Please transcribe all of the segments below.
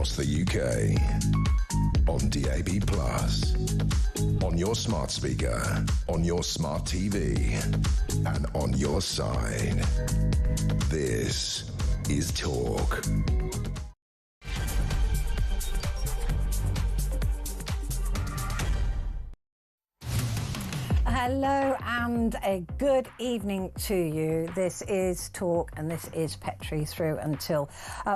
across the UK, on DAB+, on your smart speaker, on your smart TV, and on your side. This is Talk. Hello and a good evening to you. This is Talk and this is Petrie through until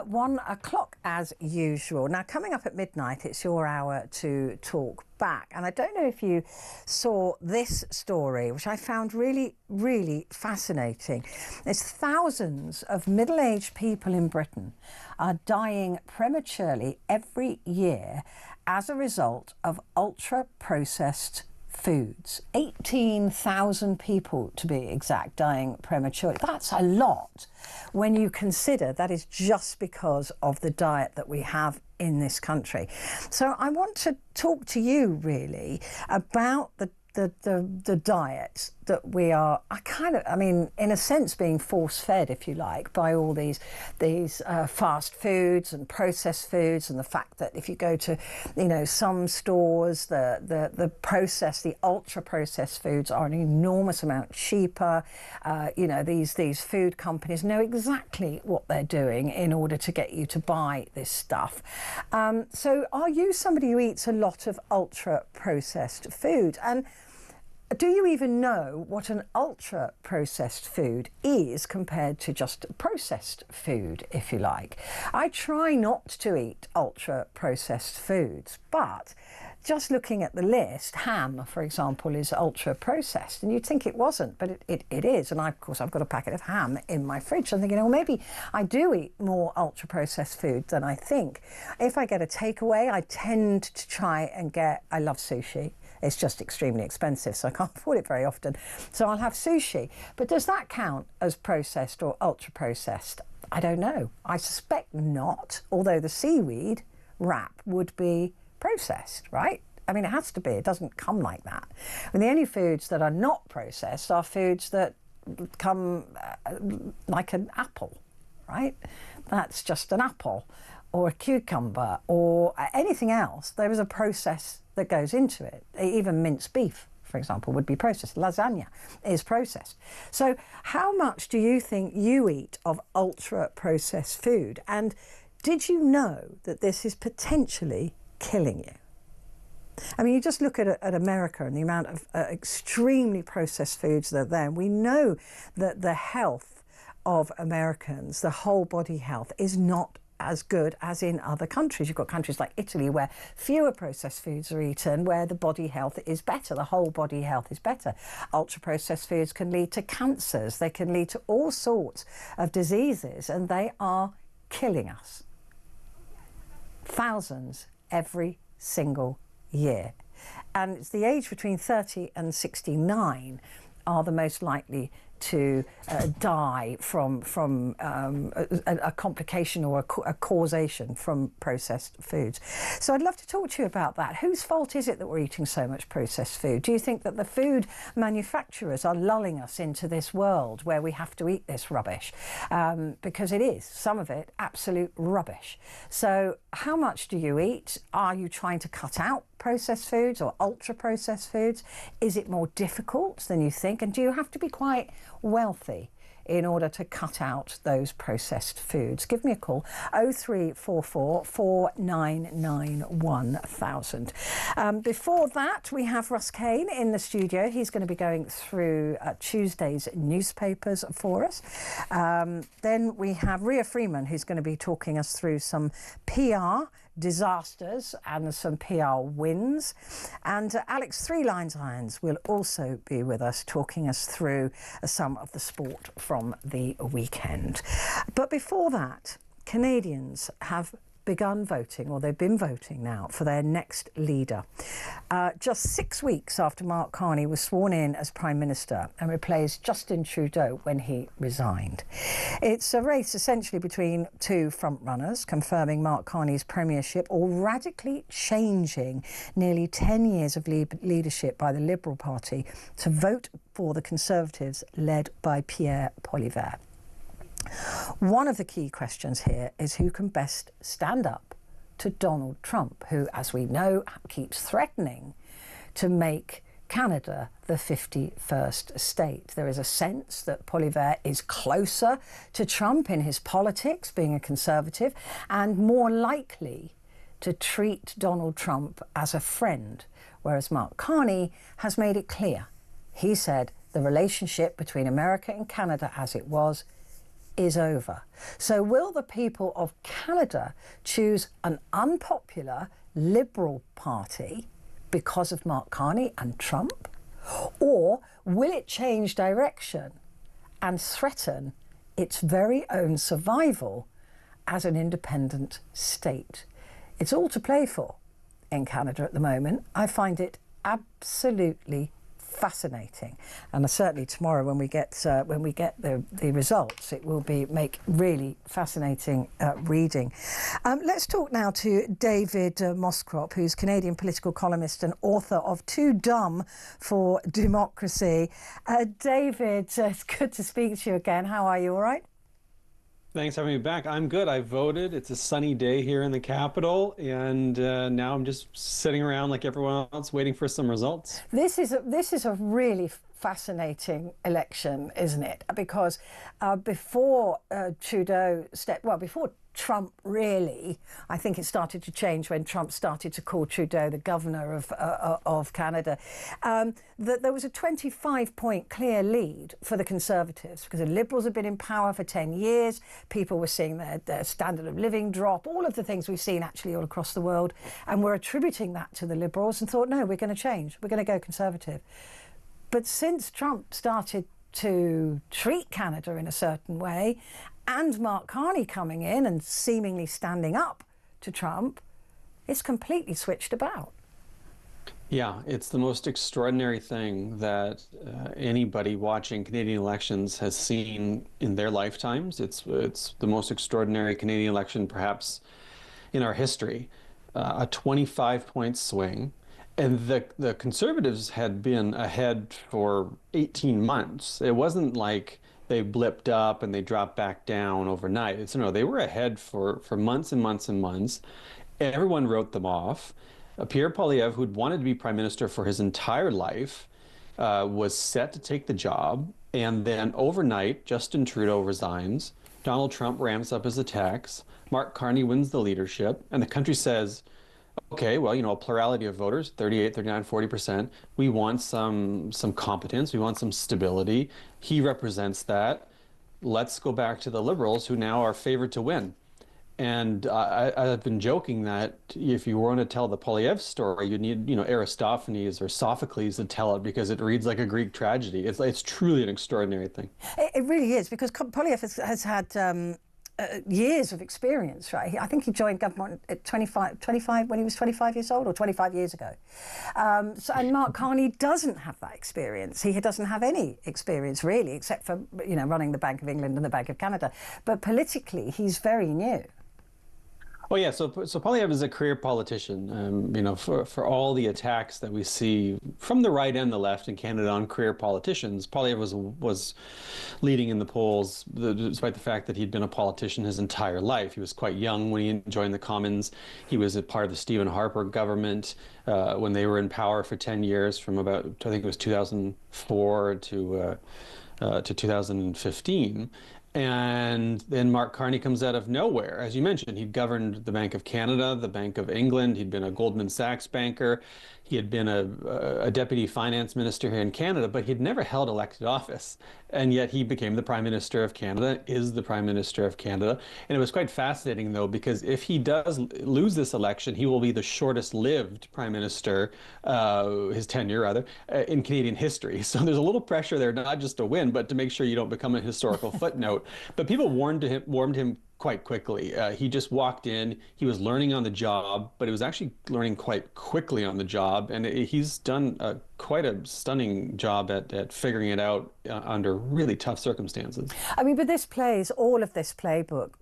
1 o'clock as usual. Now, coming up at midnight, it's your hour to talk back. And I don't know if you saw this story, which I found really, really fascinating. It's thousands of middle-aged people in Britain are dying prematurely every year as a result of ultra-processed foods. 18,000 people, to be exact, dying prematurely. That's a lot when you consider that is just because of the diet that we have in this country. So I want to talk to you really about the diet that we are, in a sense, being force-fed, if you like, by all these fast foods and processed foods, and the fact that if you go to, some stores, the ultra-processed foods are an enormous amount cheaper. These food companies know exactly what they're doing in order to get you to buy this stuff. So are you somebody who eats a lot of ultra-processed food? And do you even know what an ultra-processed food is compared to just processed food, if you like? I try not to eat ultra-processed foods, but just looking at the list, ham, for example, is ultra-processed, and you'd think it wasn't, but it is. And of course, I've got a packet of ham in my fridge. I'm thinking, maybe I do eat more ultra-processed food than I think. If I get a takeaway, I tend to try and I love sushi. It's just extremely expensive, so I can't afford it very often. So I'll have sushi. But does that count as processed or ultra-processed? I don't know. I suspect not, although the seaweed wrap would be processed, right? I mean, it has to be. It doesn't come like that. And the only foods that are not processed are foods that come like an apple, right? That's just an apple, or a cucumber, or anything else. There is a process that goes into it. Even minced beef, for example, would be processed. Lasagna is processed. So how much do you think you eat of ultra-processed food? And did you know that this is potentially killing you? I mean, you just look at America and the amount of extremely processed foods that are there. And we know that the health of Americans, the whole body health, is not as good as in other countries. You've got countries like Italy where fewer processed foods are eaten, where the body health is better, the whole body health is better. Ultra-processed foods can lead to cancers, they can lead to all sorts of diseases, and they are killing us. Thousands every single year. And it's the age between 30 and 69 are the most likely to die from a complication or a causation from processed foods. So I'd love to talk to you about that. Whose fault is it that we're eating so much processed food? Do you think that the food manufacturers are lulling us into this world where we have to eat this rubbish? Because it is, some of it, absolute rubbish. So how much do you eat? Are you trying to cut out processed foods or ultra-processed foods? Is it more difficult than you think? And do you have to be quite wealthy in order to cut out those processed foods? Give me a call, 0344 499 1000. Before that, we have Russ Kane in the studio. He's going to be going through Tuesday's newspapers for us. Then we have Ria Freeman, who's going to be talking us through some PR disasters and some PR wins. And Alex Three Lines Irons will also be with us, talking us through some of the sport from the weekend. But before that, Canadians have begun voting, or they've been voting now, for their next leader. Just 6 weeks after Mark Carney was sworn in as Prime Minister and replaced Justin Trudeau when he resigned. It's a race essentially between two frontrunners, confirming Mark Carney's premiership or radically changing nearly 10 years of leadership by the Liberal Party to vote for the Conservatives led by Pierre Poilievre. One of the key questions here is who can best stand up to Donald Trump, who, as we know, keeps threatening to make Canada the 51st state. There is a sense that Poilievre is closer to Trump in his politics, being a conservative, and more likely to treat Donald Trump as a friend, whereas Mark Carney has made it clear. He said the relationship between America and Canada as it was is over. So will the people of Canada choose an unpopular Liberal Party because of Mark Carney and Trump? Or will it change direction and threaten its very own survival as an independent state? It's all to play for in Canada at the moment. I find it absolutely fascinating, and certainly tomorrow when we get the results, it will make really fascinating reading. Let's talk now to David Moscrop, who's Canadian political columnist and author of Too Dumb for Democracy. David, it's good to speak to you again. How are you? All right? Thanks for having me back. I'm good. I voted. It's a sunny day here in the capital, and now I'm just sitting around like everyone else, waiting for some results. This is a really fascinating election, isn't it? Because before before Trump really, I think it started to change when Trump started to call Trudeau the governor of Canada, that there was a 25-point clear lead for the Conservatives because the Liberals had been in power for 10 years. People were seeing their standard of living drop, all of the things we've seen actually all across the world, and we're attributing that to the Liberals and thought, no, we're going to change. We're going to go Conservative. But since Trump started to treat Canada in a certain way, and Mark Carney coming in and seemingly standing up to Trump, it's completely switched about. Yeah, it's the most extraordinary thing that anybody watching Canadian elections has seen in their lifetimes. It's the most extraordinary Canadian election perhaps in our history. A 25-point swing. And the Conservatives had been ahead for 18 months. It wasn't like they blipped up and they dropped back down overnight. So no, they were ahead for months and months and months. Everyone wrote them off. Pierre Poilievre, who'd wanted to be prime minister for his entire life, was set to take the job. And then overnight, Justin Trudeau resigns. Donald Trump ramps up his attacks. Mark Carney wins the leadership. And the country says, okay, well, a plurality of voters, 38, 39, 40%. We want some competence. We want some stability. He represents that. Let's go back to the Liberals, who now are favored to win. And I've been joking that if you want to tell the Poilievre story, you need, Aristophanes or Sophocles to tell it because it reads like a Greek tragedy. It's truly an extraordinary thing. It really is, because Poilievre has had years of experience, right? I think he joined government at 25 when he was 25 years old, or 25 years ago. And Mark Carney doesn't have that experience. He doesn't have any experience really, except for running the Bank of England and the Bank of Canada. But politically, he's very new. Oh yeah, so Poilievre is a career politician. For all the attacks that we see from the right and the left in Canada on career politicians, Poilievre was leading in the polls, despite the fact that he'd been a politician his entire life. He was quite young when he joined the Commons. He was a part of the Stephen Harper government when they were in power for 10 years, from about, I think it was 2004 to 2015. And then Mark Carney comes out of nowhere. As you mentioned, he'd governed the Bank of Canada, the Bank of England. He'd been a Goldman Sachs banker. He had been a deputy finance minister here in Canada, but he'd never held elected office. And yet he became the Prime Minister of Canada, is the Prime Minister of Canada. And it was quite fascinating, though, because if he does lose this election, he will be the shortest-lived Prime Minister, his tenure, rather, in Canadian history. So there's a little pressure there, not just to win, but to make sure you don't become a historical footnote. But people warmed him quite quickly. He just walked in. He was learning on the job, but he was actually learning quite quickly on the job. And he's done quite a stunning job at figuring it out under really tough circumstances. I mean, but all of this playbook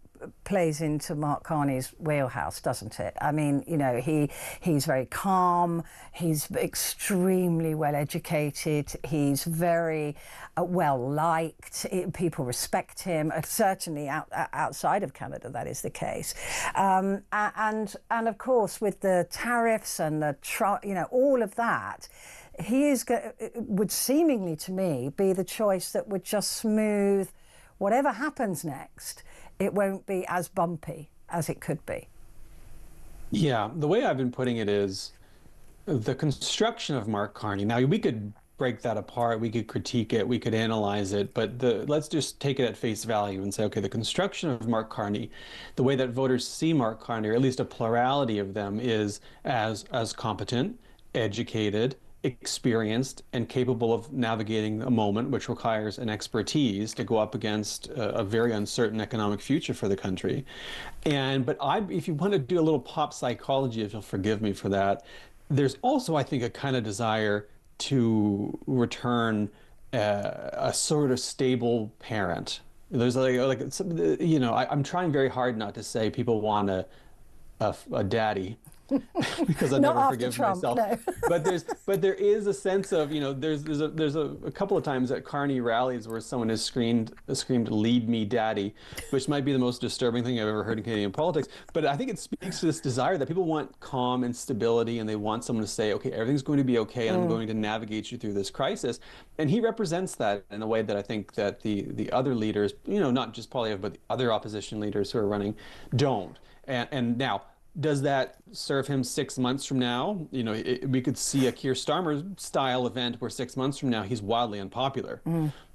plays into Mark Carney's wheelhouse, doesn't it? I mean, you know, he's very calm, he's extremely well educated, he's very well liked, people respect him, certainly outside of Canada that is the case. And of course with the tariffs and the, you know, all of that, he would seemingly to me be the choice that would just smooth whatever happens next. It won't be as bumpy as it could be. Yeah, the way I've been putting it is the construction of Mark Carney. Now, we could break that apart, we could critique it, we could analyze it, but let's just take it at face value and say, okay, the construction of Mark Carney, the way that voters see Mark Carney, or at least a plurality of them, is as competent, educated, experienced, and capable of navigating a moment which requires an expertise to go up against a very uncertain economic future for the country. But if you want to do a little pop psychology, if you'll forgive me for that, there's also, I think, a kind of desire to return a sort of stable parent. There's you know, I'm trying very hard not to say people want a daddy. Because I never forgive myself. No. but there is a sense of, you know, there's a couple of times at Carney rallies where someone has screamed "Lead me, Daddy," which might be the most disturbing thing I've ever heard in Canadian politics. But I think it speaks to this desire that people want calm and stability, and they want someone to say, okay, everything's going to be okay, and I'm going to navigate you through this crisis. And he represents that in a way that I think that the other leaders, you know, not just Poilievre, but the other opposition leaders who are running, don't. And now, does that serve him 6 months from now? You know, we could see a Keir Starmer style event where 6 months from now he's wildly unpopular.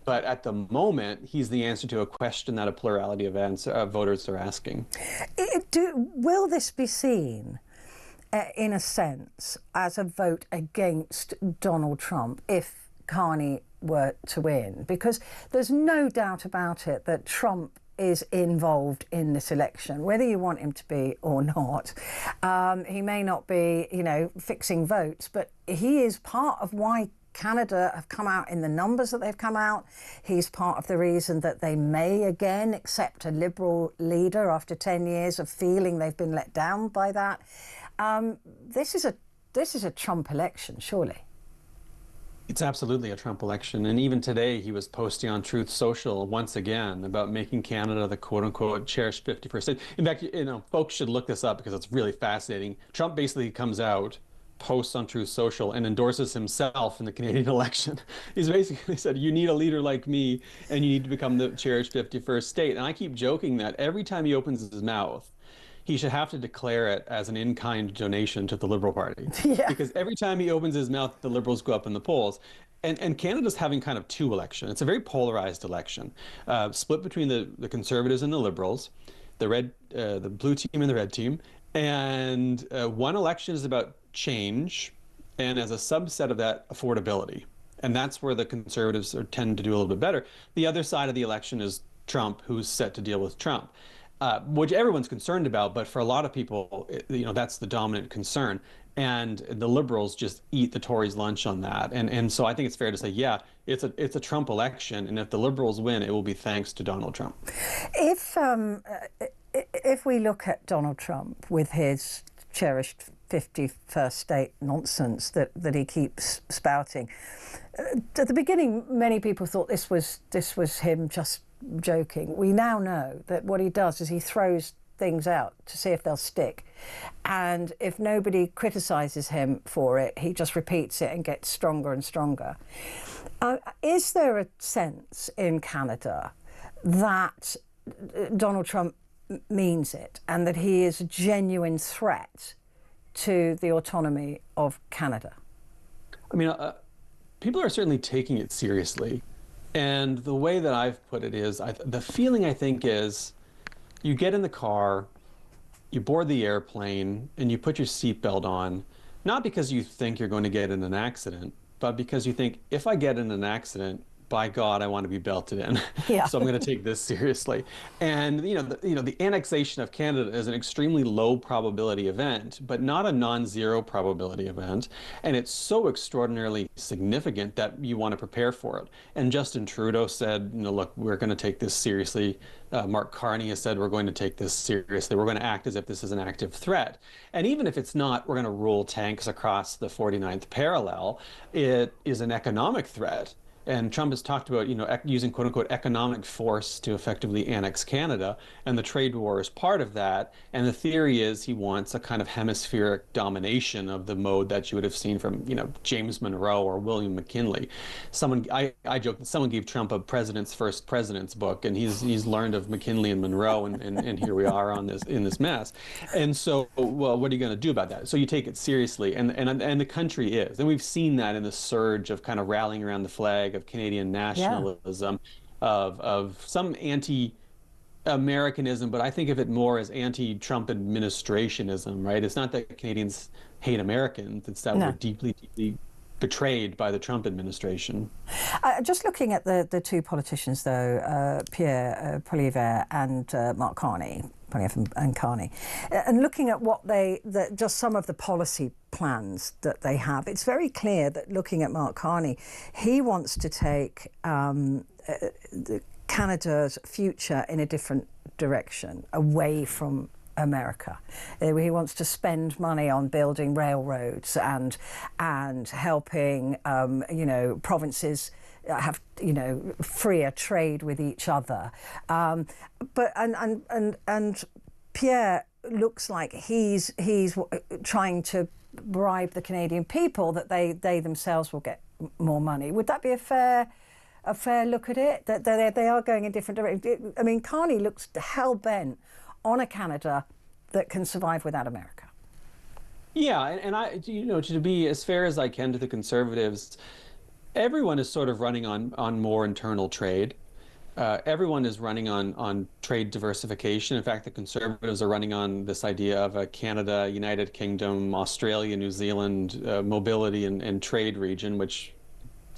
But at the moment, he's the answer to a question that a plurality of voters are asking. Will this be seen, in a sense, as a vote against Donald Trump if Carney were to win? Because there's no doubt about it that Trump is involved in this election, whether you want him to be or not. He may not be, you know, fixing votes, but he is part of why Canada have come out in the numbers that they've come out. He's part of the reason that they may again accept a Liberal leader after 10 years of feeling they've been let down by that. This is a Trump election, surely. It's absolutely a Trump election. And even today, he was posting on Truth Social once again about making Canada the quote-unquote cherished 51st state. In fact, you know, folks should look this up because it's really fascinating. Trump basically comes out, posts on Truth Social, and endorses himself in the Canadian election. He's basically said, you need a leader like me, and you need to become the cherished 51st state. And I keep joking that every time he opens his mouth, he should have to declare it as an in-kind donation to the Liberal Party. Yeah. Because every time he opens his mouth, the Liberals go up in the polls. And Canada's having kind of two elections. It's a very polarized election, split between the Conservatives and the Liberals, the blue team and the red team. And one election is about change, and as a subset of that, affordability. And that's where the Conservatives tend to do a little bit better. The other side of the election is Trump, who's set to deal with Trump. Which everyone's concerned about, but for a lot of people, you know, that's the dominant concern. And the Liberals just eat the Tories' lunch on that. And so I think it's fair to say, yeah, it's a Trump election, and if the Liberals win, it will be thanks to Donald Trump. If we look at Donald Trump with his cherished 51st state nonsense that he keeps spouting, at the beginning, many people thought this was him just joking. We now know that what he does is he throws things out to see if they'll stick, and if nobody criticises him for it, he just repeats it and gets stronger and stronger. Is there a sense in Canada that Donald Trump means it and that he is a genuine threat to the autonomy of Canada? I mean, people are certainly taking it seriously. And the way that I've put it is, the feeling I think is, you get in the car, you board the airplane, and you put your seatbelt on, not because you think you're going to get in an accident, but because you think, if I get in an accident, by God, I want to be belted in. Yeah. So I'm going to take this seriously. And the annexation of Canada is an extremely low probability event, but not a non-zero probability event. And it's so extraordinarily significant that you want to prepare for it. And Justin Trudeau said, look, we're going to take this seriously. Mark Carney has said we're going to take this seriously. We're going to act as if this is an active threat. And even if it's not, we're going to roll tanks across the 49th parallel. It is an economic threat. And Trump has talked about, using quote unquote economic force to effectively annex Canada, and the trade war is part of that. And the theory is he wants a kind of hemispheric domination of the mode that you would have seen from, James Monroe or William McKinley. I joke that someone gave Trump a president's first president's book, and he's learned of McKinley and Monroe, and here we are in this mess. And so, well, what are you going to do about that? So you take it seriously, and the country is, and we've seen that in the surge of kind of rallying around the flag of Canadian nationalism, of some anti-Americanism, but I think of it more as anti-Trump administrationism, right? It's not that Canadians hate Americans, it's that we're deeply, deeply betrayed by the Trump administration. Just looking at the two politicians, though, Pierre Poilievre and Mark Carney, and Carney, and looking at just some of the policy plans that they have, it's very clear that looking at Mark Carney, he wants to take Canada's future in a different direction, away from America. He wants to spend money on building railroads and helping provinces have freer trade with each other. But Pierre looks like he's trying to bribe the Canadian people that they themselves will get more money. Would that be a fair look at it? That they are going in different directions. I mean, Carney looks hell bent on a Canada that can survive without America. Yeah, and I, to be as fair as I can to the Conservatives, everyone is sort of running on more internal trade. Everyone is running on trade diversification. In fact, the Conservatives are running on this idea of a Canada, United Kingdom, Australia, New Zealand mobility and trade region, which,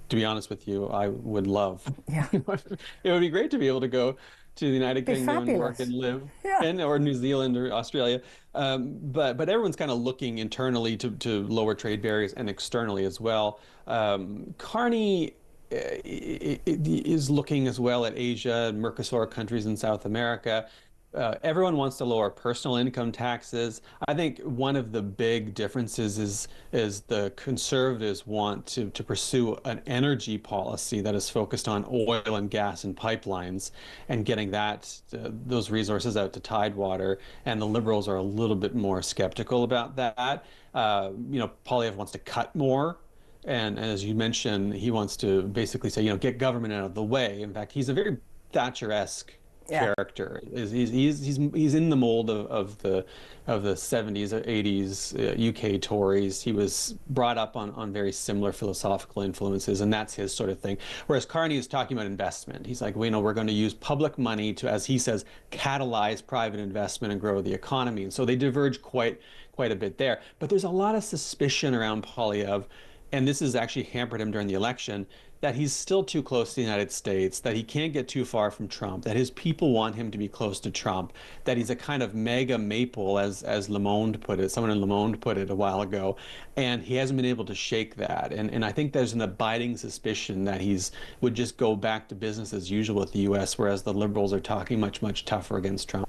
to be honest with you, I would love. Yeah. It would be great to be able to go to the United Kingdom and work and live, or New Zealand or Australia. But everyone's kind of looking internally to lower trade barriers and externally as well. Carney is looking as well at Asia, Mercosur countries in South America. Everyone wants to lower personal income taxes. I think one of the big differences is the Conservatives want to pursue an energy policy that is focused on oil and gas and pipelines and getting those resources out to Tidewater. And the Liberals are a little bit more skeptical about that. Poilievre wants to cut more. And as you mentioned, he wants to basically say, get government out of the way. In fact, he's a very Thatcher-esque character. He's in the mold of the 70s or 80s UK Tories. He was brought up on very similar philosophical influences, and that's his sort of thing. Whereas Carney is talking about investment. He's like, we're going to use public money to, as he says, catalyze private investment and grow the economy. And so they diverge quite a bit there. But there's a lot of suspicion around Poilievre, and this has actually hampered him during the election, that he's still too close to the United States, that he can't get too far from Trump, that his people want him to be close to Trump, that he's a kind of mega maple, as Le Monde put it, someone in Le Monde put it a while ago, and he hasn't been able to shake that. And I think there's an abiding suspicion that would just go back to business as usual with the U.S., whereas the Liberals are talking much, much tougher against Trump.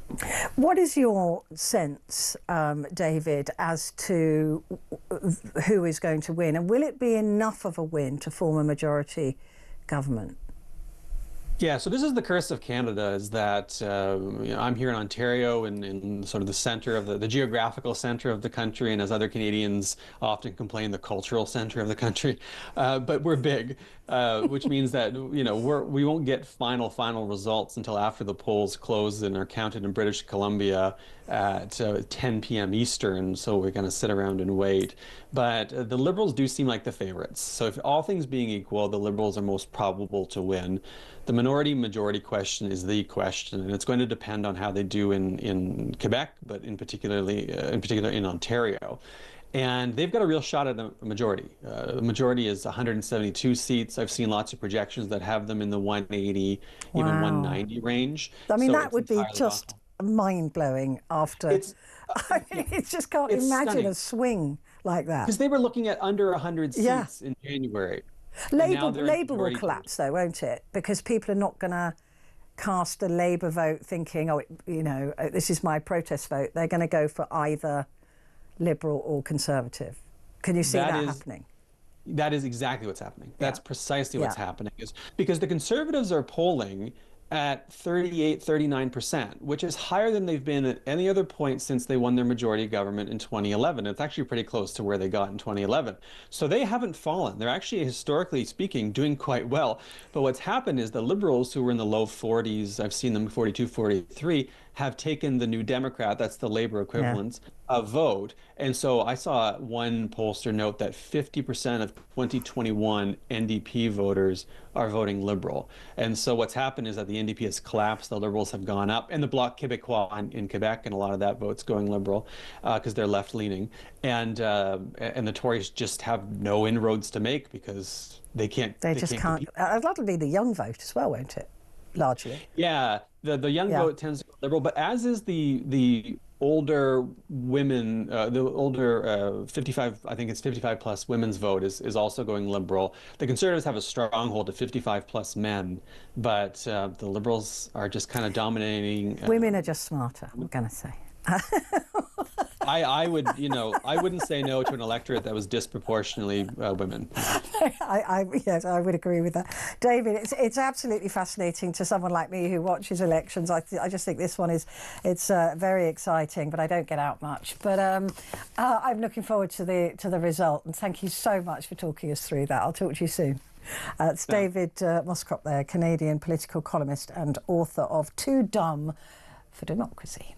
What is your sense, David, as to who is going to win? And will it be enough of a win to form a majority government? Yeah, so this is the curse of Canada, is that I'm here in Ontario, in sort of the center of the geographical center of the country, and as other Canadians often complain, the cultural center of the country. But we're big, which means that we won't get final results until after the polls close and are counted in British Columbia at 10 p.m. Eastern. So we're going to sit around and wait. But the Liberals do seem like the favorites. So if all things being equal, the Liberals are most probable to win. The minority-majority question is the question, and it's going to depend on how they do in Quebec, but in particular in Ontario. And they've got a real shot at a majority. The majority is 172 seats. I've seen lots of projections that have them in the 180, even Wow. 190 range. I mean, So that it's would be entirely just possible. mind-blowing after. It's I yeah, mean, it just can't it's imagine a stunning swing like that. because they were looking at under 100 Yeah. seats in January, and now Labour, they're in Labour will majority collapse, territory. though, won't it? Because people are not going to cast a Labour vote thinking, oh, this is my protest vote. They're going to go for either Liberal or Conservative. Can you see That that is happening? That is exactly what's happening. Yeah. That's precisely Yeah. what's happening is because the conservatives are polling at 38, 39%, which is higher than they've been at any other point since they won their majority government in 2011. It's actually pretty close to where they got in 2011. So they haven't fallen. They're actually, historically speaking, doing quite well. But what's happened is the liberals who were in the low 40s, I've seen them 42, 43, have taken the New Democrat, that's the Labor Yeah. equivalent, a vote. And so I saw one pollster note that 50% of 2021 NDP voters are voting Liberal. And so what's happened is that the NDP has collapsed, the Liberals have gone up, and the Bloc Québécois in Quebec, and a lot of that vote's going Liberal because they're left-leaning. And the Tories just have no inroads to make because they can't. They They just can't can't. compete. That'll be the young vote as well, won't it? Largely. Yeah, the young Yeah. vote tends to go liberal, but as is the older women, the older 55, I think it's 55 plus women's vote is also going liberal. The conservatives have a stronghold of 55 plus men, but the liberals are just kind of dominating. Women are just smarter, I'm going to say. I would, I wouldn't say no to an electorate that was disproportionately women. Yes, I would agree with that. David, it's absolutely fascinating to someone like me who watches elections. I just think this one it's very exciting, but I don't get out much. But I'm looking forward to the result, and thank you so much for talking us through that. I'll talk to you soon. It's David Moscrop there, Canadian political columnist and author of Too Dumb for Democracy.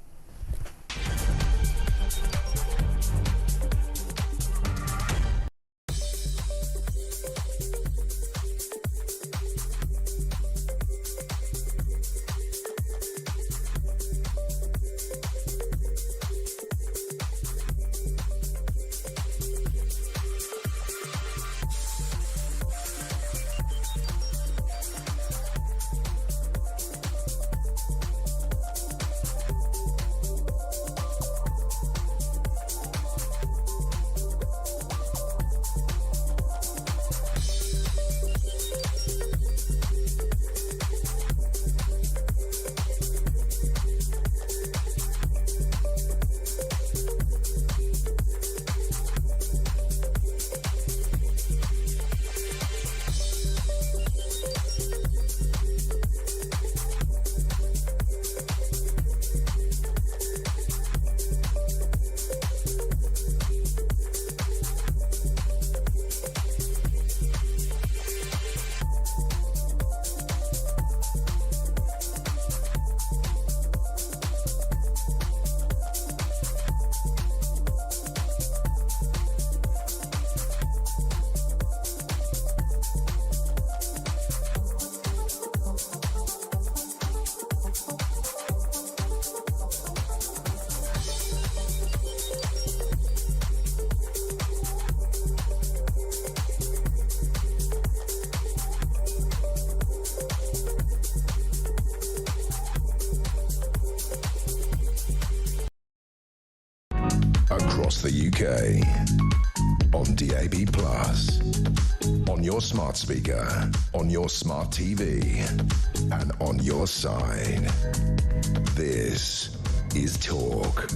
Across the UK, on DAB+, on your smart speaker, on your smart TV, and on your side. This is Talk.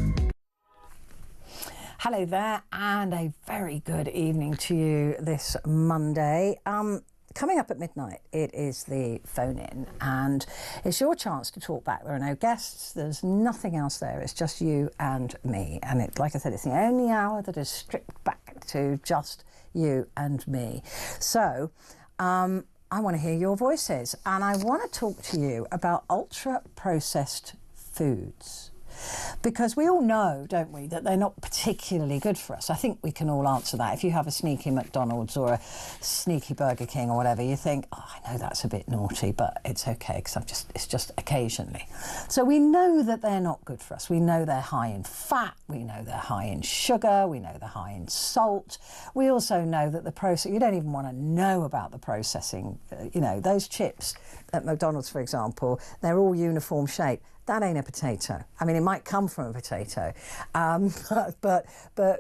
Hello there, and a very good evening to you this Monday. Coming up at midnight, it is the phone-in, and it's your chance to talk back. There are no guests, there's nothing else there, it's just you and me. And like I said, it's the only hour that is stripped back to just you and me. So, I want to hear your voices, and I want to talk to you about ultra-processed foods. Because we all know, don't we, that they're not particularly good for us. I think we can all answer that. If you have a sneaky McDonald's or a sneaky Burger King or whatever, you think, oh, I know that's a bit naughty, but it's okay because it's just occasionally. So we know that they're not good for us. We know they're high in fat. We know they're high in sugar. We know they're high in salt. We also know that the process, you don't even want to know about the processing. You know, those chips at McDonald's, for example, they're all uniform shape. That ain't a potato. I mean, it might come from a potato, but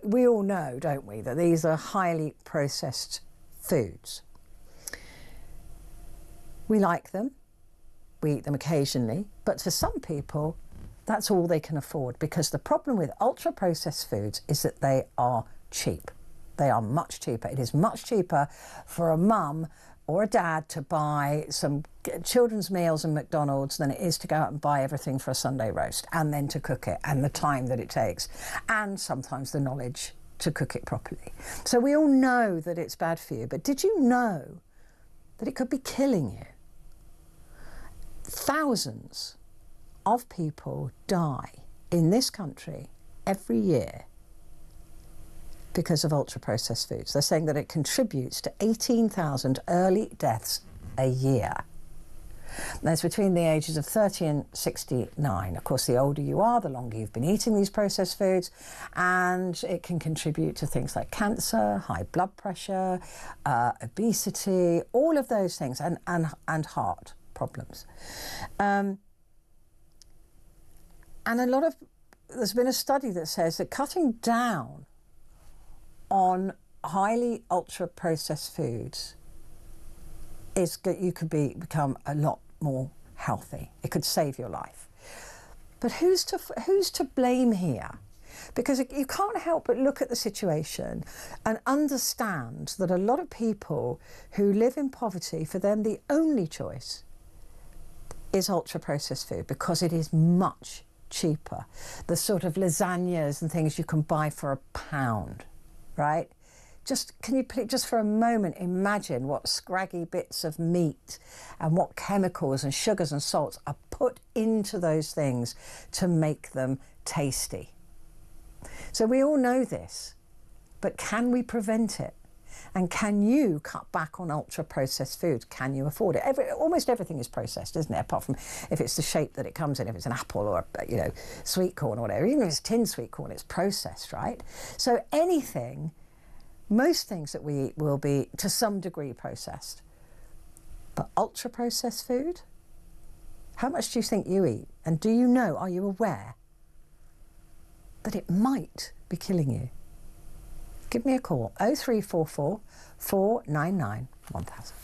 we all know, don't we, that these are highly processed foods. We like them. We eat them occasionally, but for some people, that's all they can afford, because the problem with ultra-processed foods is that they are cheap. They are much cheaper. It is much cheaper for a mum or a dad to buy some children's meals in McDonald's than it is to go out and buy everything for a Sunday roast and then to cook it, and the time that it takes, and sometimes the knowledge to cook it properly. So we all know that it's bad for you, but did you know that it could be killing you? Thousands of people die in this country every year because of ultra-processed foods. They're saying that it contributes to 18,000 early deaths a year. That's between the ages of 30 and 69. Of course, the older you are, the longer you've been eating these processed foods, and it can contribute to things like cancer, high blood pressure, obesity, all of those things, and heart problems. And there's been a study that says that cutting down on highly ultra-processed foods you could become a lot more healthy. It could save your life. But who's to blame here? Because you can't help but look at the situation and understand that a lot of people who live in poverty, for them the only choice is ultra-processed food, because it is much cheaper. The sort of lasagnas and things you can buy for £1, right? Can you just for a moment imagine what scraggy bits of meat and what chemicals and sugars and salts are put into those things to make them tasty? So we all know this, but can we prevent it? And can you cut back on ultra-processed foods? Can you afford it? Almost everything is processed, isn't it? Apart from if it's the shape that it comes in, if it's an apple or, sweet corn or whatever. Even if it's tinned sweet corn, it's processed, right? So most things that we eat will be, to some degree, processed. But ultra-processed food? How much do you think you eat? And are you aware that it might be killing you? Give me a call, 0344 499 1000.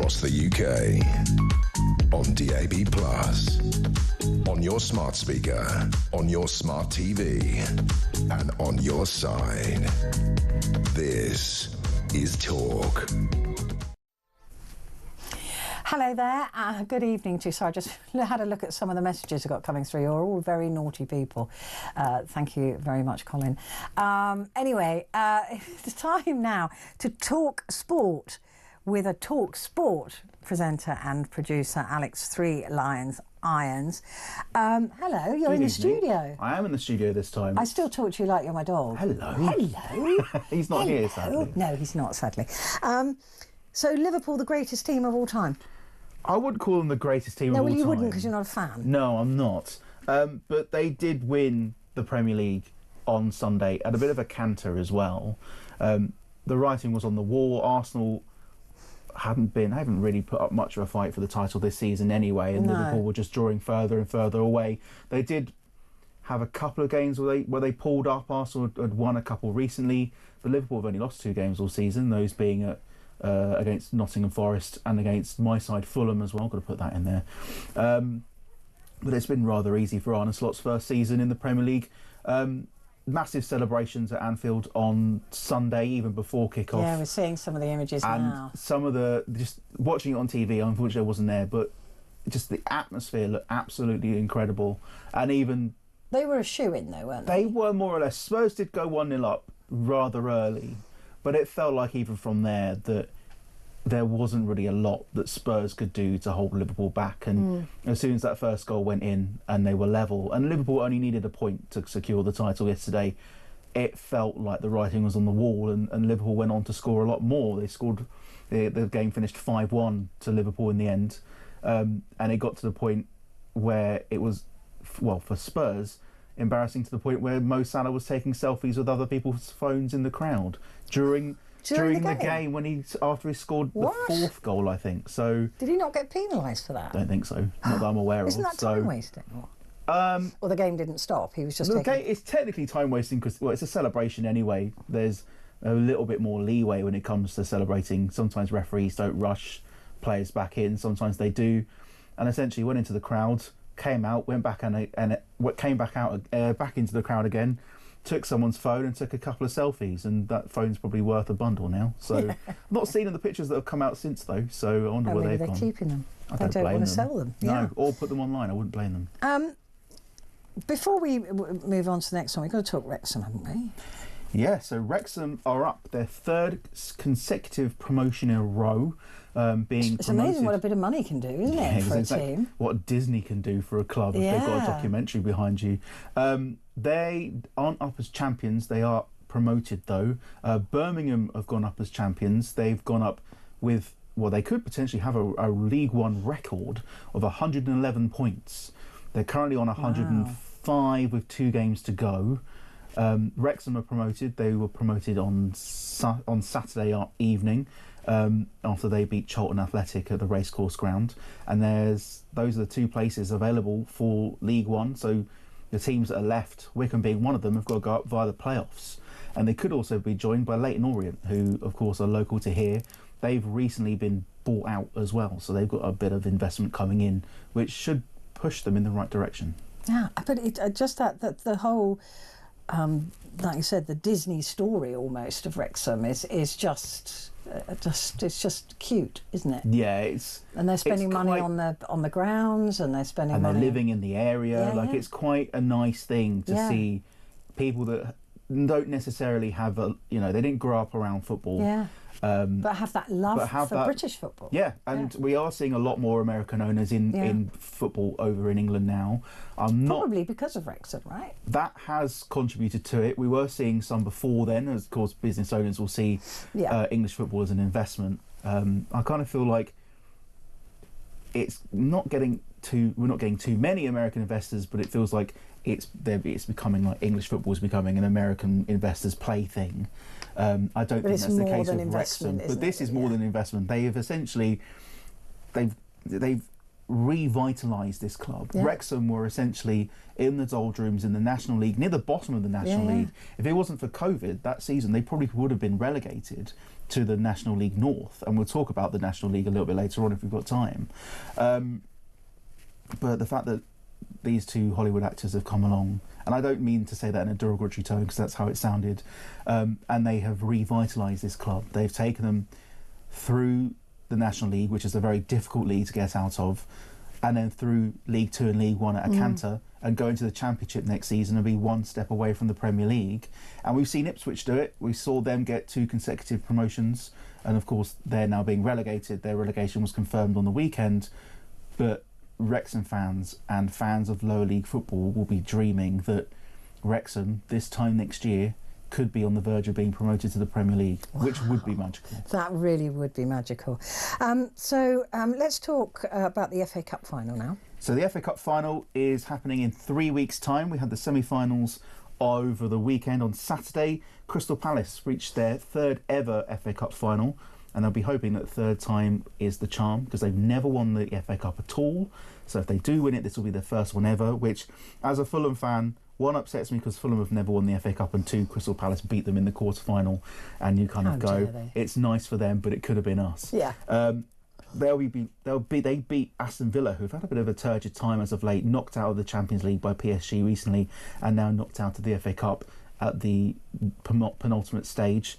across the UK. On DAB+, on your smart speaker, on your smart TV, and on your side. This is Talk. Hello there, good evening to you. So I just had a look at some of the messages I got coming through. You're all very naughty people. Thank you very much, Colin. Anyway, it's time now to talk sport with a Talk Sport presenter and producer, Alex Three Lions Irons. Hello, you're in the studio. I am in the studio this time. I still talk to you like you're my dog. Hello. Hello. He's not here, sadly. No, he's not, sadly. So Liverpool, the greatest team of all time? I wouldn't call them the greatest team of all time. No, well, you wouldn't because you're not a fan. No, I'm not. But they did win the Premier League on Sunday at a bit of a canter as well. The writing was on the wall. Arsenal haven't really put up much of a fight for the title this season anyway, and Liverpool were just drawing further and further away. They did have a couple of games where they pulled up. Arsenal had won a couple recently, but Liverpool have only lost 2 games all season, those being against Nottingham Forest and against my side Fulham as well. Got to put that in there. But it's been rather easy for Arne Slot's first season in the Premier League. Massive celebrations at Anfield on Sunday, even before kick-off. Yeah, we're seeing some of the images now. And some of just watching it on TV, unfortunately I wasn't there, but just the atmosphere looked absolutely incredible. And even... They were a shoo-in though, weren't they? They were more or less. Spurs did go 1-0 up rather early, but it felt like even from there that there wasn't really a lot that Spurs could do to hold Liverpool back. And as soon as that first goal went in and they were level, and Liverpool only needed a point to secure the title yesterday, it felt like the writing was on the wall, and Liverpool went on to score a lot more. They scored, the game finished 5-1 to Liverpool in the end. And it got to the point where it was, well, for Spurs, embarrassing to the point where Mo Salah was taking selfies with other people's phones in the crowd during the game after he scored the 4th goal, I think. So did he not get penalised for that? Don't think so. Not that I'm aware of. Isn't that time wasting? Or the game didn't stop. He was just It's technically time wasting because it's a celebration anyway. There's a little bit more leeway when it comes to celebrating. Sometimes referees don't rush players back in. Sometimes they do. And essentially went into the crowd, came out, went back and came back out back into the crowd again. Took someone's phone and took a couple of selfies, and that phone's probably worth a bundle now. So, not seen in the pictures that have come out since though. So I wonder where they've gone. Maybe they're keeping them. I don't want to sell them. No, Yeah. or put them online. I wouldn't blame them. Before we move on to the next one, we've got to talk Wrexham, haven't we? Yeah. So Wrexham are up their 3rd consecutive promotion in a row. It's amazing what a bit of money can do, isn't it, for a team? What Disney can do for a club if they've got a documentary behind you. They aren't up as champions. They are promoted though. Birmingham have gone up as champions. They've gone up with, well, they could potentially have a League One record of 111 points. They're currently on 105 with 2 games to go. Wrexham are promoted. They were promoted on Saturday evening after they beat Charlton Athletic at the Racecourse Ground. And those are the 2 places available for League One. So the teams that are left, Wycombe being one of them, have got to go up via the playoffs. And they could also be joined by Leyton Orient, who, of course, are local to here. They've recently been bought out as well, so they've got a bit of investment coming in, which should push them in the right direction. Yeah, but just that the whole, like you said, the Disney story almost of Wrexham is just it's just cute, isn't it? Yeah, and they're spending money on the grounds, and they're spending money. They're living in the area. It's quite a nice thing to see people that don't necessarily have they didn't grow up around football. Yeah. But have that love for British football. Yeah, and we are seeing a lot more American owners in football over in England now. Probably because of Wrexham, right? That has contributed to it. We were seeing some before then, as of course business owners will see English football as an investment. I kind of feel like we're not getting too many American investors, but it feels like it's becoming like English football is becoming an American investors' plaything. I don't think that's the case with Wrexham, but this is more than investment. They have essentially they've revitalise this club. Yeah. Wrexham were essentially in the doldrums in the National League, near the bottom of the National League. If it wasn't for COVID that season, they probably would have been relegated to the National League North. And we'll talk about the National League a little bit later on if we've got time. But the fact that these two Hollywood actors have come along, and I don't mean to say that in a derogatory tone because that's how it sounded, and they have revitalised this club. They've taken them through the National League, which is a very difficult league to get out of, and then through League Two and League One at a canter, and go into the Championship next season and be one step away from the Premier League. And we've seen Ipswich do it. We saw them get 2 consecutive promotions, and of course they're now being relegated. Their relegation was confirmed on the weekend, but Wrexham fans and fans of lower league football will be dreaming that Wrexham this time next year could be on the verge of being promoted to the Premier League, which would be magical. That really would be magical. Let's talk about the FA Cup final now. So the FA Cup final is happening in 3 weeks' time. We had the semi-finals over the weekend. On Saturday, Crystal Palace reached their 3rd ever FA Cup final, and they'll be hoping that third time is the charm, because they've never won the FA Cup at all. So if they do win it, this will be their first one ever, which, as a Fulham fan, one, upsets me because Fulham have never won the FA Cup, and 2, Crystal Palace beat them in the quarter-final, and you kind of go, it's nice for them, but it could have been us. Yeah. They beat Aston Villa, who've had a bit of a turgid time as of late, knocked out of the Champions League by PSG recently, and now knocked out of the FA Cup at the penultimate stage.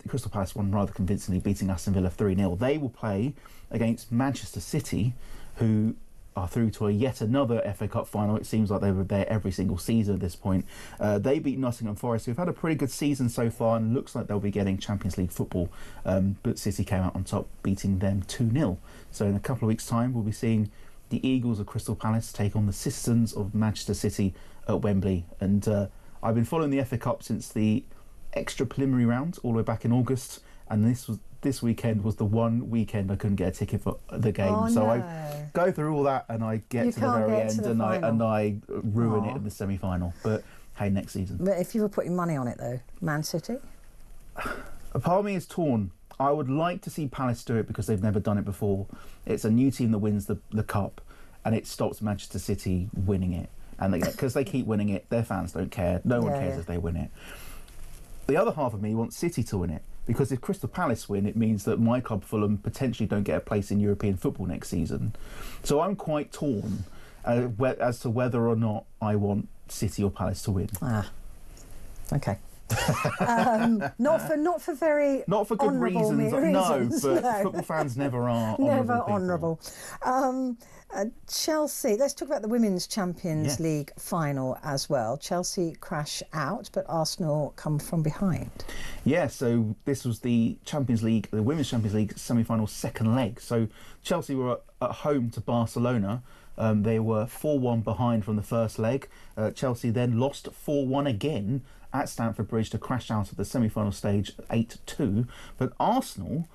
Crystal Palace won rather convincingly, beating Aston Villa 3-0. They will play against Manchester City, who are through to yet another FA Cup final. It seems like they were there every single season at this point. They beat Nottingham Forest, who've had a pretty good season so far, and looks like they'll be getting Champions League football. But City came out on top, beating them 2-0. So in a couple of weeks' time, we'll be seeing the Eagles of Crystal Palace take on the Citizens of Manchester City at Wembley. And I've been following the FA Cup since the extra preliminary round all the way back in August, and this weekend was the one weekend I couldn't get a ticket for the game. So I go through all that and I get to the very end and I ruin it in the semi-final. But hey, next season. But if you were putting money on it though, Man City? A part of me is torn. I would like to see Palace do it because they've never done it before. It's a new team that wins the cup, and it stops Manchester City winning it. And because they keep winning it, their fans don't care. No one cares if they win it. The other half of me wants City to win it, because if Crystal Palace win, it means that my club Fulham potentially don't get a place in European football next season. So I'm quite torn as to whether or not I want City or Palace to win. Okay. Not for good reasons. No, but football fans never are honourable. Chelsea, let's talk about the Women's Champions League final as well. Chelsea crash out, but Arsenal come from behind. Yeah, so this was the Women's Champions League semi-final second leg. So Chelsea were at home to Barcelona. They were 4-1 behind from the first leg. Chelsea then lost 4-1 again at Stamford Bridge to crash out at the semi-final stage 8-2. But Arsenal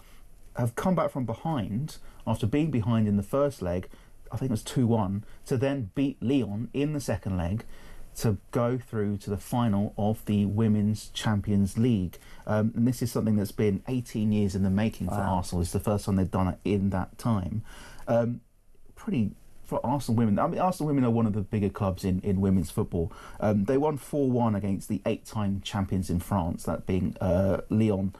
have come back from behind after being behind in the first leg, I think it was 2-1, to then beat Lyon in the second leg to go through to the final of the Women's Champions League. And this is something that's been 18 years in the making for Arsenal. It's the first time they've done it in that time. For Arsenal women, I mean, Arsenal women are one of the bigger clubs in women's football. They won 4-1 against the 8-time champions in France, that being Lyon.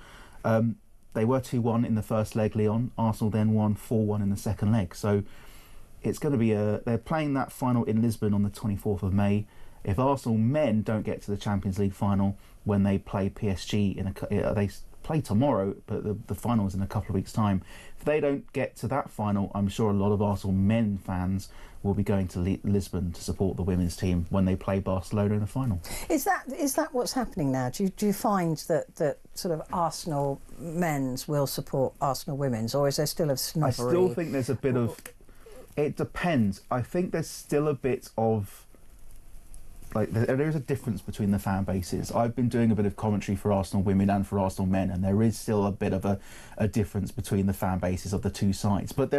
They were 2-1 in the first leg, Lyon. Arsenal then won 4-1 in the second leg. So it's going to be they're playing that final in Lisbon on the 24th of May. If Arsenal men don't get to the Champions League final when they play PSG, they play tomorrow, but the final is in a couple of weeks' time. If they don't get to that final, I'm sure a lot of Arsenal men fans will be going to Lisbon to support the women's team when they play Barcelona in the final. Is that what's happening now? Do you find that sort of Arsenal men's will support Arsenal women's, or is there still a snobbery? I still think there's a bit of... It depends. I think there's still a bit of... there is a difference between the fan bases. I've been doing a bit of commentary for Arsenal women and for Arsenal men, and there is still a bit of a difference between the fan bases of the two sides. But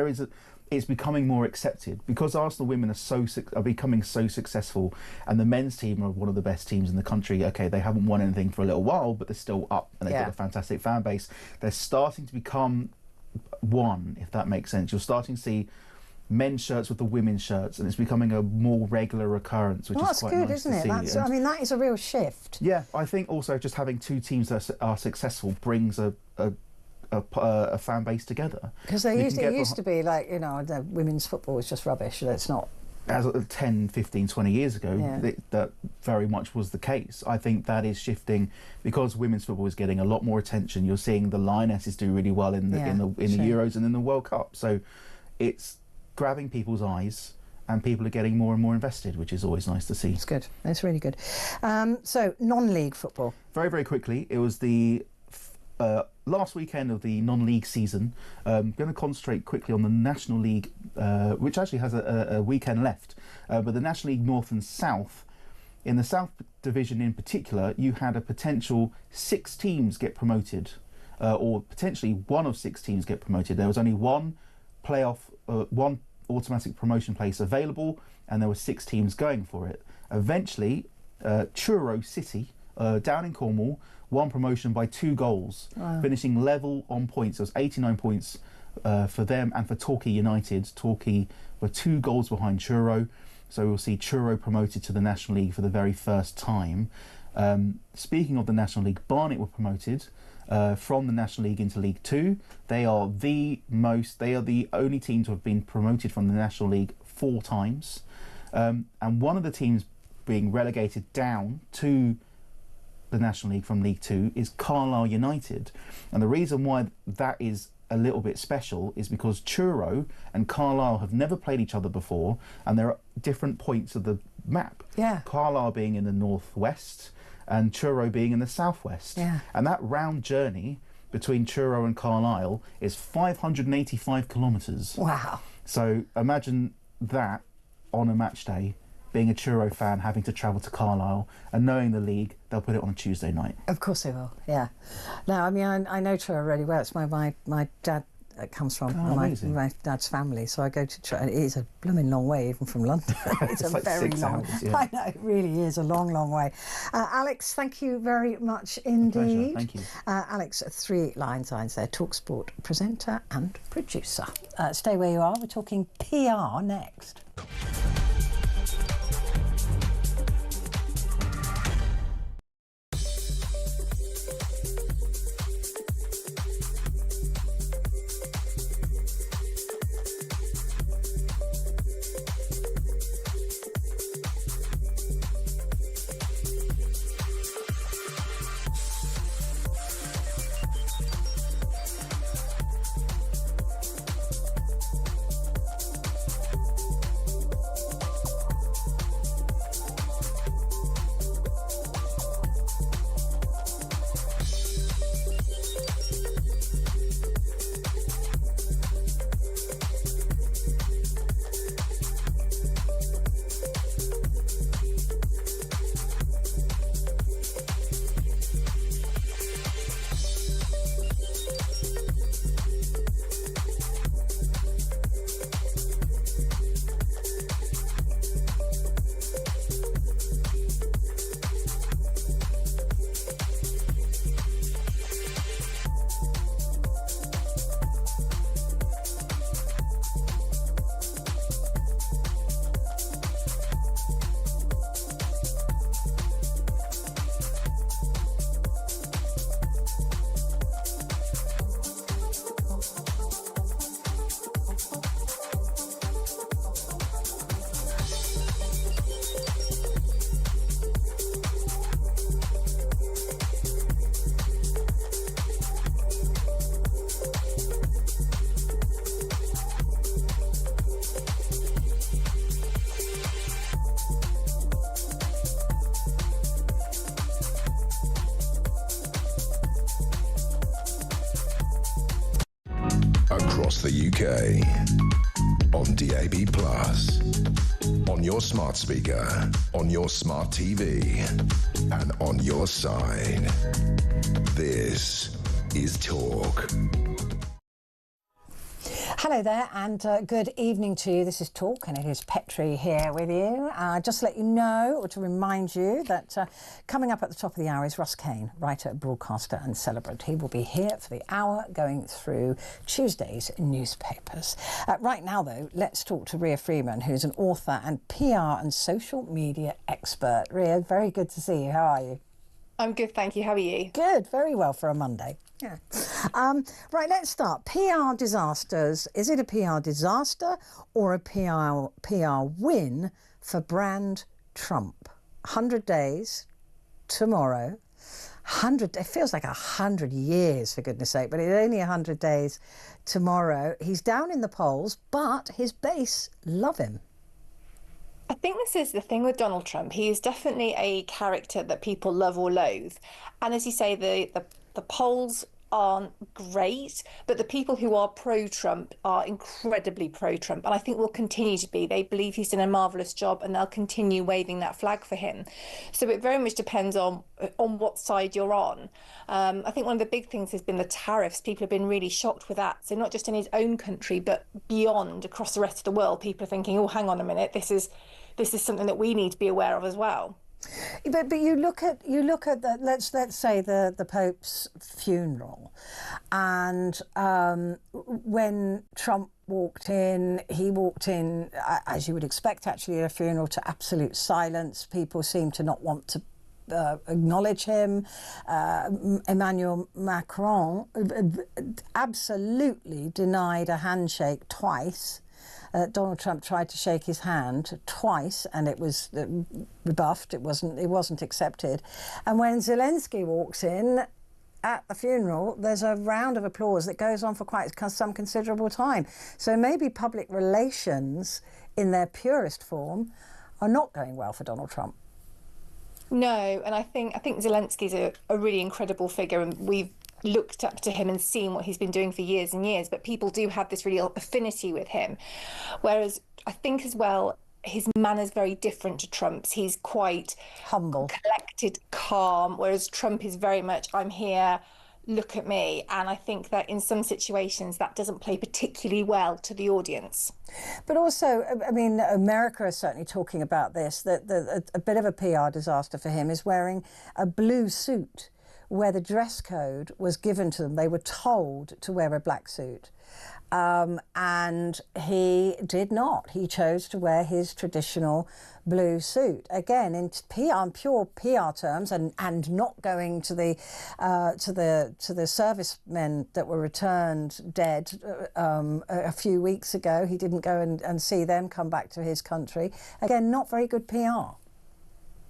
it's becoming more accepted because Arsenal women are becoming so successful, and the men's team are one of the best teams in the country. Okay, they haven't won anything for a little while, but they're still up, and they've got a fantastic fan base. They're starting to become one, if that makes sense. You're starting to see men's shirts with the women's shirts, and it's becoming a more regular occurrence, which is quite nice isn't to it? see. That's, I mean, that is a real shift. Yeah, I think also just having two teams that are successful brings a fan base together. Because it used to be like, you know, the women's football was just rubbish. It's not. As 10, 15, 20 years ago, that very much was the case. I think that is shifting because women's football is getting a lot more attention. You're seeing the Lionesses do really well in the Euros and in the World Cup. So it's grabbing people's eyes, and people are getting more and more invested, which is always nice to see. It's good. It's really good. So non-league football. Very, very quickly, it was the last weekend of the non-league season. I'm going to concentrate quickly on the National League, which actually has a weekend left. But the National League North and South, in the South Division in particular, you had a potential 6 teams get promoted, or potentially one of 6 teams get promoted. There was only one playoff, one automatic promotion place available, and there were 6 teams going for it. Eventually, Truro City, down in Cornwall, won promotion by 2 goals, finishing level on points. There was 89 points for them, and for Torquay United. Torquay were 2 goals behind Truro, so we'll see Truro promoted to the National League for the very first time. Speaking of the National League, Barnet were promoted from the National League into League 2. They are the only team to have been promoted from the National League 4 times. And one of the teams being relegated down to the National League from League 2 is Carlisle United. And the reason why that is a little bit special is because Truro and Carlisle have never played each other before, and they're at different points of the map. Yeah. Carlisle being in the northwest and Truro being in the southwest. Yeah. And that round journey between Truro and Carlisle is 585 kilometres. Wow. So imagine that on a match day, being a Truro fan, having to travel to Carlisle, and knowing the league, they'll put it on a Tuesday night. Of course they will, yeah. No, I mean, I know Truro really well. It's my dad comes from, my dad's family, so I go to Truro. It is a blooming long way, even from London. It's a like very 6 long. hours, yeah. I know, it really is a long, long way. Alex, thank you very much indeed. Thank you. Alex, 3 Lion Signs there, TalkSport presenter and producer. Stay where you are. We're talking PR next. Across the UK, on DAB+, on your smart speaker, on your smart TV, and on your side. This is Talk. Hello there, and good evening to you. This is Talk, and it is Petrie here with you. Just to let you know, or to remind you, that coming up at the top of the hour is Russ Kane, writer, broadcaster and celebrant. He will be here for the hour going through Tuesday's newspapers. Right now, though, let's talk to Ria Freeman, who's an author and PR and social media expert. Ria, very good to see you. How are you? I'm good, thank you. How are you? Good, very well for a Monday. Yeah. Right, let's start. PR disasters. Is it a PR disaster or a PR win for brand Trump? 100 days tomorrow. 100, it feels like 100 years, for goodness sake, but it's only 100 days tomorrow. He's down in the polls, but his base love him. I think this is the thing with Donald Trump. He is definitely a character that people love or loathe. And as you say, the polls aren't great, but the people who are pro-Trump are incredibly pro-Trump, and I think will continue to be. They believe he's done a marvellous job, and they'll continue waving that flag for him. So it very much depends on what side you're on. I think one of the big things has been the tariffs. People have been really shocked with that. So not just in his own country, but beyond, across the rest of the world, people are thinking, oh, hang on a minute, this is something that we need to be aware of as well. But you look at the, let's say the Pope's funeral, and when Trump walked in, he walked in, as you would expect actually at a funeral, to absolute silence. People seem to not want to acknowledge him. Emmanuel Macron absolutely denied a handshake twice. Donald Trump tried to shake his hand twice, and it was rebuffed. It wasn't accepted. And when Zelensky walks in at the funeral, there's a round of applause that goes on for quite some considerable time. So maybe public relations, in their purest form, are not going well for Donald Trump. No, and I think Zelensky's a really incredible figure, and we've looked up to him and seen what he's been doing for years and years, but people do have this real affinity with him. Whereas I think as well, his manner's very different to Trump's. He's quite humble, collected, calm, whereas Trump is very much, I'm here, look at me. And I think that in some situations that doesn't play particularly well to the audience. But also, I mean, America is certainly talking about this, that a bit of a PR disaster for him is wearing a blue suit where the dress code was given to them. They were told to wear a black suit. And he did not. He chose to wear his traditional blue suit. Again, in pure PR terms, and not going to the servicemen that were returned dead a few weeks ago. He didn't go and see them come back to his country. Again, not very good PR.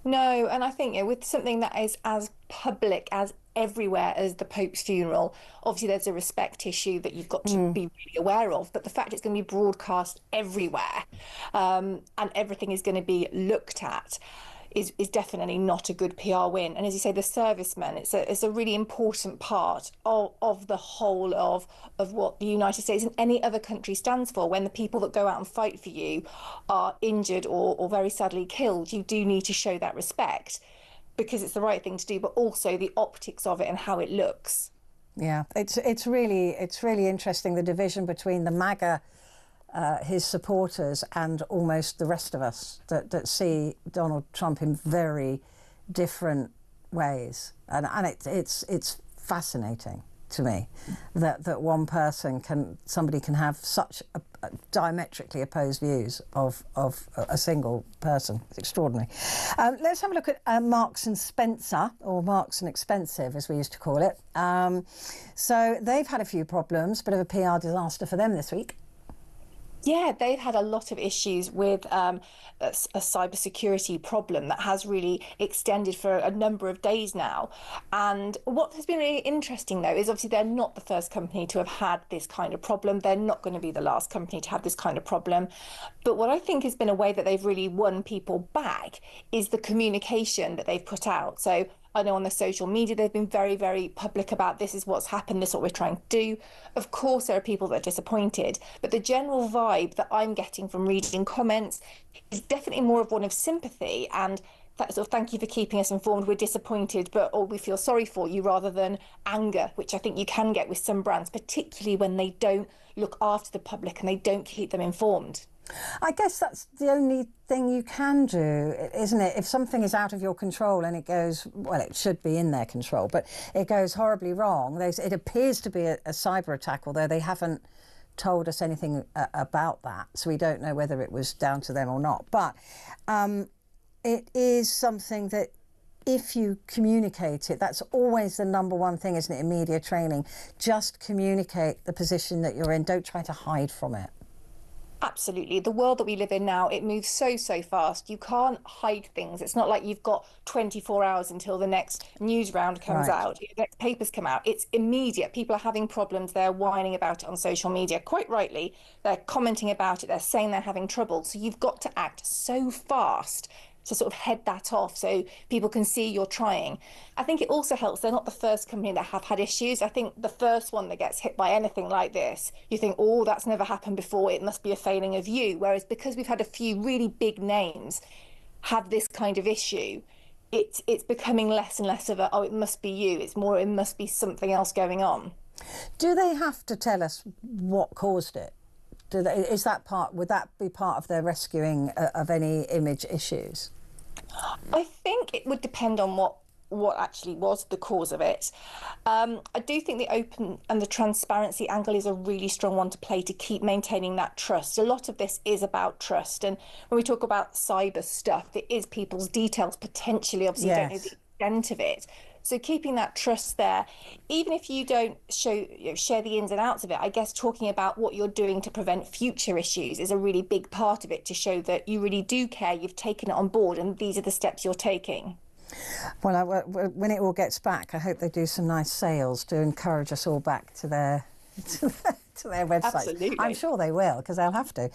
No, and I think with something that is as public as everywhere as the Pope's funeral, obviously there's a respect issue that you've got to be really aware of, but the fact it's going to be broadcast everywhere and everything is going to be looked at is definitely not a good PR win. And as you say, the servicemen, it's a really important part of the whole of what the United States and any other country stands for. When the people that go out and fight for you are injured or very sadly killed, you do need to show that respect, because it's the right thing to do, but also the optics of it and how it looks. Yeah, it's really interesting, the division between the MAGA, his supporters, and almost the rest of us that see Donald Trump in very different ways, and it's fascinating to me that one person somebody can have such diametrically opposed views of a single person. It's extraordinary. Let's have a look at Marks and Spencer, or Marks and Expensive as we used to call it. So they've had a few problems, bit of a PR disaster for them this week. Yeah, they've had a lot of issues with a cybersecurity problem that has really extended for a number of days now. And what has been really interesting, though, is obviously they're not the first company to have had this kind of problem. They're not going to be the last company to have this kind of problem. But what I think has been a way that they've really won people back is the communication that they've put out. So I know on the social media they've been very, very public about this is what's happened, this is what we're trying to do. Of course, there are people that are disappointed, but the general vibe that I'm getting from reading comments is definitely more of one of sympathy, and sort of thank you for keeping us informed, we're disappointed, or we feel sorry for you, rather than anger, which I think you can get with some brands, particularly when they don't look after the public and they don't keep them informed. I guess that's the only thing you can do, isn't it? If something is out of your control and it goes, well, it should be in their control, but it goes horribly wrong. It appears to be a cyber attack, although they haven't told us anything about that, so we don't know whether it was down to them or not. But it is something that if you communicate it, that's always the number one thing, isn't it, in media training? Just communicate the position that you're in. Don't try to hide from it. Absolutely. The world that we live in now, it moves so fast. You can't hide things. It's not like you've got 24 hours until the next news round comes out, the next papers come out. It's immediate. People are having problems. They're whining about it on social media, quite rightly. They're commenting about it. They're saying they're having trouble. So you've got to act so fast to sort of head that off so people can see you're trying. I think it also helps they're not the first company that have had issues. I think the first one that gets hit by anything like this, you think, oh, that's never happened before, it must be a failing of you. Whereas because we've had a few really big names have this kind of issue, it's becoming less and less of a, oh, it must be you. It's more, it must be something else going on. Do they have to tell us what caused it? Would that be part of their rescuing of any image issues? I think it would depend on what actually was the cause of it. I do think the open and the transparency angle is a really strong one to play to keep maintaining that trust. A lot of this is about trust, and when we talk about cyber stuff, it is people's details potentially. Obviously, you don't know the extent of it. So keeping that trust there, even if you don't share the ins and outs of it, I guess talking about what you're doing to prevent future issues is a really big part of it, to show that you really do care, you've taken it on board, and these are the steps you're taking. Well, when it all gets back, I hope they do some nice sales to encourage us all back to their to their website. Absolutely. I'm sure they will, because they'll have to.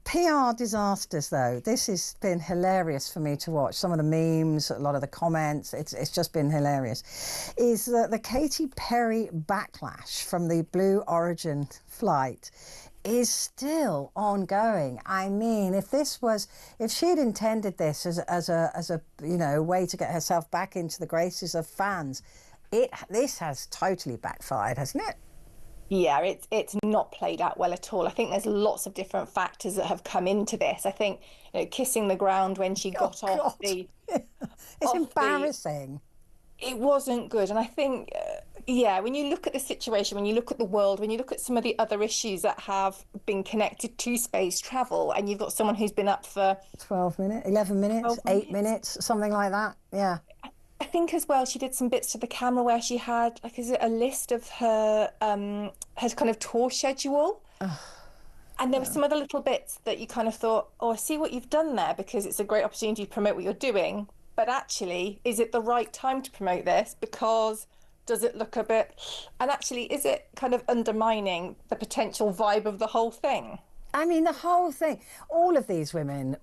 PR disasters, though, this has been hilarious for me to watch. Some of the memes, a lot of the comments, it's just been hilarious. Is that the Katy Perry backlash from the Blue Origin flight is still ongoing. I mean, if she'd intended this as a way to get herself back into the graces of fans, this has totally backfired, hasn't it? Yeah, it's not played out well at all. I think there's lots of different factors that have come into this. I think, kissing the ground when she got off the... It's embarrassing. It wasn't good. And I think, when you look at the situation, when you look at the world, when you look at some of the other issues that have been connected to space travel, and you've got someone who's been up for... 12 minutes, 11 minutes, 8 minutes, something like that, yeah. I think as well, she did some bits to the camera where she had, is it a list of her kind of tour schedule? And there were some other little bits that you kind of thought, oh, I see what you've done there, because it's a great opportunity to promote what you're doing. But actually, is it the right time to promote this? Because does it look a bit... And actually, is it kind of undermining the potential vibe of the whole thing? I mean, the whole thing, all of these women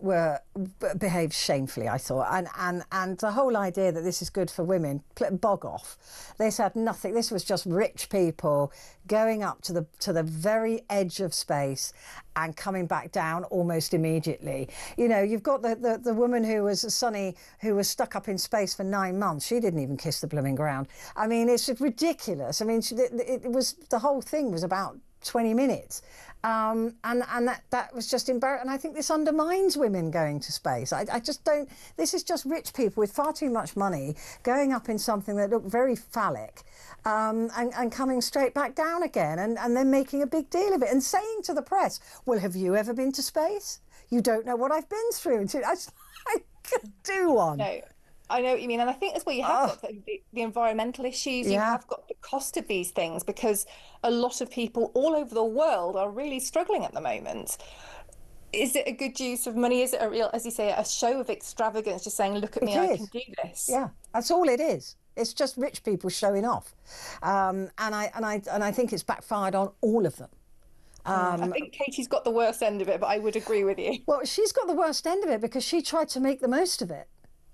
behaved shamefully, I thought, and the whole idea that this is good for women, bog off. This had nothing. This was just rich people going up to the very edge of space and coming back down almost immediately. You've got the woman who was Sunny, who was stuck up in space for 9 months. She didn't even kiss the blooming ground. I mean, it's ridiculous. I mean, the whole thing was about 20 minutes. And that was just embarrassing. And I think this undermines women going to space. I just don't... This is just rich people with far too much money going up in something that looked very phallic and coming straight back down again and then making a big deal of it and saying to the press, well, have you ever been to space? You don't know what I've been through. I could do one. No. I know what you mean. And I think as well, you have got the environmental issues, you have got the cost of these things, because a lot of people all over the world are really struggling at the moment. Is it a good use of money? Is it a real, as you say, a show of extravagance, just saying, look at me, I can do this? Yeah, that's all it is. It's just rich people showing off. And I think it's backfired on all of them. I think Katie's got the worst end of it, but I would agree with you. Well, she's got the worst end of it because she tried to make the most of it.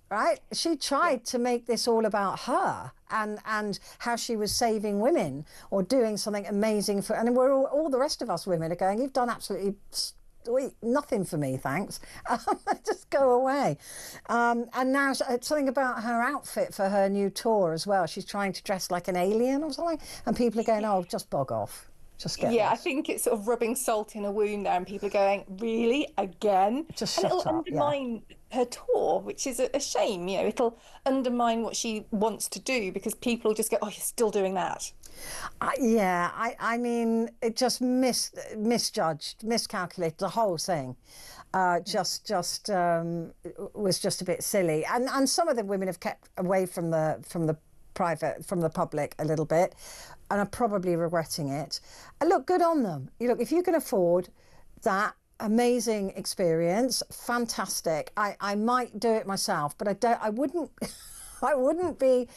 Right? She tried to make this all about her and how she was saving women or doing something amazing and all the rest of us women are going, you've done absolutely nothing for me, thanks. Just go away. And now something about her outfit for her new tour as well. She's trying to dress like an alien or something, and people are going, "Oh, just bog off." Just get I this. think it's sort of rubbing salt in a wound there, and people are going, really, again? Just and shut it'll up, undermine her tour, which is a shame. You know, it'll undermine what she wants to do because people will just go, "Oh, you're still doing that." I mean, it just misjudged, miscalculated the whole thing. Was just a bit silly, and some of the women have kept away from the public a little bit, and are probably regretting it. And look, good on them. If you can afford that amazing experience, fantastic. I might do it myself, but I wouldn't I wouldn't be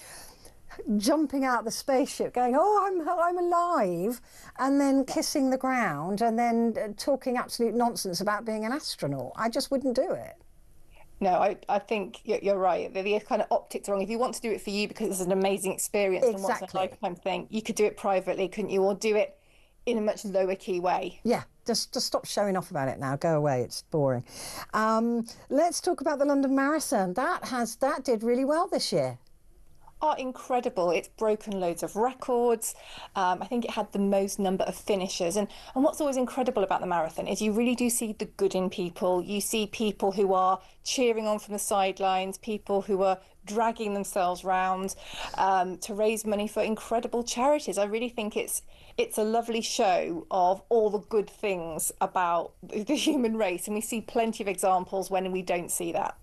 jumping out the spaceship going, "Oh, I'm alive," and then kissing the ground and then talking absolute nonsense about being an astronaut. I just wouldn't do it. No, I think you're right. The kind of optics are wrong. If you want to do it for you because it's an amazing experience and once in a lifetime thing, you could do it privately, couldn't you? Or do it in a much lower key way. Yeah, just stop showing off about it now. Go away. It's boring. Let's talk about the London Marathon. That did really well this year. Are incredible. It's broken loads of records. I think it had the most number of finishers. And what's always incredible about the marathon is you really do see the good in people. You see people who are cheering on from the sidelines, people who are dragging themselves round to raise money for incredible charities. I really think it's a lovely show of all the good things about the human race. And we see plenty of examples when we don't see that.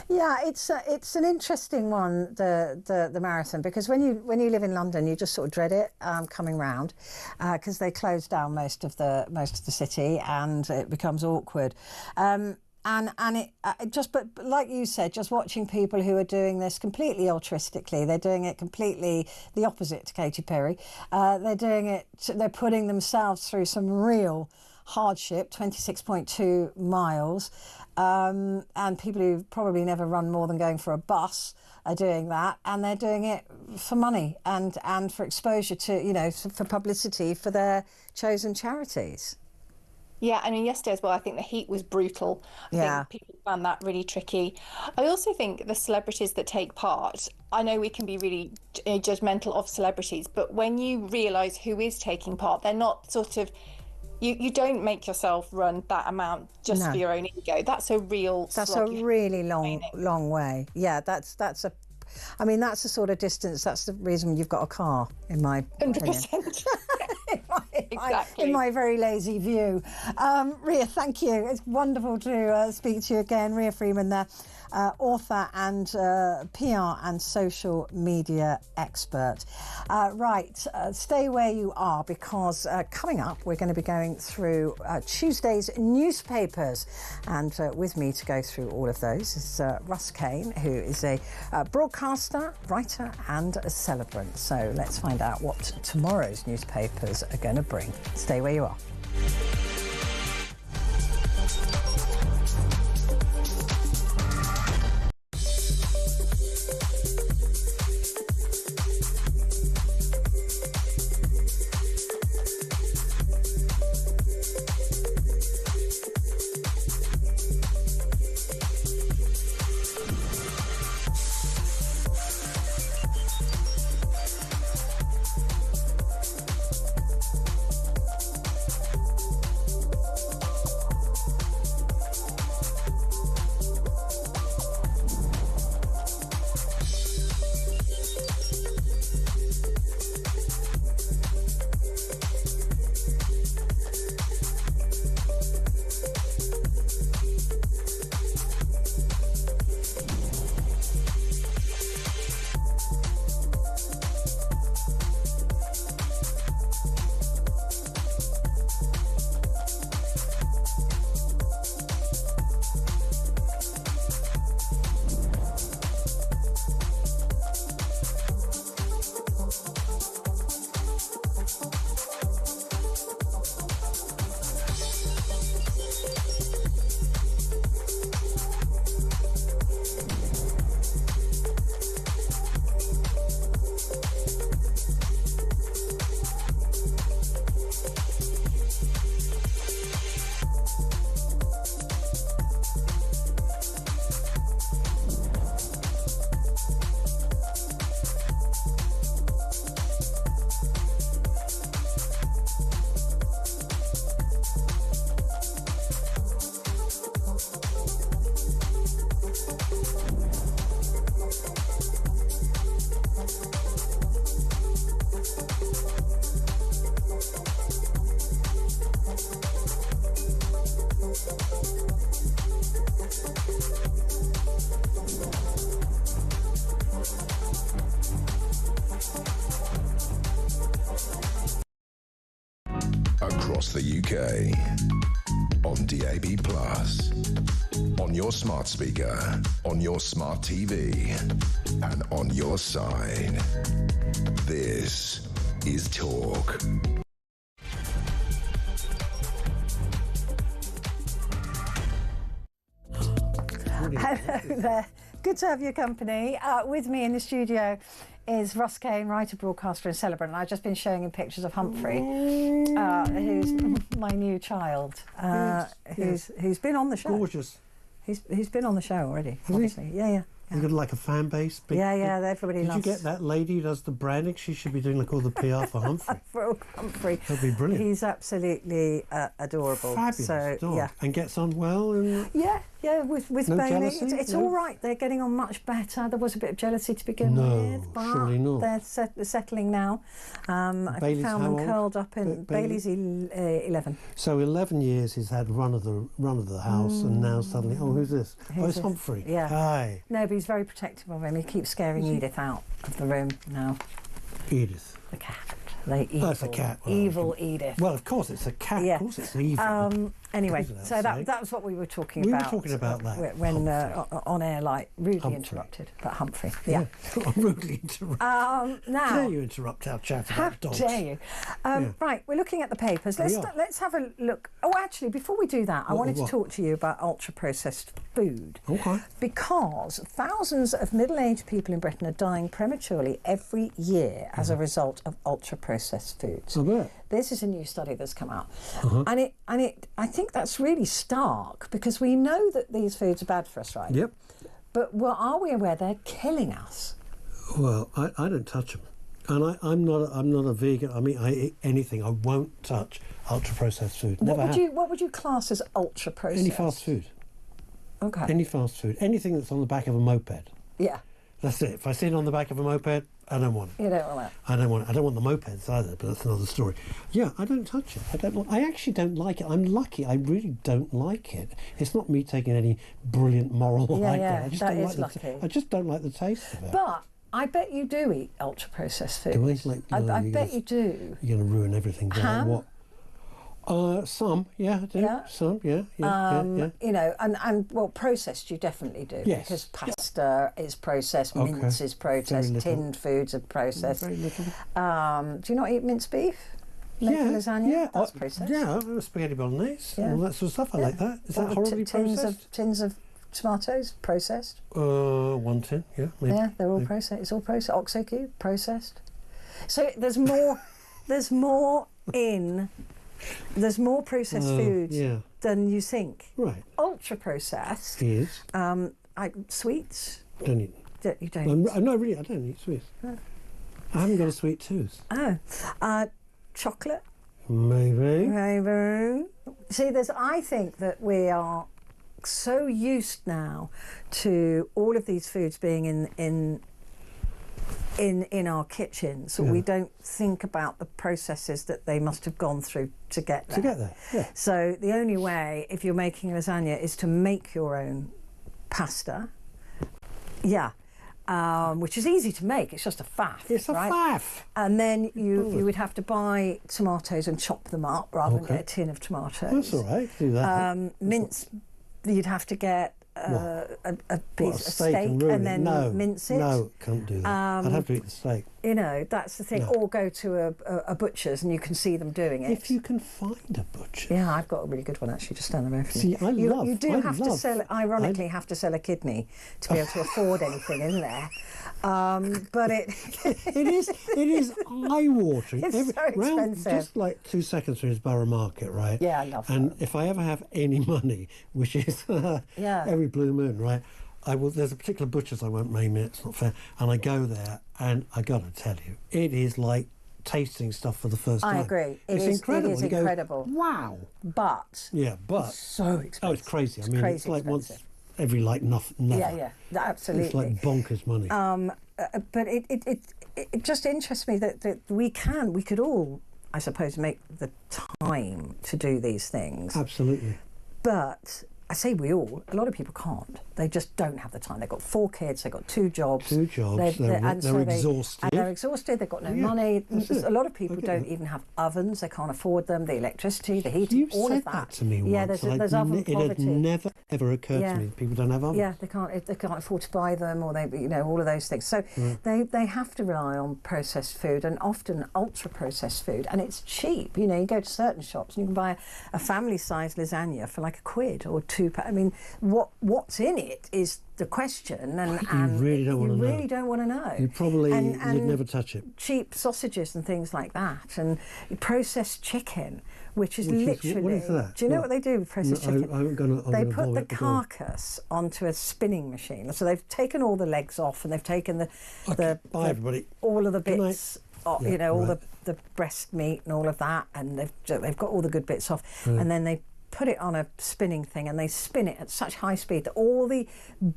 Yeah, it's an interesting one, the marathon, because when you live in London, you just sort of dread it coming round because they close down most of the city and it becomes awkward. And it just, but like you said, just watching people who are doing this completely altruistically, they're doing it completely the opposite to Katy Perry. They're putting themselves through some real hardship, 26.2 miles. And people who've probably never run more than going for a bus are doing that, and they're doing it for money and for exposure to, for publicity for their chosen charities. Yeah, I mean, yesterday as well, I think the heat was brutal. I think people found that really tricky. I also think the celebrities that take part, I know we can be really judgmental of celebrities, but when you realise who is taking part, they're not sort of... You don't make yourself run that amount just for your own ego. That's a real That's slog. a really long way. Yeah, that's the sort of distance. That's the reason you've got a car, in my 100%. Exactly. In my very lazy view. Ria, thank you. It's wonderful to speak to you again. Ria Freeman there, author and PR and social media expert. Stay where you are, because coming up we're going to be going through Tuesday's newspapers, and with me to go through all of those is Russ Kane, who is a broadcaster, writer and a celebrant. So let's find out what tomorrow's newspapers are going to bring. Stay where you are. Across the UK. On DAB+. On your smart speaker. On your smart TV. And on your side. This is Talk. Hello there. Good to have your company. With me in the studio is Ross Kane, writer, broadcaster and celebrant. And I've just been showing him pictures of Humphrey, who's my new child, who's been on the show. Gorgeous. He's been on the show already, obviously. Yeah. You've got like a fan base. Everybody loves. Did you get that lady who does the branding? She should be doing like all the PR for Humphrey. For Humphrey. That'd be brilliant. He's absolutely adorable. Fabulous dog. Yeah. And gets on well. And Yeah, with no Bailey, jealousy? it's No? all right. They're getting on much better. There was a bit of jealousy to begin No, with, but surely not. they're settling now. I Bailey's found how them old? curled up in Bailey? Bailey's 11. so 11 years he's had run of the house, and now suddenly, who's this? Who's it's this? Humphrey. Yeah. Hi, No, but he's very protective of him. He keeps scaring Edith out of the room now. Edith. The cat. The evil, it's a cat. Well, evil Edith. Well, of course it's a cat. Yeah. Of course it's evil. Anyway, goes without so that saying. was what we were talking We were about. talking about that. When on air, like rudely Humphrey. interrupted. But Humphrey, yeah. I'm rudely interrupted. Now, Dare you interrupt our chat how about dogs? dare you? Right, we're looking at the papers. Let's have a look. Oh, actually, before we do that, I wanted to talk to you about ultra-processed food. Okay. Because thousands of middle-aged people in Britain are dying prematurely every year as a result of ultra-processed foods. I bet. This is a new study that's come out, and I think that's really stark because we know that these foods are bad for us, right? Yep. But are we aware they're killing us? Well, I don't touch them, and I'm not a vegan. I mean, I eat anything. I won't touch ultra processed food. Never have. What would you class as ultra processed? Any fast food. Okay. Any fast food. Anything that's on the back of a moped. Yeah. That's it. If I see it on the back of a moped, I don't want it. You don't want that. I don't want the mopeds either, but that's another story. Yeah, I don't touch it. I actually don't like it. I'm lucky. I really don't like it. It's not me taking any brilliant moral like that. I just that don't is like lucky. I just don't like the taste of it. But I bet you do eat ultra processed food. Do I? Like, I bet you do. You're going to ruin everything. Ham? What? Some, yeah, I do. Yeah? Some, yeah. You know, and well, processed you definitely do. Yes. Because pasta is processed, Okay. mince is processed, Very little. tinned foods are processed. Very little. Do you not eat minced beef? Make a lasagna? Yeah, That's processed. Yeah, spaghetti bolognese, and all that sort of stuff. I like that. Is that Or horribly processed? Tins of tomatoes, processed. 1 tin, yeah. Maybe. Yeah, they're all processed. It's all processed. Oxo cube, processed. So there's more. There's more processed food than you think. Right. Ultra processed. Is. Sweets. Don't eat. You don't. No, really, I don't eat sweets. I haven't got a sweet tooth. Chocolate. Maybe. See, I think that we are so used now to all of these foods being in our kitchens, so we don't think about the processes that they must have gone through to get there. Yeah. So the only way, if you're making lasagna, is to make your own pasta. Yeah. Which is easy to make. It's just a faff. It's a faff. And then you would have to buy tomatoes and chop them up rather than get a tin of tomatoes. That's all right. Do that. Mince, you'd have to get a steak and then mince it. No, can't do that. I'd have to eat the steak. You know, that's the thing. Or go to a butcher's and you can see them doing it. If you can find a butcher. Yeah, I've got a really good one actually just down the road from me. See, You do have to sell, ironically, have to sell a kidney to be able to afford anything, isn't there? But it is eye-watering. It's so expensive. Just like 2 seconds from his Borough Market, right? Yeah, I love that. And if I ever have any money, which is every blue moon, right? There's a particular butcher's, I won't name it, it's not fair, and I go there, and I got to tell you, it is like tasting stuff for the first time. I agree. It's incredible. It is You go, incredible. wow. But So expensive. Oh, it's crazy. I mean, crazy it's like expensive. once every never. Yeah, absolutely. It's like bonkers money. But it just interests me that we could all, I suppose, make the time to do these things. Absolutely. But I say we all, a lot of people can't. They just don't have the time. They've got 4 kids, they've got 2 jobs. They're exhausted. And they're exhausted, they've got no money. A lot of people don't even have ovens, they can't afford them, the electricity, the heating, all of that. That to me yeah, once. there's oven poverty. It had never, ever occurred to me that people don't have ovens. Yeah, they can't afford to buy them, or all of those things. So they have to rely on processed food, and often ultra-processed food, and it's cheap. You go to certain shops and you can buy a family-sized lasagna for like £1 or £2. I mean, what's in it is the question, and you really don't want to know. You really don't want to know. You probably you'd never touch it. Cheap sausages and things like that, and processed chicken, which is literally. What is that? Do you know what they do with processed chicken? They put the carcass onto a spinning machine. So they've taken all the legs off, and they've taken everybody. All of the bits. All the breast meat and all of that, and they've got all the good bits off, and then they put it on a spinning thing, and they spin it at such high speed that all the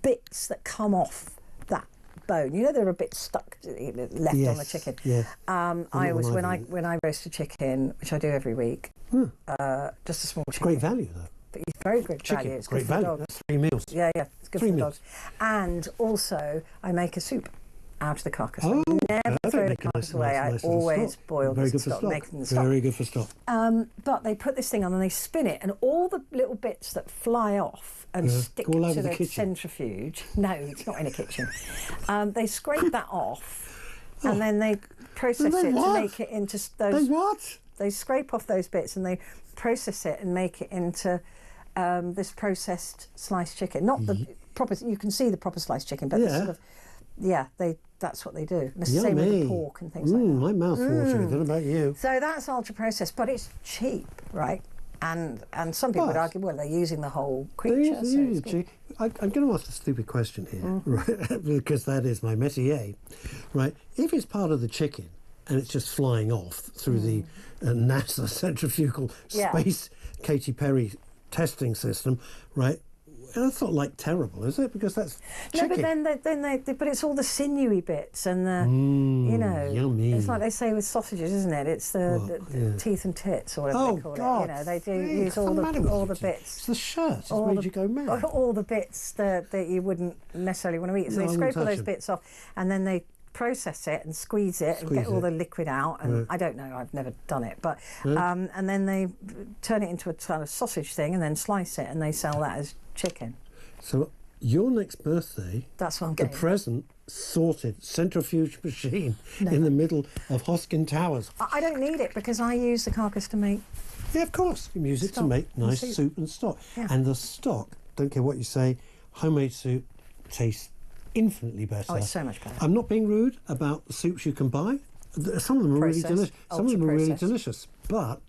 bits that come off that bone, there are a bit stuck left on the chicken. Yeah. I always when I roast a chicken, which I do every week, just a small chicken. Great value though. But it's very good chicken, value. It's great good for value. the dogs. That's 3 meals. Yeah, it's good 3 for the meals. dogs. And also, I make a soup out of the carcass. Oh, I never throw the carcass away. I always boil the stock, making the stock. Very good for stock. But they put this thing on and they spin it, and all the little bits that fly off and stick all over to the the kitchen. centrifuge. No, it's not in a kitchen. They scrape that off, and then they process it to make it into those. They what? They scrape off those bits and they process it and make it into this processed sliced chicken. Not the proper. You can see the proper sliced chicken, but the sort of. Yeah, that's what they do. And it's the same with the pork and things like that. My mouth's watering. I don't know about you. So that's ultra processed, but it's cheap, right? And some people would argue, well, they're using the whole creature. I'm going to ask a stupid question here, right? Because that is my métier, right? If it's part of the chicken and it's just flying off through the NASA centrifugal space Katy Perry testing system, right? That's not like terrible, is it? Because that's chicken. No, but then but it's all the sinewy bits and the yummy. It's like they say with sausages, isn't it? It's the teeth and tits, or whatever they call God. it. They do use all the bits. It's the shirt. It's made you go mad. All the bits that you wouldn't necessarily want to eat. So they scrape all those bits off, and then they process it and squeeze it and get all the liquid out. And I don't know, I've never done it, but and then they turn it into a kind of sausage thing and then slice it, and they sell that as chicken. So your next birthday, that's what I'm getting. The present sorted centrifuge machine in the middle of Hosken Towers. I don't need it because I use the carcass to make. Yeah, of course. You can use it to make nice soup and stock. Yeah. And the stock, don't care what you say, homemade soup tastes infinitely better. Oh, it's so much better. I'm not being rude about the soups you can buy. Some of them are really delicious. Some of them are really delicious. But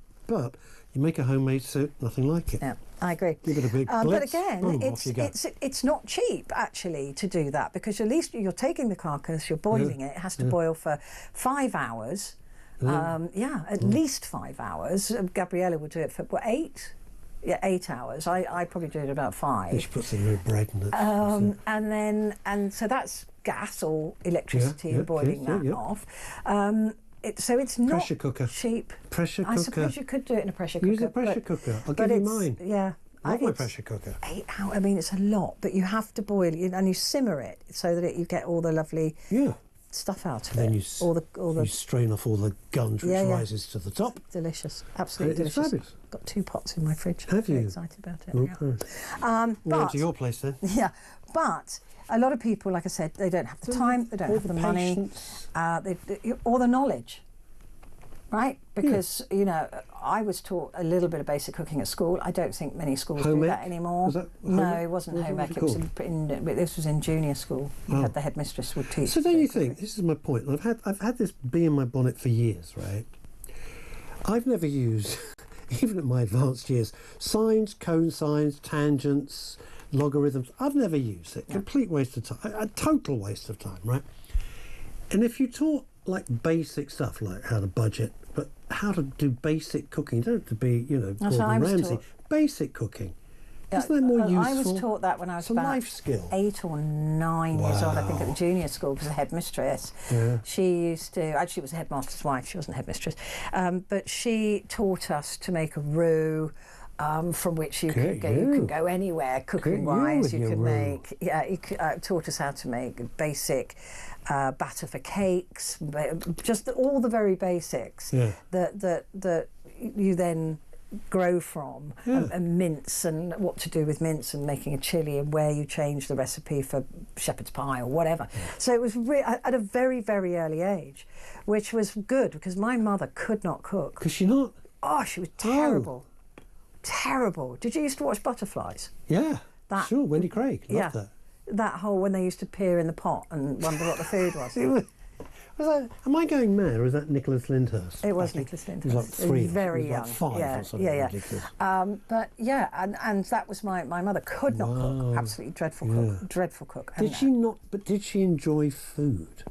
you make a homemade soup, nothing like it. Yeah, I agree. Give it a big blitz, but again, boom, it's not cheap actually to do that, because at least you're taking the carcass, you're boiling it. It has to boil for 5 hours. At least 5 hours. Gabriella would do it for 8. Yeah, 8 hours. I probably do it about 5. You should put some bread in it. And so that's gas or electricity and boiling that off. So it's not pressure cooker. Cheap. Pressure cooker. I suppose you could do it in a pressure cooker. Use a pressure cooker. I'll give you mine. Yeah. I love my pressure cooker. 8 hours. I mean, it's a lot, but you have to boil it and you simmer it so that you get all the lovely stuff out of it. Then you strain off all the gunge which rises to the top. Delicious. Absolutely delicious. Fabulous. Got 2 pots in my fridge. Have you? Very excited about it. Okay. We're on to your place then. Yeah, but a lot of people, like I said, they don't have the time, they don't have the money, or the knowledge. Right? Because, I was taught a little bit of basic cooking at school. I don't think many schools do that anymore. No, it wasn't home ec. This was in junior school. You had the headmistress would teach. So don't you think, this is my point, I've had this bee in my bonnet for years, right? I've never used, even at my advanced years, sines, cone signs, tangents, logarithms. I've never used it. Complete waste of time. A total waste of time, right? And if you taught like basic stuff, like how to budget, but how to do basic cooking, you don't have to be, Gordon Ramsay. Basic cooking. Isn't that more useful? I was taught that when I was about life skill. 8 or 9 years old, I think, at the junior school, because the headmistress, she used to, actually it was the headmaster's wife, she wasn't headmistress, but she taught us to make a roux, from which you could go. You could go anywhere cooking-wise. You could make. Yeah, you taught us how to make basic batter for cakes, just all the very basics that you then grow from, and mince, and what to do with mince, and making a chilli, and where you change the recipe for shepherd's pie or whatever. So it was at a very, very early age, which was good because my mother could not cook. Could she not? Oh, she was terrible. Terrible. Did you used to watch Butterflies? Yeah, sure. Wendy Craig. Loved that. That whole when they used to peer in the pot and wonder what the food was. Was that, am I going mad, or is that Nicholas Lyndhurst? It was Nicholas Lyndhurst. He was like 3. Very he was young. Like 5 or something ridiculous. But yeah, and that was my mother could not cook. Absolutely dreadful cook. Dreadful cook. Did she not? But did she enjoy food?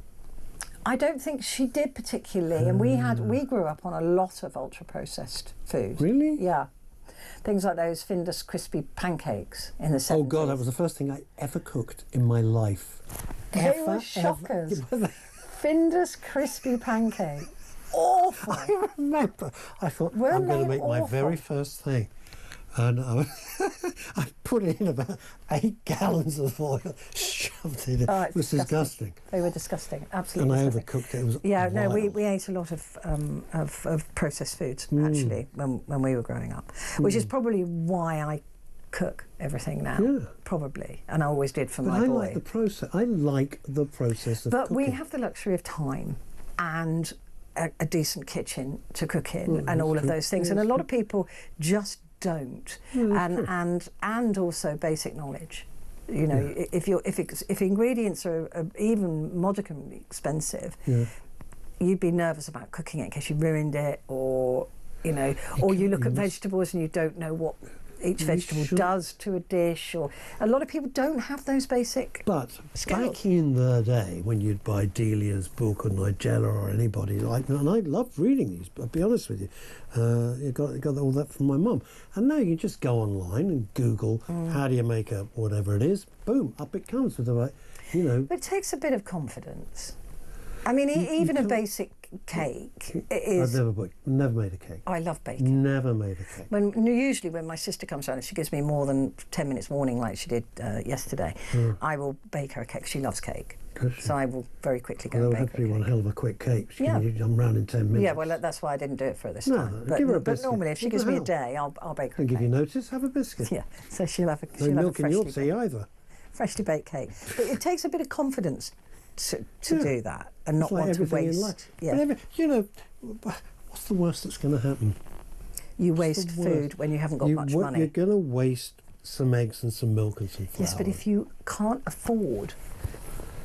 I don't think she did particularly. And we grew up on a lot of ultra processed food. Really? Yeah. Things like those Findus crispy pancakes in the 70s. Oh God, that was the first thing I ever cooked in my life. They were shockers. Findus crispy pancake. Awful. I remember. I thought, I'm going to make my very first thing. And I put in about 8 gallons of oil, shoved it in. Oh, it was disgusting. They were disgusting, absolutely. And I disgusting. overcooked it. It was no, wild. we ate a lot of processed foods, actually, when we were growing up, which is probably why I cook everything now, probably, and I always did for my boy. I like the process. I like the process of But cooking. we have the luxury of time and a decent kitchen to cook in, and all of those things, and a lot of people just don't, and also basic knowledge. You know, if ingredients are even modicumly expensive, you'd be nervous about cooking it in case you ruined it, or or you look at vegetables and you don't know what each vegetable does to a dish, or a lot of people don't have those basic skills. Back in the day when you'd buy Delia's book or Nigella or anybody like that, and I loved reading these, I'll be honest with you, you got all that from my mum, and now you just go online and Google how do you make a whatever it is, boom, up it comes with the right, It takes a bit of confidence. I mean, even a basic cake is... I've never made a cake. I love baking. Never made a cake. Usually when my sister comes round and she gives me more than 10 minutes warning like she did yesterday, I will bake her a cake. She loves cake. So I will very quickly go and bake her a cake. That would have to be one hell of a quick cake. I'm round in 10 minutes. Yeah, well, that's why I didn't do it for her this time. Give her a but biscuit. normally if she gives me a day, I'll bake her a cake. Give you notice, have a biscuit. Yeah, so she'll have a No milk in your tea either. Freshly baked cake. But it takes a bit of confidence to do that and not want to waste. What's the worst that's going to happen? You waste food when you haven't got much money. You're going to waste some eggs and some milk and some flour. Yes, but if you can't afford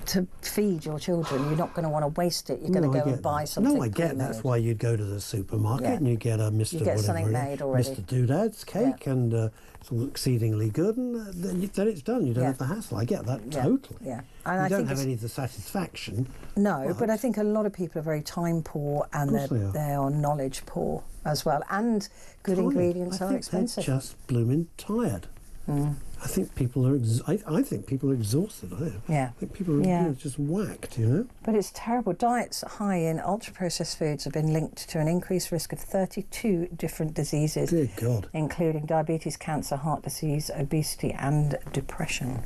to feed your children, you're not going to want to waste it. You're going to go and buy something. No, I get that. That's why you'd go to the supermarket and you get a Mr. You get something made already. Mr. Doodad's cake, and it's all exceedingly good, and then it's done. You don't have the hassle. I get that totally. Yeah, and you don't have any of the satisfaction. No, but I think a lot of people are very time poor, and they are knowledge poor as well, and good ingredients are expensive. They're just blooming tired. I think people are. I think people are exhausted. I think people are just whacked. But it's terrible. Diets high in ultra-processed foods have been linked to an increased risk of 32 different diseases, Dear God, including diabetes, cancer, heart disease, obesity, and depression.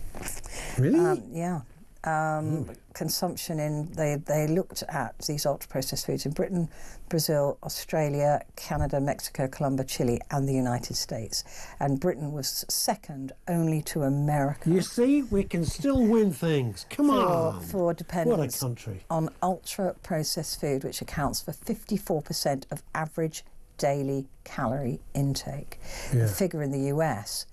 Really? Yeah. Consumption they looked at these ultra-processed foods in Britain, Brazil, Australia, Canada, Mexico, Colombia, Chile, and the United States. And Britain was second only to America. You see, we can still win things. Come on. For dependence what a country. on ultra-processed food, which accounts for 54% of average daily calorie intake. The figure in the US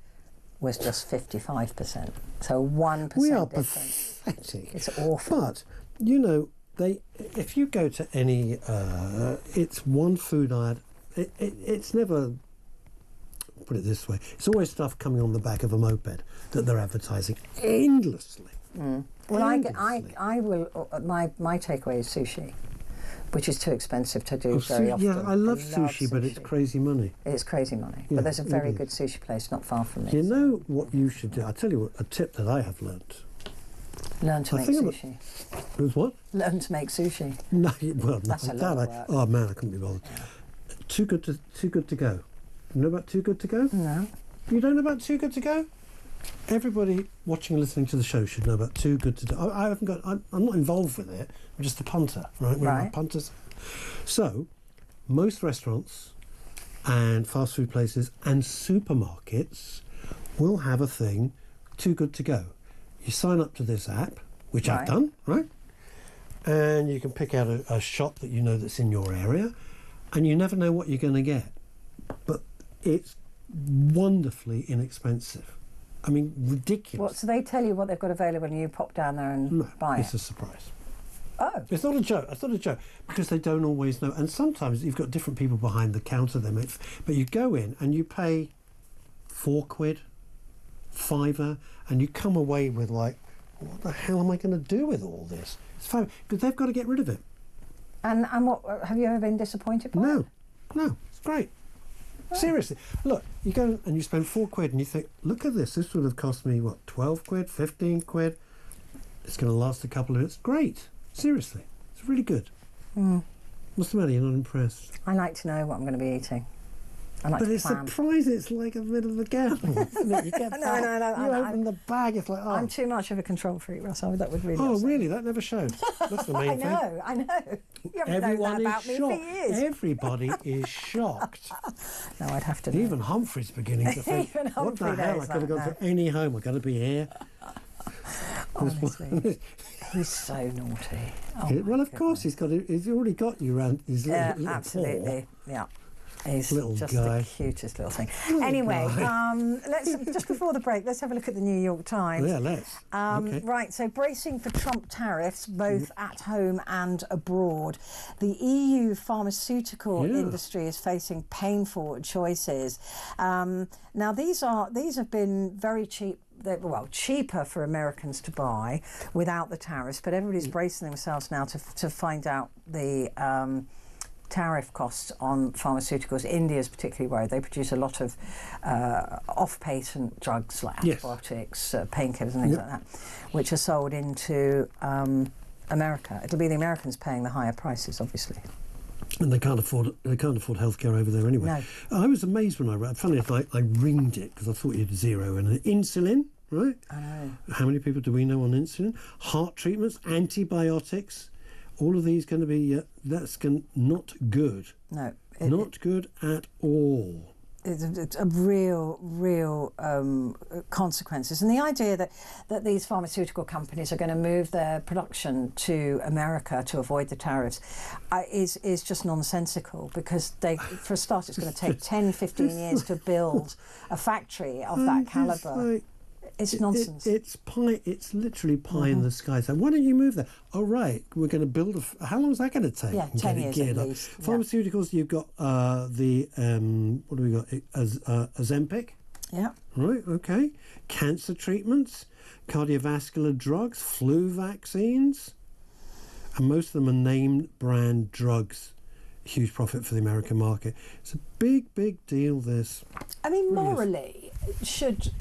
was just 55%. So 1% We are difference. pathetic. It's awful. But, if you go to any, it's one food ad, it's never, put it this way, it's always stuff coming on the back of a moped that they're advertising endlessly. Well, I will, my takeaway is sushi, which is too expensive to do very often. Yeah, I love sushi, but it's crazy money. It's crazy money. Yeah, but there's a very good sushi place not far from me. You know what you should do? I'll tell you a tip that I have learnt. Learn to make sushi. With what? Learn to make sushi. No, That's a lot of work. oh man, I couldn't be bothered. Too good to go. You know about Too Good to Go? No. You don't know about Too Good to Go? Everybody watching and listening to the show should know about Too Good to Go. I'm not involved with it. I'm just a punter, right? We're Right. punters. So, most restaurants and fast food places and supermarkets will have a thing, Too Good to Go. You sign up to this app, which I've Right. done, right? And you can pick out a shop that you know that's in your area, and you never know what you're going to get. But it's wonderfully inexpensive. I mean, ridiculous. What? So they tell you what they've got available, and you pop down there and No, buy it's it. a surprise. Oh. It's not a joke. It's not a joke because they don't always know. And sometimes you've got different people behind the counter. But you go in and you pay £4, £5, and you come away with like, what the hell am I going to do with all this? It's fine because they've got to get rid of it. And what? Have you ever been disappointed by it? No, it's great. Seriously, look, you go and you spend £4 and you think, look at this. This would have cost me what, 12 quid, 15 quid. It's going to last a couple of minutes. Great. Seriously, it's really good. What's the matter? You're not impressed? I like to know what I'm going to be eating. I like But to it's plan. surprising. It's like a bit of a gamble, isn't it? You get No, that, no, you I- open the bag. It's like, oh, I'm too much of a control freak, Russell. That would really. oh, upset really? me. That never showed. That's the main I thing. know. You haven't Everyone known that is about me shocked. for years. Everybody is shocked. No, I'd have to know. Even Humphrey's beginning to think, Even what the Humphrey hell? I knows could have that gone to any home. I got to be here. Honestly, he's so naughty. Oh, Well, my of course, goodness. he's already got you around his Yeah, little absolutely. Yeah. He's Little just guy. the cutest little thing. Anyway, let's just before the break, let's have a look at the New York Times. Yeah, let's. Okay. Right, so bracing for Trump tariffs, both at home and abroad. The EU pharmaceutical industry is facing painful choices. Now, these have been very cheap. Cheaper for Americans to buy without the tariffs, but everybody's bracing themselves now to find out the tariff costs on pharmaceuticals. India's particularly worried. They produce a lot of off-patent drugs like antibiotics, painkillers and things like that, which are sold into America. It'll be the Americans paying the higher prices, obviously. And they can't afford healthcare over there anyway. No. I was amazed when I read. Funny enough, I ringed it because I thought you'd zero in it. Insulin, right? I know. How many people do we know on insulin? Heart treatments, antibiotics. All of these going to be not good. No. Not good at all. It's a real consequences. And the idea that these pharmaceutical companies are going to move their production to America to avoid the tariffs is just nonsensical, because for a start, it's going to take 10, 15 years to build a factory of that calibre. It's nonsense. It's pie. It's literally pie in the sky. So why don't you move there? Oh, right, we're going to build how long is that going to take? Yeah, 10 years at least. Yeah. Pharmaceuticals. You've got what do we got? Ozempic. Yeah. Right. Okay. Cancer treatments, cardiovascular drugs, flu vaccines, and most of them are name brand drugs. Huge profit for the American market. It's a big deal. This. I mean, morally, should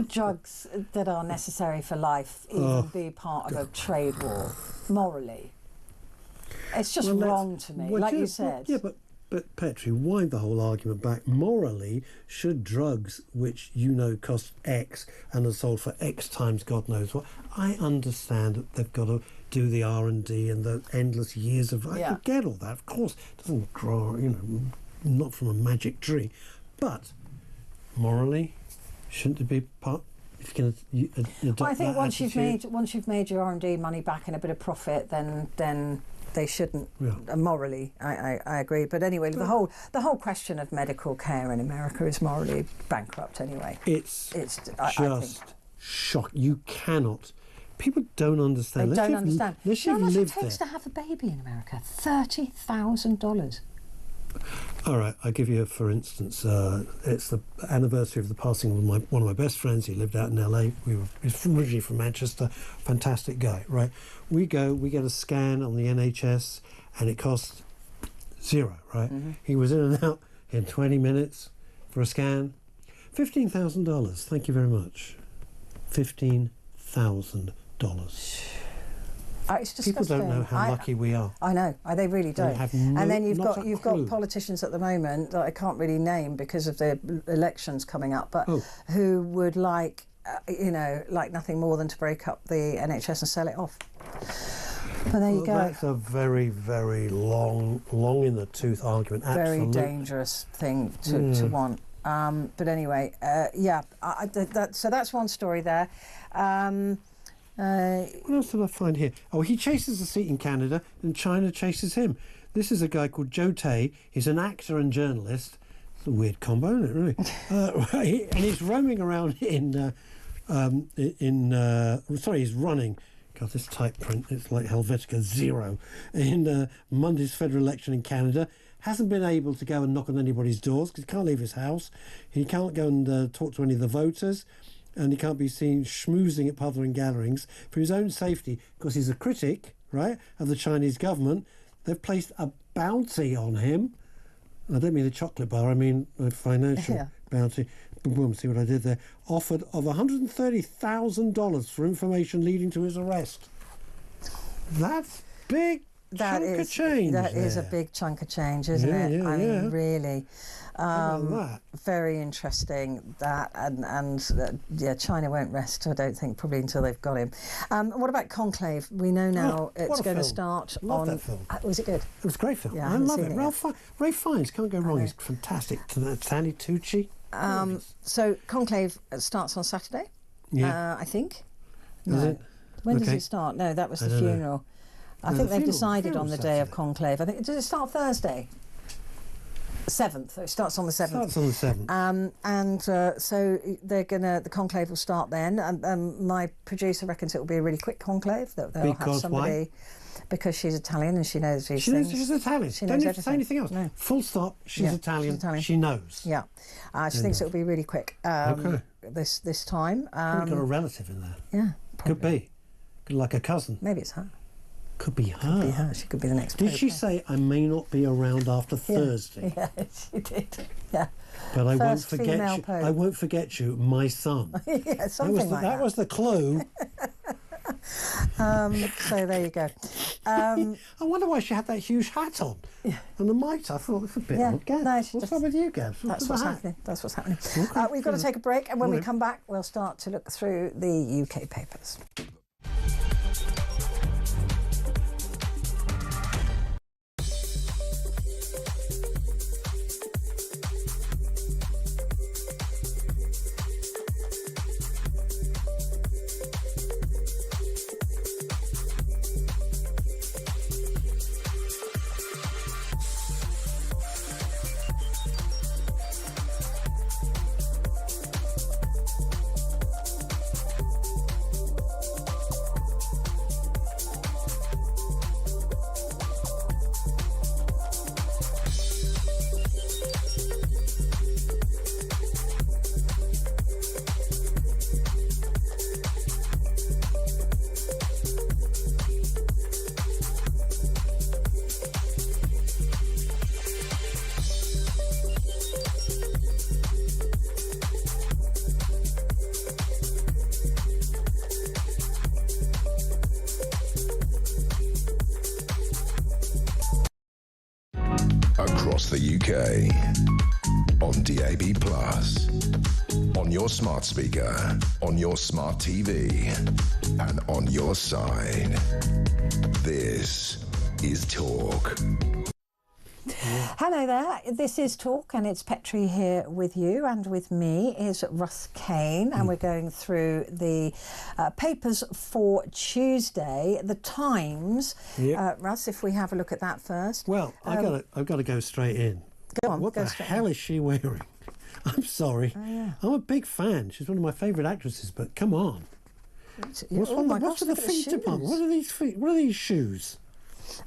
drugs that are necessary for life even be part of a trade war? Morally, it's just wrong to me. Like you said. Yeah, but Petrie, wind the whole argument back. Morally, should drugs which cost X and are sold for X times God knows what? I understand that they've got to do the R&D and the endless years of. I could get all that. Of course, it doesn't grow, not from a magic tree, but morally, shouldn't it be part? If you're going to adopt I think that once attitude, you've made your R&D money back in a bit of profit, then they shouldn't. Morally, I agree. But anyway, the whole question of medical care in America is morally bankrupt. Anyway, it's I think. shock. You cannot. People don't understand. They don't understand. Unless You know how you've much it lived takes there. to have a baby in America? $30,000. All right, I'll give you it's the anniversary of the passing of one of my best friends. He lived out in LA. He's originally from Manchester. Fantastic guy, right? We get a scan on the NHS, and it costs $0, right? Mm-hmm. He was in and out in 20 minutes for a scan. $15,000. Thank you very much. $15,000. It's disgusting. People don't know how lucky we are. I know, they really don't. And then you've got politicians at the moment that I can't really name because of the elections coming up, but who would like, like nothing more than to break up the NHS and sell it off. But there you go. That's a very, very long in the tooth argument. Very dangerous thing to want. But anyway, so that's one story there. What else did I find here? Oh, he chases a seat in Canada and China chases him. This is a guy called Joe Tay. He's an actor and journalist. It's a weird combo, isn't it, really? And he's roaming around he's running. God, this type print, it's like Helvetica 0. In Monday's federal election in Canada. Hasn't been able to go and knock on anybody's doors because he can't leave his house. He can't go and talk to any of the voters. And he can't be seen schmoozing at public gatherings. For his own safety, because he's a critic, right, of the Chinese government, they've placed a bounty on him. I don't mean the chocolate bar, I mean a financial bounty. Boom, see what I did there. Offered of $130,000 for information leading to his arrest. That's big. That is a big chunk of change, isn't it? I mean, really. Very interesting that, and China won't rest, I don't think, probably until they've got him. What about Conclave? We know now it's going to start on. That film. Was it good? It was a great film. Yeah, I love it. Ralph Fiennes, can't go wrong. He's fantastic. Stanley Tucci. So Conclave starts on Saturday. I think. No. Is it? When does it start? No, that was the funeral. I think they've decided on the day of Conclave. I think does it start Thursday? 7th. It starts on the 7th. So the conclave will start then. My producer reckons it will be a really quick conclave. That they'll have somebody. Why? Because she's Italian and she knows these things. She's Italian. She Don't knows need to say anything else. No. Full stop. She's Italian. She knows. Yeah. She thinks it will be really quick. This time. Probably got a relative in there. Yeah. Probably. Could be. Like a cousin. Maybe it's her. Could be her. Could be her. She could be the next. Did she say I may not be around after Thursday? Yeah, she did. Yeah. But I won't forget you. I won't forget you, my son. Yeah, something like that. That was the clue. So there you go. I wonder why she had that huge hat on. Yeah. And the mitre. I thought it's a bit odd. Gab. No, what's wrong with you, Gab? That's what's happening. That's what's happening. Okay. We've got to take a break, and when we come back, we'll start to look through the UK papers. Across the UK, on DAB+, on your smart speaker, on your smart TV, and on your side. This is Talk. Hello there, this is Talk and it's Petrie here with you, and with me is Russ Kane, and we're going through the papers for Tuesday, the Times. Yep. Russ, if we have a look at that first. Well, I've got to go straight in. Go on, what the hell is she wearing? I'm sorry. Oh, yeah. I'm a big fan. She's one of my favourite actresses, but come on. What's with the feet department? What are these feet? What are these shoes?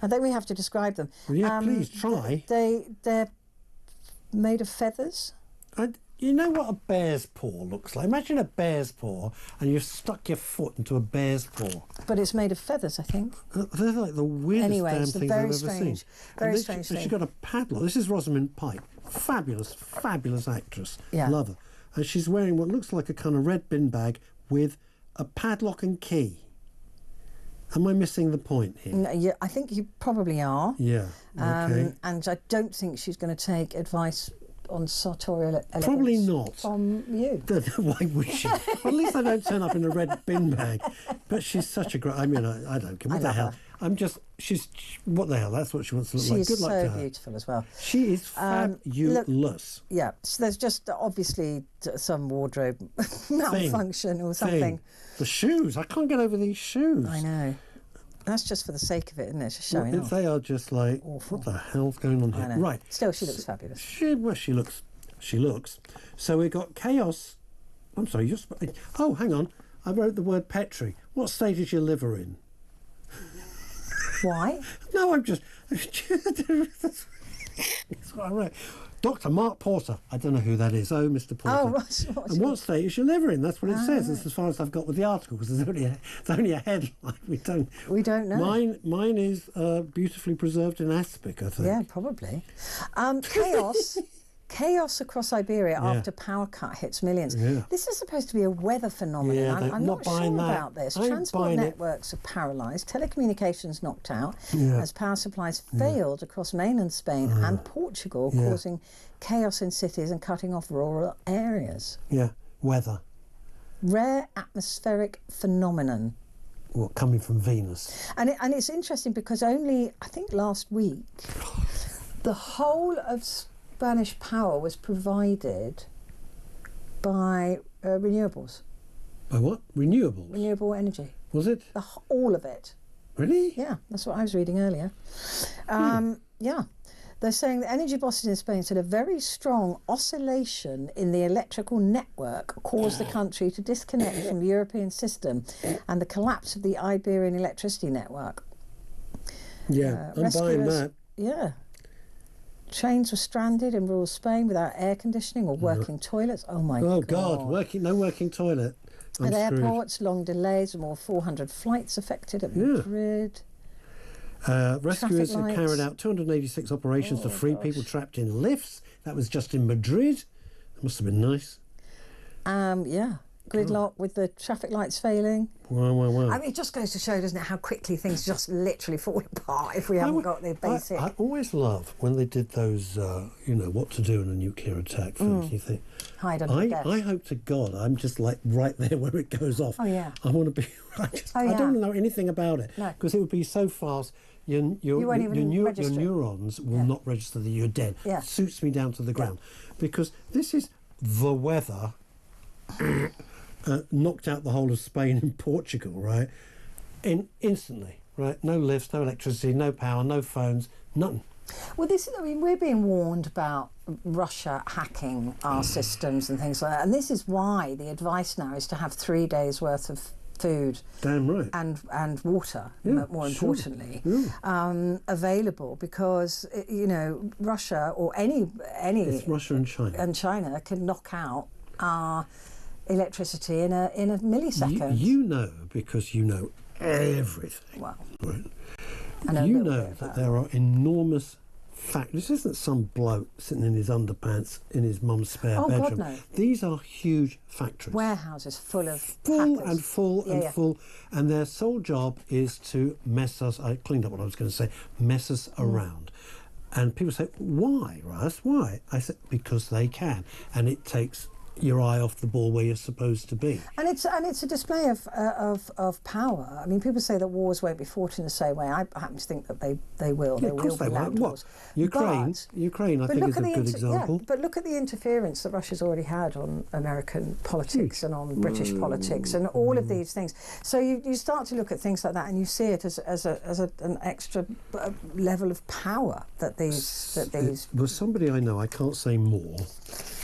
I think we have to describe them. Well, yeah, please try. They're made of feathers. You know what a bear's paw looks like? Imagine a bear's paw and you've stuck your foot into a bear's paw. But it's made of feathers, I think. They're like the weirdest damn things I've ever seen. Very strange thing. She's got a padlock. This is Rosamund Pike. Fabulous, fabulous actress. Yeah. Love her. And she's wearing what looks like a kind of red bin bag with a padlock and key. Am I missing the point here? No, yeah, I think you probably are. Yeah. Okay. And I don't think she's going to take advice on sartorial elegance. Probably not. From you. Why would she? Well, at least I don't turn up in a red bin bag. But she's such a great... I mean, I don't care. What the hell? What the hell? That's what she wants to look like. Good luck to her. She's so beautiful as well. She is fabulous. Yeah, so there's just obviously some wardrobe malfunction or something. The shoes. I can't get over these shoes. I know. That's just for the sake of it, isn't it? Just showing off. They are just like, awful. What the hell's going on here? Right. Still, she looks fabulous. She looks. So we've got chaos. I'm sorry, oh, hang on. I wrote the word Petrie. What state is your liver in? Why? No, I'm just... That's what I wrote. Dr. Mark Porter. I don't know who that is. Oh, Mr. Porter. Oh, right. And what state is your liver in? That's what it says. That's as far as I've got with the article, because it's only a headline. We don't know. Mine is beautifully preserved in aspic, I think. Yeah, probably. Chaos across Iberia after power cut hits millions. Yeah. This is supposed to be a weather phenomenon. Yeah, I'm not sure about this. Transport networks are paralysed, telecommunications knocked out as power supplies failed across mainland Spain and Portugal, causing chaos in cities and cutting off rural areas. Yeah, weather. Rare atmospheric phenomenon. What, coming from Venus? And it's interesting because only, I think last week, the whole of Spanish power was provided by renewables. By what? Renewables? Renewable energy. Was it? All of it. Really? Yeah, that's what I was reading earlier. Yeah. They're saying the energy bosses in Spain said a very strong oscillation in the electrical network caused the country to disconnect from the European system and the collapse of the Iberian electricity network. Yeah, I'm buying that. Yeah. Trains were stranded in rural Spain without air conditioning or working toilets. Oh my God! Oh God! No working toilet. At airports, long delays, and more 400 flights affected at Madrid. Rescuers have carried out 286 operations to free people trapped in lifts. That was just in Madrid. That must have been nice. Yeah. Gridlock with the traffic lights failing. Wow. I mean, it just goes to show, doesn't it, how quickly things just literally fall apart if we haven't got the basic... I always love when they did those, what to do in a nuclear attack films. You think, hide under desk. I hope to God I'm just like right there where it goes off. Oh, yeah. I want to be... I don't know anything about it. No. Because it would be so fast... Your neurons will not register that you're dead. Yeah. It suits me down to the ground. Because this is the weather... knocked out the whole of Spain and Portugal, right? Instantly, right? No lifts, no electricity, no power, no phones, nothing. Well, we're being warned about Russia hacking our systems and things like that, and this is why the advice now is to have 3 days' worth of food, damn right, and water, more importantly, available, because Russia or any it's Russia and China can knock out our electricity in a millisecond. You know, because you know everything. Well, right. You know that there are enormous factories. This isn't some bloke sitting in his underpants in his mum's spare bedroom. God, no. These are huge factories. Warehouses full of full, and their sole job is to mess us. I cleaned up what I was going to say. Mess us around. And people say, "Why, Russ? Why?" I said, "Because they can, and it takes your eye off the ball where you're supposed to be." And it's a display of power. I mean, people say that wars won't be fought in the same way. I happen to think that they will. Yeah, of course they will. What? Ukraine, I think, is a good example. Yeah, but look at the interference that Russia's already had on American politics and on British politics and all of these things. So you start to look at things like that and you see it as an extra level of power that these. Well, somebody I know, I can't say more.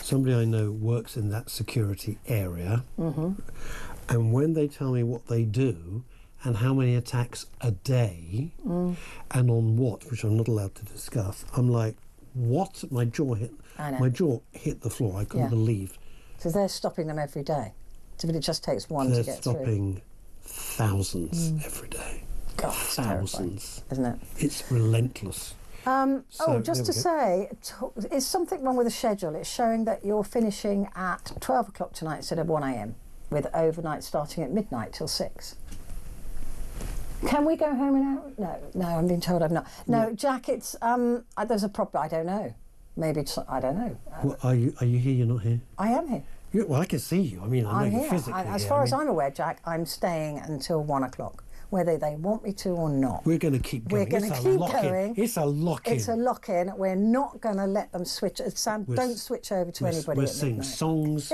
Somebody I know works in that security area, and when they tell me what they do and how many attacks a day and on what, which I'm not allowed to discuss, I'm like, what? My jaw hit the floor. I couldn't believe. So they're stopping them every day. So it just takes one to get through. They're stopping thousands every day. God, thousands, isn't it? It's relentless. Just to say, is something wrong with the schedule? It's showing that you're finishing at 12 o'clock tonight instead of 1 a.m, with overnight starting at midnight till 6. Can we go home now? No, I'm being told I'm not. No, Jack, it's there's a problem. I don't know. Maybe I don't know. Well, are you here? You're not here. I am here. Well, I can see you. I mean, I know I'm you're here. physically As here. far as I'm aware, Jack, I'm staying until 1 o'clock, whether they want me to or not. We're going to keep going. We're going to keep going. It's a lock-in. It's a lock-in. We're not going to let them switch. Sam, don't switch over to anybody. We'll at sing midnight. songs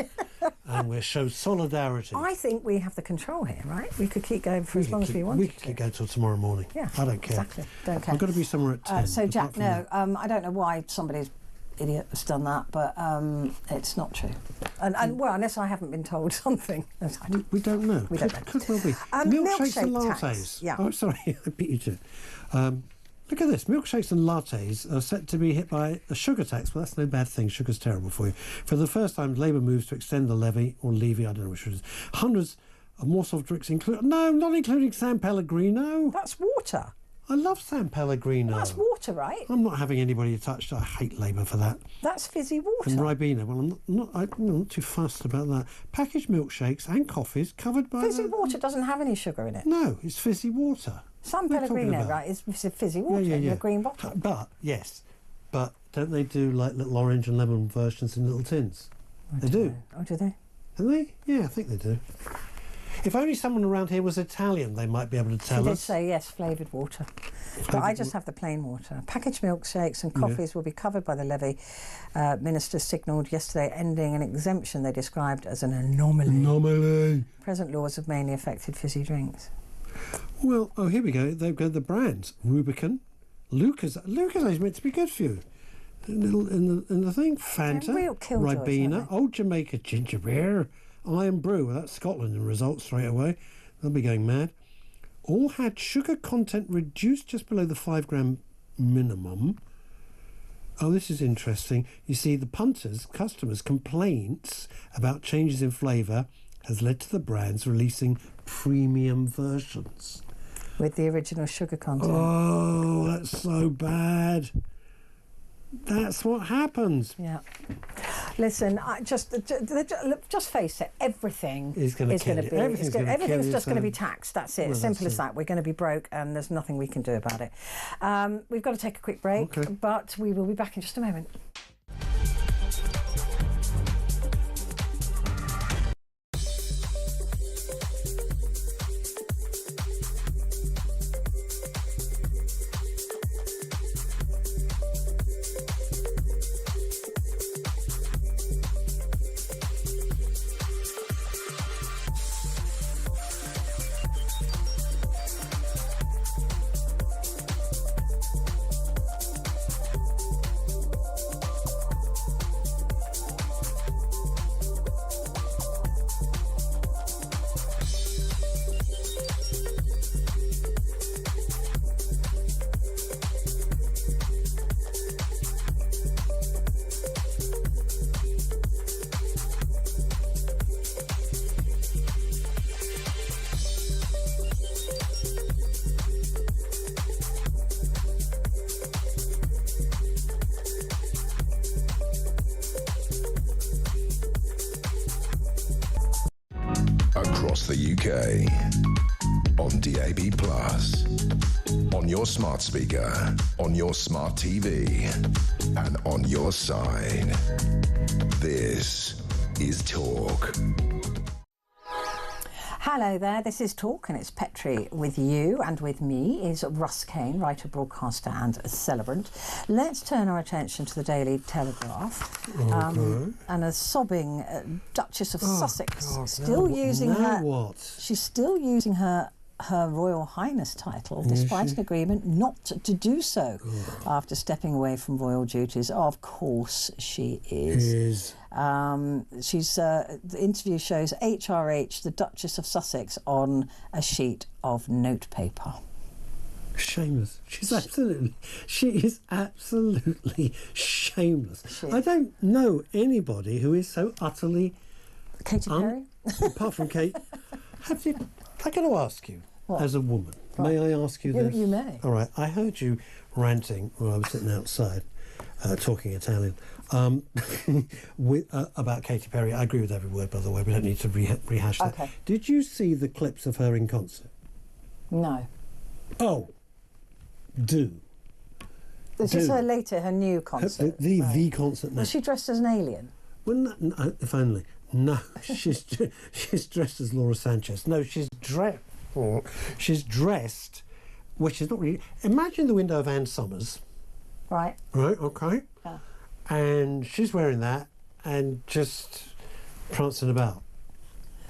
and we'll show solidarity. I think we have the control here, right? We could keep going for as long as we want. We could keep going till tomorrow morning. Yeah, I don't care. Exactly. Don't care. I've got to be somewhere at 10. So, Jack, apart from no, that. I don't know why somebody's idiot has done that, but it's not true. And well, unless I haven't been told something. We don't know. We don't know. Could well be. Milkshakes and milkshake lattes. tax, yeah. Oh, sorry, I beat you to it. Look at this. Milkshakes and lattes are set to be hit by a sugar tax. Well, that's no bad thing. Sugar's terrible for you. For the first time, Labour moves to extend the levy, or levy, I don't know which it is. Hundreds of more soft drinks no, not including San Pellegrino. That's water. I love San Pellegrino. That's water, right? I'm not having anybody touched. I hate Labour for that. That's fizzy water. And Ribena. Well, I'm not too fussed about that. Packaged milkshakes and coffees covered by Fizzy water doesn't have any sugar in it. No, it's fizzy water. San What are you talking Pellegrino, about? right, is fizzy water in a green bottle. But, yes. But don't they do like little orange and lemon versions in little tins? They do. Oh, do they? Do they? Yeah, I think they do. If only someone around here was Italian, they might be able to tell She did us. say yes, flavoured water. But I just have the plain water. Packaged milkshakes and coffees will be covered by the levy. Ministers signalled yesterday ending an exemption they described as an anomaly. Present laws have mainly affected fizzy drinks. Well, oh, here we go. They've got the brands. Rubicon. Lucas is meant to be good for you. In the thing. Fanta. They're real killjoys, aren't Ribena. they? Old Jamaica Ginger Beer. Iron Brew. Well, that's Scotland in results straight away. They'll be going mad. All had sugar content reduced just below the 5 gram minimum. Oh, this is interesting. You see, the customers' complaints about changes in flavour has led to the brands releasing premium versions. With the original sugar content. Oh, that's so bad. That's what happens. Yeah. Listen, just face it. Everything is going to be. Everything's just going to be taxed. That's it. Well, Simple as that. We're going to be broke, and there's nothing we can do about it. We've got to take a quick break, but we will be back in just a moment. Across the UK, on DAB+, on your smart speaker, on your smart TV, and on your side. This is Talk. Hello there, this is Talk, and it's Petrie with you, and with me is Russ Kane, writer, broadcaster and celebrant. Let's turn our attention to the Daily Telegraph. And a sobbing Duchess of Sussex, still using she's still using her Royal Highness title, despite an agreement not to do so after stepping away from royal duties. Of course she is. The interview shows HRH, the Duchess of Sussex, on a sheet of notepaper. Shameless. She is absolutely shameless. I don't know anybody who is so utterly... Katy Perry? Apart from Kate. I got to ask you, as a woman, may I ask you this? You may. All right. I heard you ranting while I was sitting outside, talking Italian, about Katy Perry. I agree with every word, by the way. We don't need to rehash that. Okay. Did you see the clips of her in concert? No. Oh, do. This is her later, her new concert. The concert now. Was she dressed as an alien? Well, no, if only. No, she's dressed as Laura Sanchez. No, she's dressed. Well, she's not really. Imagine the window of Ann Summers. Right. Right. Okay. Yeah. And she's wearing that and just prancing about.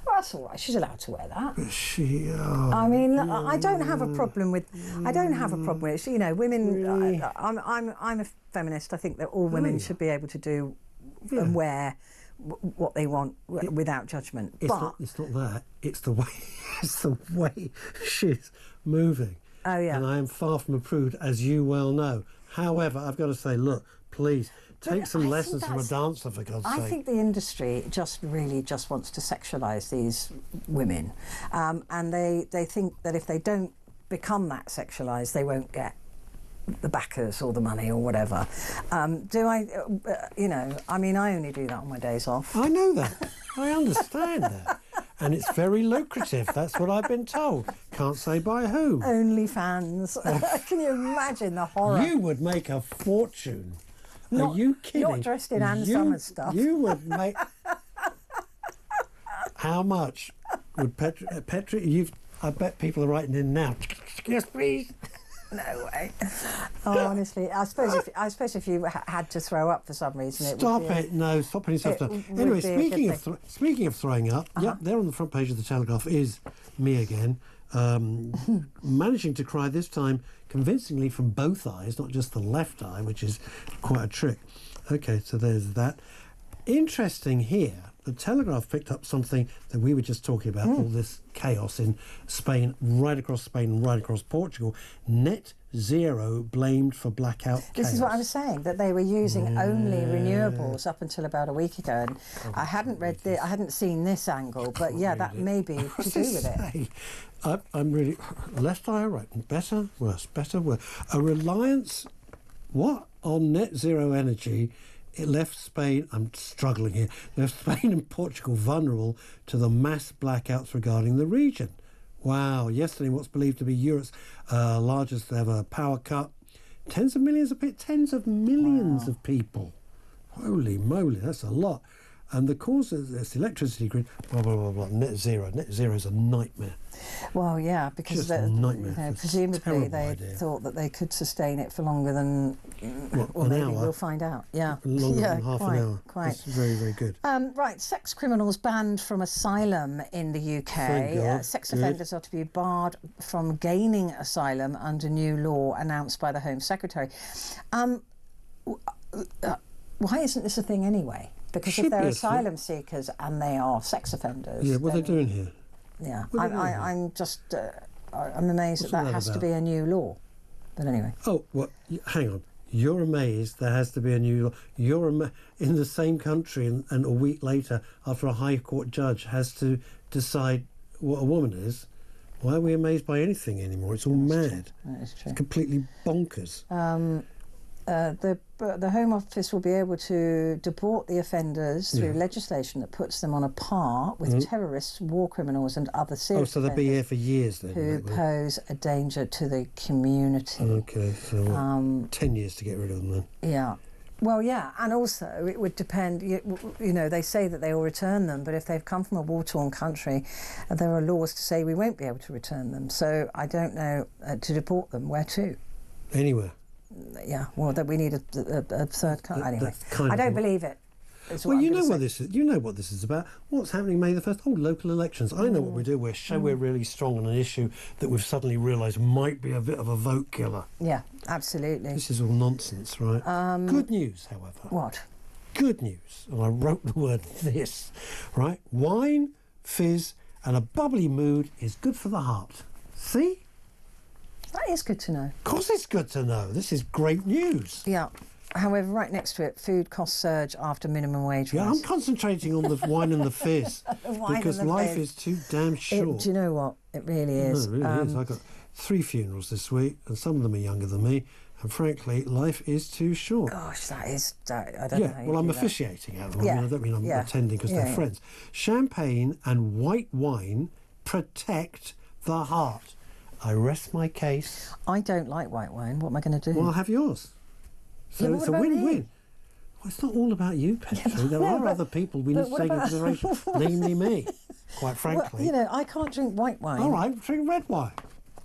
Well, that's all right. She's allowed to wear that. She. I mean, I don't have a problem with. I don't have a problem with it. You know, women. Really? I'm a feminist. I think that all women should be able to do and wear what they want without judgment. It's not that. It's the way. It's the way she's moving. Oh yeah. And I am far from a prude, as you well know. However, I've got to say, look, please take some lessons from a dancer, for God's sake. I think the industry really just wants to sexualise these women, and they think that if they don't become that sexualised, they won't get the backers or the money or whatever. Do I? You know, I mean, I only do that on my days off. I know that. I understand that. And it's very lucrative. That's what I've been told. Can't say by whom. OnlyFans. Can you imagine the horror? You would make a fortune. Are you kidding? Not dressed in Ann Summers stuff. You would make... How much would Petrie... I bet people are writing in now. Yes, please. No way. Oh, honestly, I suppose if you had to throw up for some reason, Stop it! No, stop putting stuff down. Anyway, speaking of throwing up, yep, there on the front page of the Telegraph is me again, managing to cry this time convincingly from both eyes, not just the left eye, which is quite a trick. Okay, so there's that. Interesting here. The Telegraph picked up something that we were just talking about, all this chaos in Spain, right across Spain and right across Portugal. Net zero blamed for blackout chaos. This is what I was saying, that they were using only renewables up until about a week ago. And I hadn't I hadn't seen this angle, but yeah, that may be to do with it. I'm really... Left eye or right? Better, worse, better, worse. A reliance, on net zero energy... It left Spain, I'm struggling here, left Spain and Portugal vulnerable to the mass blackouts regarding the region. Wow, yesterday what's believed to be Europe's largest ever power cut. Tens of millions of people. Holy moly, that's a lot. And the cause of this electricity grid, blah, blah, blah, blah, net zero. Net zero is a nightmare. Well, yeah, because presumably they thought that they could sustain it for longer than... an hour? We'll find out, yeah. Longer than half an hour. Quite. That's very, very good. Right, sex criminals banned from asylum in the UK. Thank God. Sex offenders are to be barred from gaining asylum under new law announced by the Home Secretary. Why isn't this a thing anyway? Because if they're asylum seekers and they are sex offenders... Yeah, what are they doing here? Yeah, I'm just... I'm amazed that has to be a new law. But anyway. Oh, well, hang on. You're amazed there has to be a new law. You're in the same country and a week later, after a High Court judge has to decide what a woman is. Why are we amazed by anything anymore? It's all mad. That is true. It's completely bonkers. The Home Office will be able to deport the offenders through legislation that puts them on a par with terrorists, war criminals and other serious so they'll be here for years then? who pose a danger to the community. Okay, so 10 years to get rid of them then? Yeah. Well, yeah, and also it would depend, you know, they say that they will return them, but if they've come from a war-torn country, there are laws to say we won't be able to return them. So I don't know, to deport them, where to? Anywhere. Yeah, well, that we need a third country. Anyway, I don't believe it. Well, you know what this is. You know what this is about. What's happening May the 1st? Oh, local elections. I know what we do. We're really strong on an issue that we've suddenly realised might be a bit of a vote killer. Yeah, absolutely. This is all nonsense, right? Good news, however. What? Good news. And I wrote the word this, right? Wine, fizz, and a bubbly mood is good for the heart. See? That is good to know. Of course it's good to know. This is great news. Yeah. However, right next to it, food costs surge after minimum wage rise. Yeah, I'm concentrating on the wine and the fizz because life is too damn short. Do you know what? It really is. No, it really is. I got 3 funerals this week, and some of them are younger than me. And frankly, life is too short. Gosh, I don't know. Yeah, well, I'm officiating at them. I mean, I don't mean I'm attending because they're friends. Champagne and white wine protect the heart. I rest my case. I don't like white wine. What am I going to do? Well, I'll have yours. So Yeah, it's a win-win. Well, it's not all about you, Petrie. There are other people we need to take into consideration, namely me, quite frankly. Well, I can't drink white wine. All right, drink red wine.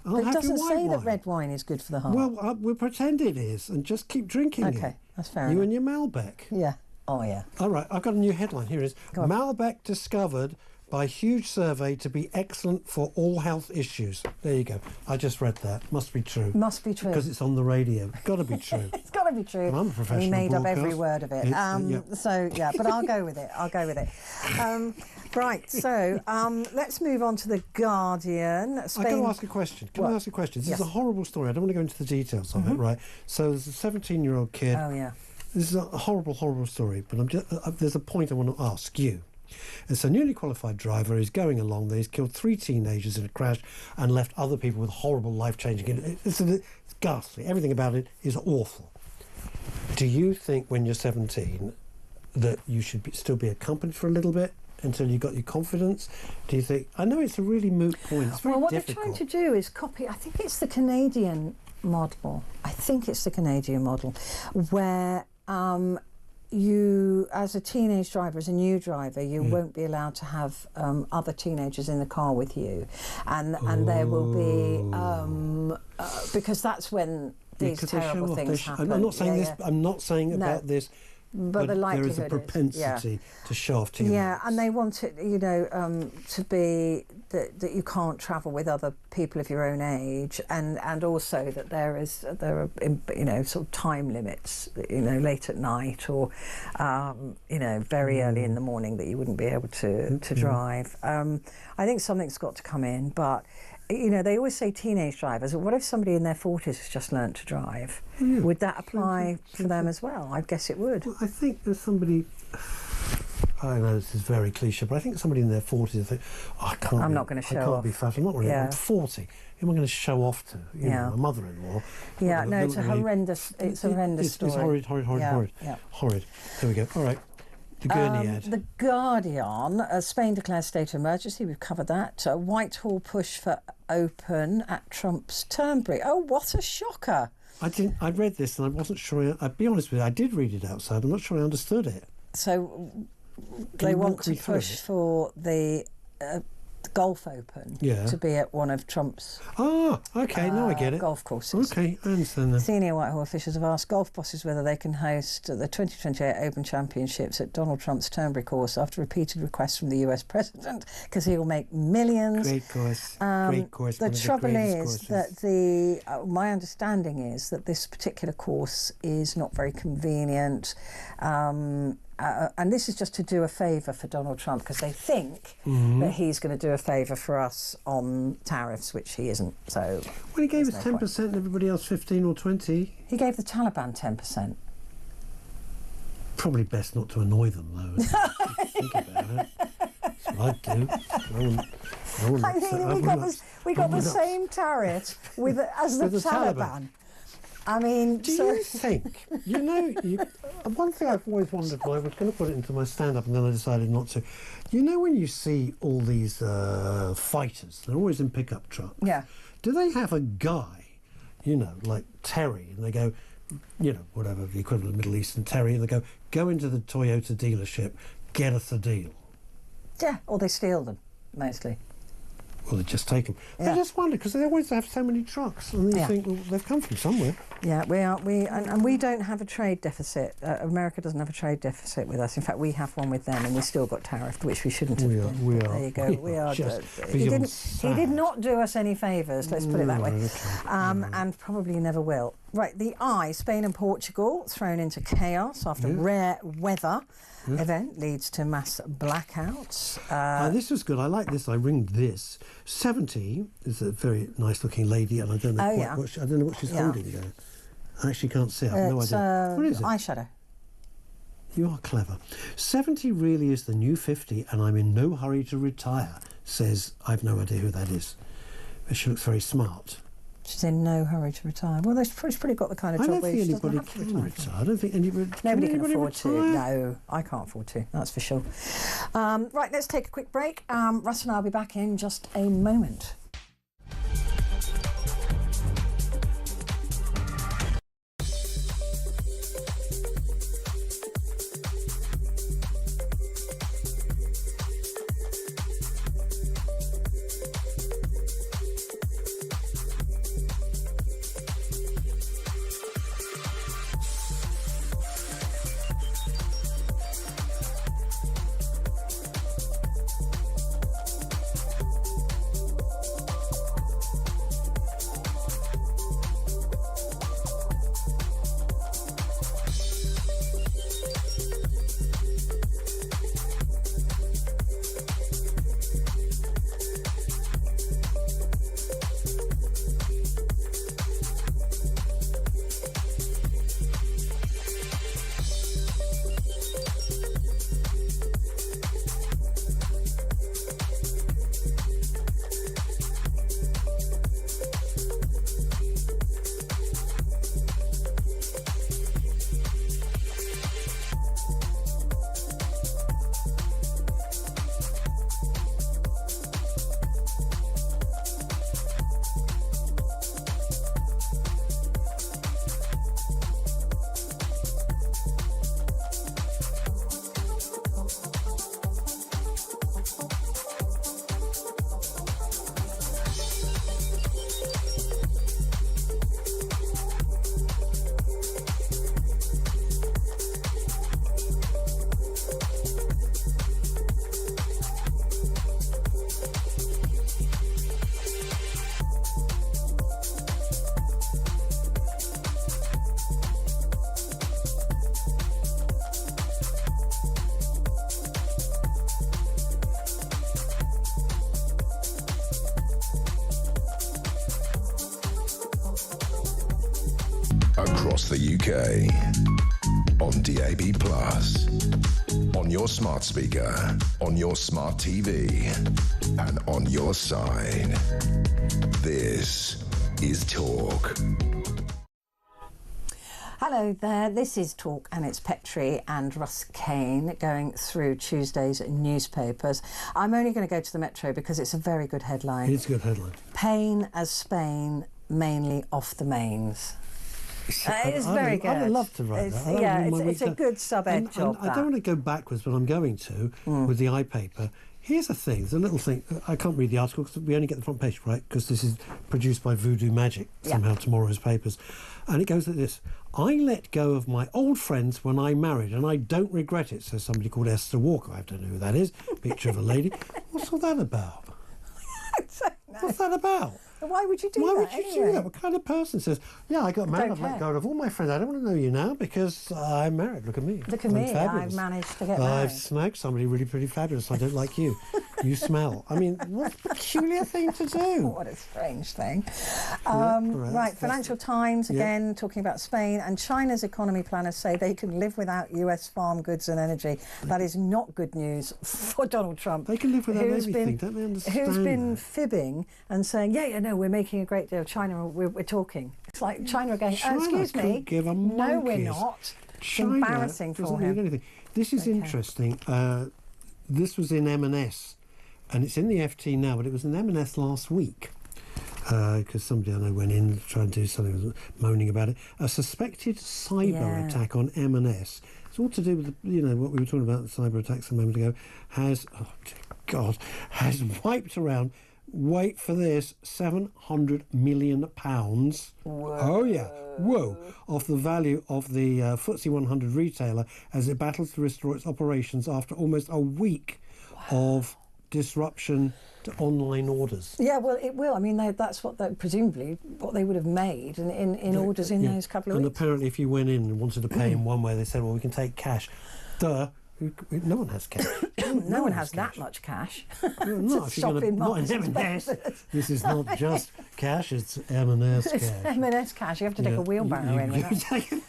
I'll But it have doesn't your white say wine. that red wine is good for the heart. Well, we'll pretend it is and just keep drinking it. Okay, that's fair You enough. and your Malbec. Yeah. Oh, yeah. All right, I've got a new headline. Here it is. Go on. Malbec discovered by huge survey to be excellent for all health issues. There you go. I just read that. Must be true. Must be true. Because it's on the radio. Got to be true. It's got to be true. Well, I'm a professional He made up every broadcast. word of it. Yeah. So, yeah, but I'll go with it. Right, so let's move on to The Guardian. I've got to ask a question. Can I ask a question? This Yes. is a horrible story. I don't want to go into the details of it, right? So there's a 17-year-old kid. Oh, yeah. This is a horrible, horrible story, but there's a point I want to ask you. It's a newly qualified driver who's going along there. He's killed 3 teenagers in a crash and left other people with horrible, life-changing... It's ghastly. Everything about it is awful. Do you think when you're 17 that you should still be accompanied for a little bit until you got your confidence? Do you think... I know it's a really moot point. It's very Well, what difficult. they're trying to do is copy... I think it's the Canadian model. Where... you, as a teenage driver, as a new driver, you won't be allowed to have other teenagers in the car with you, and there will be because that's when these terrible things happen. I'm not saying this. I'm not saying No. about this. But the there is likelihood a is, propensity to show off teenagers. Yeah, and they want it, to be that you can't travel with other people of your own age, and also that there are sort of time limits, late at night or very early in the morning that you wouldn't be able to drive. I think something's got to come in, but they always say teenage drivers. What if somebody in their 40s has just learnt to drive? Would that apply for them as well? I guess it would. Well, I think there's somebody... I know this is very cliche, but I think somebody in their 40s will think, I'm not going to show I can't off. be fat. I'm not really. Yeah. I'm 40. Who am I going to show off to? My mother-in-law. Yeah, no, it's a horrendous. It's a horrendous story. It's horrid. Yeah. Horrid. There we go. All right. The Gurney ad. The Guardian. Spain declares state of emergency. We've covered that. Whitehall push for open at Trump's Turnberry. Oh, what a shocker! I read this and I wasn't sure. I'll be honest with you. I did read it outside. I'm not sure I understood it. So they want to push for the Golf Open to be at one of Trump's okay, now I get it. golf courses. Okay, I understand that. Senior Whitehall officials have asked golf bosses whether they can host the 2028 Open Championships at Donald Trump's Turnberry course after repeated requests from the US president, because he will make millions. Great course. Great course. The trouble is that my understanding is that this particular course is not very convenient. And this is just to do a favour for Donald Trump, because they think that he's going to do a favour for us on tariffs, which he isn't. So, well, he gave us 10% and everybody else 15 or 20. He gave the Taliban 10%. Probably best not to annoy them, though. Think about it. That's what I'd do. We got the same tariff as the Taliban. I mean, do you think, one thing I've always wondered, I was going to put it into my stand-up and then I decided not to. When you see all these fighters, they're always in pickup trucks. Yeah. Do they have a guy, like Terry, and they go, whatever, the equivalent of Middle Eastern Terry, and they go into the Toyota dealership, get us a deal? Yeah, or they steal them, mostly. Well, they just take them. Yeah. I just wonder, because they always have so many trucks, and you think, well, they've come from somewhere. Yeah, and we don't have a trade deficit. America doesn't have a trade deficit with us. In fact, we have one with them, and we still got tariffed, which we shouldn't have. We are. There you go. We are. He did not do us any favours. Let's put it that way. Okay. And probably never will. Right, the Eye, Spain and Portugal thrown into chaos after rare weather. Event leads to mass blackouts. This was good. I like this. I ringed this. 70 is a very nice-looking lady, and I don't know what she's holding there. I actually can't see. I have no idea. What is it? Eyeshadow. You are clever. 70 really is the new 50, and I'm in no hurry to retire. Says, I've no idea who that is, but she looks very smart. She's in no hurry to retire. Well, she's pretty got the kind of job where she doesn't have to retire. I don't think anybody can afford to. No, I can't afford to. That's for sure. Right, let's take a quick break. Russ and I'll be back in just a moment. across the UK. On DAB+, on your smart speaker, on your smart TV, and on your side. This is Talk. Hello there, this is Talk and it's Petrie and Russ Kane going through Tuesday's newspapers. I'm only going to go to the Metro because it's a very good headline. It's a good headline. Pain as Spain, mainly off the mains. It's very good. I would love to write that. It's a good sub-ed job. I don't want to go backwards, but I'm going to with the iPaper. Here's the thing, there's a little thing. I can't read the article because we only get the front page, right? Because this is produced by Voodoo Magic, somehow tomorrow's papers. And it goes like this. I let go of my old friends when I married, and I don't regret it, says somebody called Esther Walker. I don't know who that is. Picture of a lady. What's all that about? What's that about? Why would you do that? Why would you do that? What kind of person says, yeah, I got married, I've let go of all my friends. I don't want to know you now because I'm married. Look at me. Look at me. I've managed to get married. I've snagged somebody really pretty fabulous. I don't like you. You smell. I mean, what a peculiar thing to do. What a strange thing. Right, Financial Times, again, talking about Spain, and China's economy planners say they can live without US farm goods and energy. That is not good news for Donald Trump. They can live without everything, don't they understand? Who's been fibbing and saying, no, we're making a great deal of China, we're talking. It's like China are going, excuse me, give a no, we're not. China it's embarrassing for him. Anything. This is interesting. This was in M&S, and it's in the FT now, but it was in M&S last week. Because somebody I know went in to try and do something, was moaning about it. A suspected cyber attack on M&S. It's all to do with what we were talking about, the cyber attacks a moment ago. Has wiped around. Wait for this, £700 million. Whoa. Oh yeah, whoa! Off the value of the FTSE 100 retailer as it battles to restore its operations after almost a week of disruption to online orders. Yeah, well, it will. I mean, that's presumably what they would have made in orders in those couple of weeks. And apparently, if you went in and wanted to pay in one way, they said, "Well, we can take cash." No one has cash. No one has that much cash. Not in M&S. This is not just cash, it's M&S cash. It's M&S cash. You have to take a wheelbarrow in with that.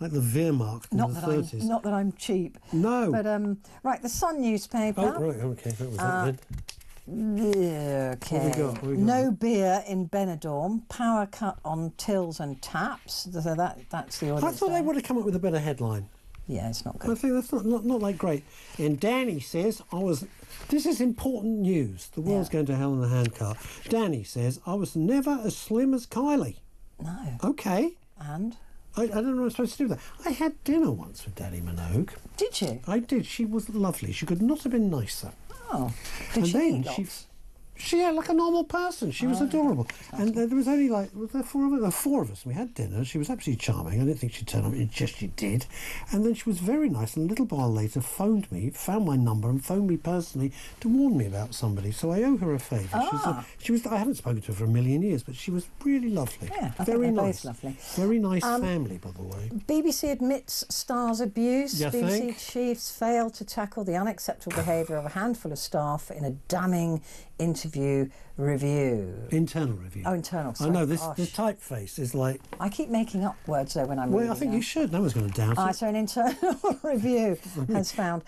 Like the Wehrmacht in the 30s. Not that I'm cheap. No. But, right, the Sun newspaper. Oh, right, okay, that was that then. Okay. What we got? No beer in Benidorm. Power cut on tills and taps. So that's the audience. I thought they would have come up with a better headline. Yeah, it's not good. I think that's not like great. And Danny says, this is important news. The world's going to hell in a handcart. Danny says, I was never as slim as Kylie. No. Okay. And? I don't know what I'm supposed to do with that. I had dinner once with Danny Minogue. Did you? I did. She was lovely. She could not have been nicer. Oh. Did she eat lots? She had like a normal person. She was adorable. And there was only four of us. We had dinner. She was absolutely charming. I didn't think she'd turn up. She did. And then she was very nice. And a little while later phoned me, found my number and phoned me personally to warn me about somebody. So I owe her a favour. She was. I haven't spoken to her for a million years, but she was really lovely. Yeah, I very think they're nice. both lovely. Very nice family, by the way. BBC admits stars abuse. You BBC think? chiefs failed to tackle the unacceptable behaviour of a handful of staff in a damning interview review. Internal review. Oh, internal. Sorry. I know, the typeface is like... I keep making up words, though, when I'm reading. Well, I think you should. No one's going to doubt it. So an internal review has found...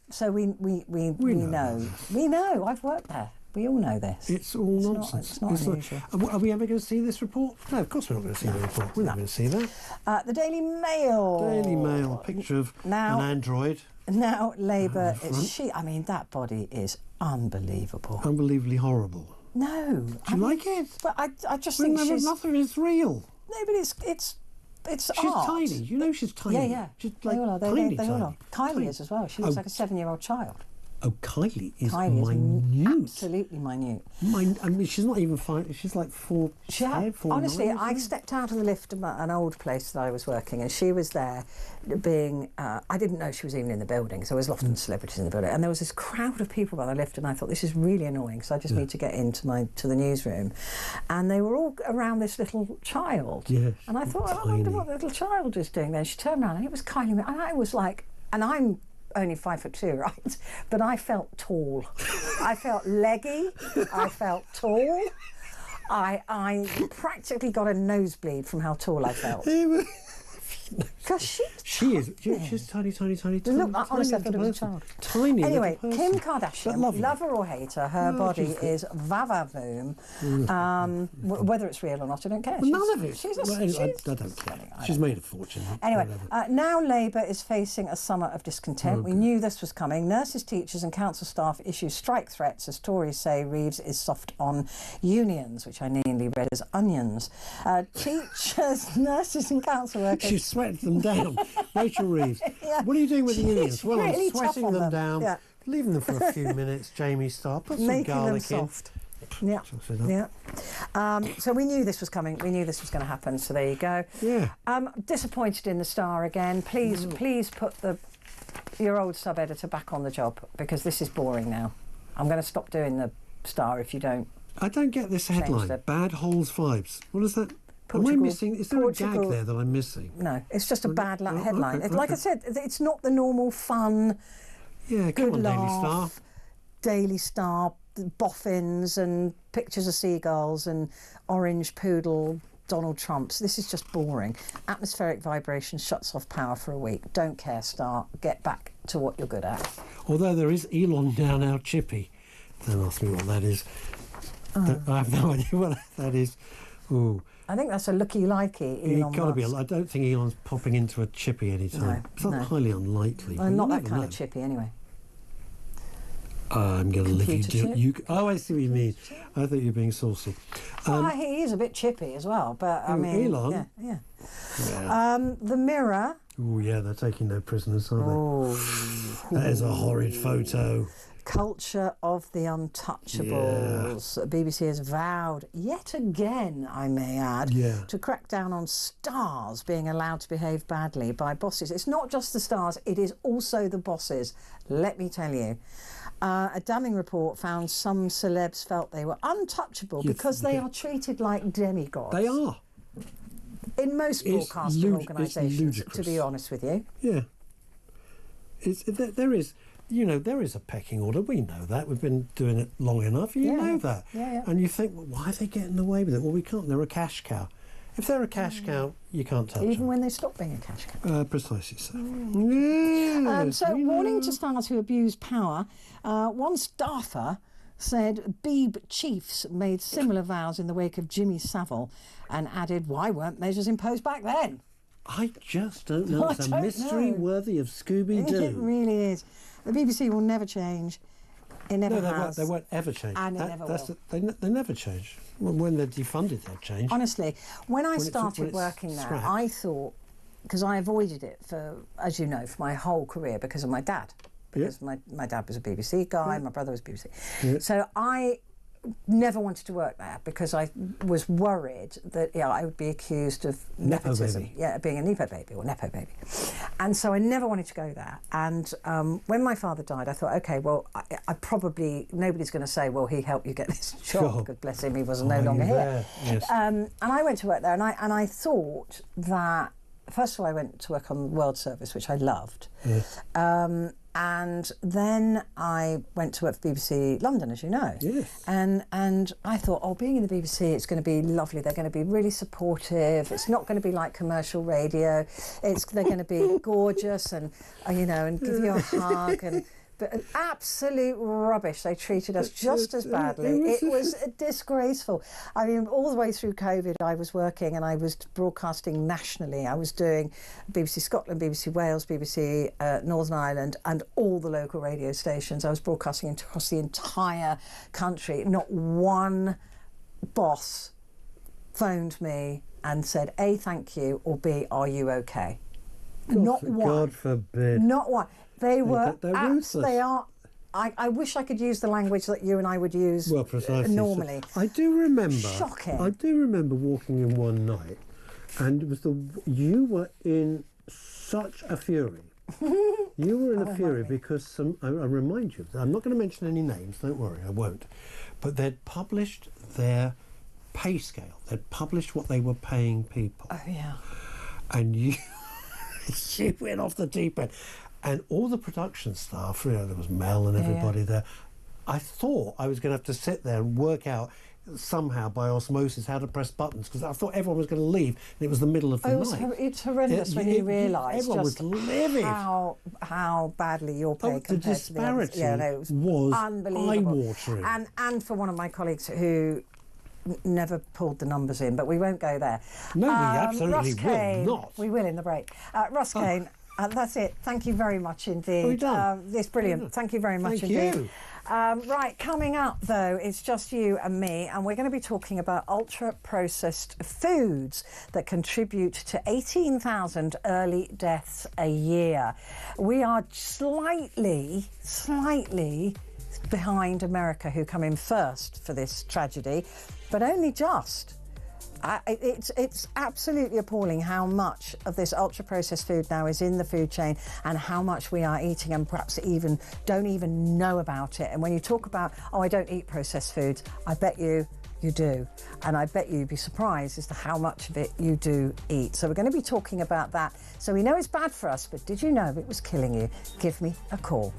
so we know. We know. I've worked there. We all know this. It's all nonsense. It's not unusual. Are we ever going to see this report? No, of course we're not going to see the report. We're not going to see that. The Daily Mail. Daily Mail, a picture of an android. Now Labour is I mean, that body is unbelievable. Unbelievably horrible. No. Do you like it? But I just think she's... Nothing is real. No, but it's She's art. tiny. You know she's tiny. Yeah. She's like they all are. tiny. They all are. Kylie is as well. She looks like a 7-year-old child. Oh, Kylie is minute. Absolutely minute. I mean, she's not even 5. She's like 4. Honestly, I stepped out of the lift of an old place that I was working, and she was there being... I didn't know she was even in the building, so there was lots of celebrities in the building. And there was this crowd of people by the lift, and I thought, this is really annoying, so I just need to get into the newsroom. And they were all around this little child. Yes, and I thought, I wonder what the little child is doing there. And she turned around, and it was Kylie. And I was like... And I'm only 5'2", right? But I felt tall. I felt leggy. I felt tall. I practically got a nosebleed from how tall I felt. Because she's tiny. Look, honestly, I thought it was a child. Tiny. Anyway, Kim Kardashian, love her or hate her, her body is vavavoom. Whether it's real or not, I don't care. Well, none of it. I don't care. She's made a fortune. Anyway, now Labour is facing a summer of discontent. We knew this was coming. Nurses, teachers and council staff issue strike threats as Tories say Reeves is soft on unions, which I nearly read as onions. Teachers, nurses and council workers... She sweats them down. Rachel Reeves. What are you doing with the unions? Well, really I'm sweating them down, leaving them for a few minutes, Jamie Starr, put some garlic in. Soft. Yeah. So we knew this was coming. We knew this was going to happen. So there you go. Yeah. Disappointed in the Star again. Please put your old sub-editor back on the job, because this is boring now. I'm going to stop doing the Star if you don't. I don't get this headline. Bad Holes vibes. What is that? Portugal, am I missing? Is there a gag there that I'm missing? No, it's just a bad headline. Okay. Like I said, it's not the normal fun. Yeah, good come on, laugh, Daily Star, boffins and pictures of seagulls and orange poodle Donald Trumps. This is just boring. Atmospheric vibration shuts off power for a week. Don't care, Star. Get back to what you're good at. Although there is Elon now chippy. Don't ask me what that is. I have no idea what that is. Ooh. I think that's a looky-likey, Elon Musk. Be. I don't think Elon's popping into a chippy anytime. It's not highly unlikely. Not that kind of chippy, anyway. I'm going to leave you. Oh, I see what you mean. I thought you were being saucy. He is a bit chippy as well, but I mean, Elon. Yeah. The Mirror. Oh yeah, they're taking no prisoners, aren't they? That is a horrid photo. Culture of the untouchables. Yeah. BBC has vowed, yet again, I may add, to crack down on stars being allowed to behave badly by bosses. It's not just the stars, it is also the bosses, let me tell you. A damning report found some celebs felt they were untouchable because they are treated like demigods. They are. In most broadcasting organisations, to be honest with you. Yeah. There is... there is a pecking order. We know that. We've been doing it long enough. You know that. Yeah. And you think, well, why are they getting away with it? Well, we can't. They're a cash cow. If they're a cash cow, you can't touch them. Even when they stop being a cash cow. Precisely so. Yes, warning to stars who abuse power. One staffer said Beeb chiefs made similar vows in the wake of Jimmy Savile and added, why weren't measures imposed back then? I just don't know. It's a mystery worthy of Scooby-Doo. It really is. The BBC will never change. It never has. They won't ever change. And it never will. They never change. When they're defunded, they'll change. Honestly, when I started working there, I thought, because I avoided it for, as you know, for my whole career because of my dad. Because my dad was a BBC guy, my brother was BBC. Yeah. So I never wanted to work there because I was worried that I would be accused of nepotism, being a nepo baby or nepo baby, and so I never wanted to go there. And when my father died, I thought, okay, well, I probably nobody's going to say, well, he helped you get this job because bless him, he was no longer here. Yes. And I went to work there, and I thought that first of all I went to work on World Service, which I loved. Yes. And then I went to work for BBC London, as you know. Yes. And I thought, being in the BBC, it's going to be lovely. They're going to be really supportive. It's not going to be like commercial radio. They're going to be gorgeous and and give you a hug But absolute rubbish. They treated us just as badly. It was disgraceful. I mean, all the way through COVID, I was working and I was broadcasting nationally. I was doing BBC Scotland, BBC Wales, BBC Northern Ireland, and all the local radio stations. I was broadcasting across the entire country. Not one boss phoned me and said, A, thank you, or B, are you okay? Not one. God forbid. Not one. They were. They're ruthless. They are. I wish I could use the language that you and I would use normally. I do remember. Shocking. I do remember walking in one night, and it was you were in such a fury. You were in a fury because I remind you. I'm not going to mention any names. Don't worry, I won't. But they'd published their pay scale. They'd published what they were paying people. Oh yeah. And you went off the deep end. And all the production staff, there was Mel and everybody there. I thought I was going to have to sit there and work out somehow by osmosis how to press buttons, because I thought everyone was going to leave and it was the middle of the night. It's horrendous when you realise everyone just was livid. how badly you're paid the compared to the others. disparity Yeah, no, it was unbelievable. eye-watering. And for one of my colleagues who never pulled the numbers in, but we won't go there. No, we absolutely Ross Kane, will not. We will in the break. Ross Kane, that's it. Thank you very much indeed. Are we done? It's brilliant. Thank you very much indeed. You. Right, coming up though, it's just you and me, and we're going to be talking about ultra-processed foods that contribute to 18,000 early deaths a year. We are slightly behind America, who come in first for this tragedy, but only just. It's absolutely appalling how much of this ultra-processed food now is in the food chain, and how much we are eating and perhaps even don't even know about it. And when you talk about, oh, I don't eat processed foods, I bet you do. And I bet you'd be surprised as to how much of it you do eat. So we're going to be talking about that. So we know it's bad for us, but did you know it was killing you? Give me a call.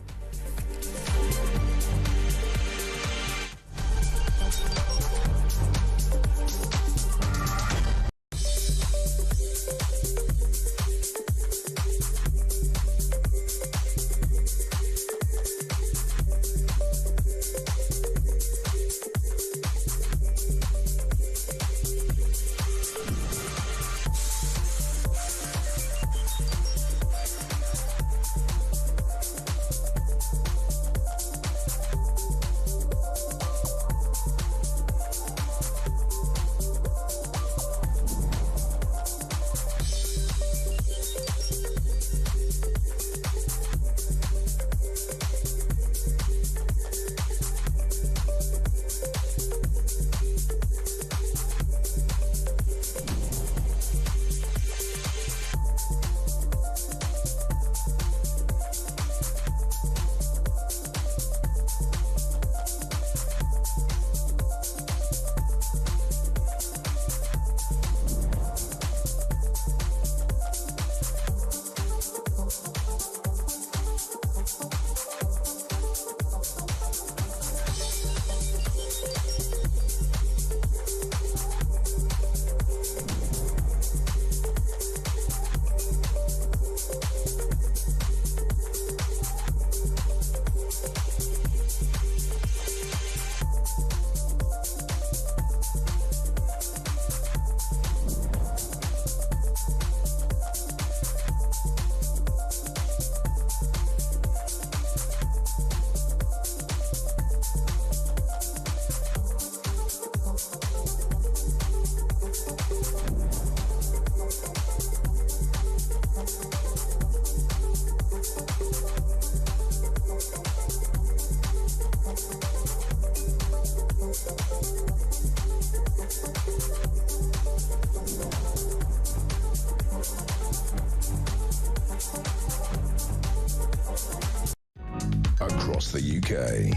Across the UK,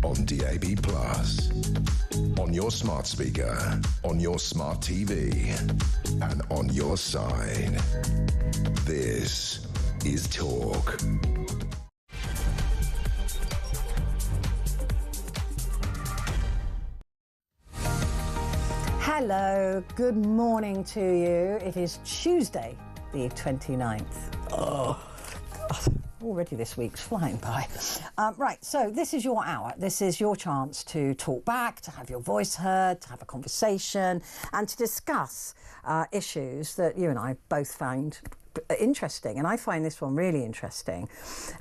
on DAB+, on your smart speaker, on your smart TV, and on your side. This is Talk. Hello, good morning to you. It is Tuesday, the 29th. Oh, God, already this week's flying by. Right, so this is your hour. This is your chance to talk back, to have your voice heard, to have a conversation, and to discuss issues that you and I both find interesting. And I find this one really interesting,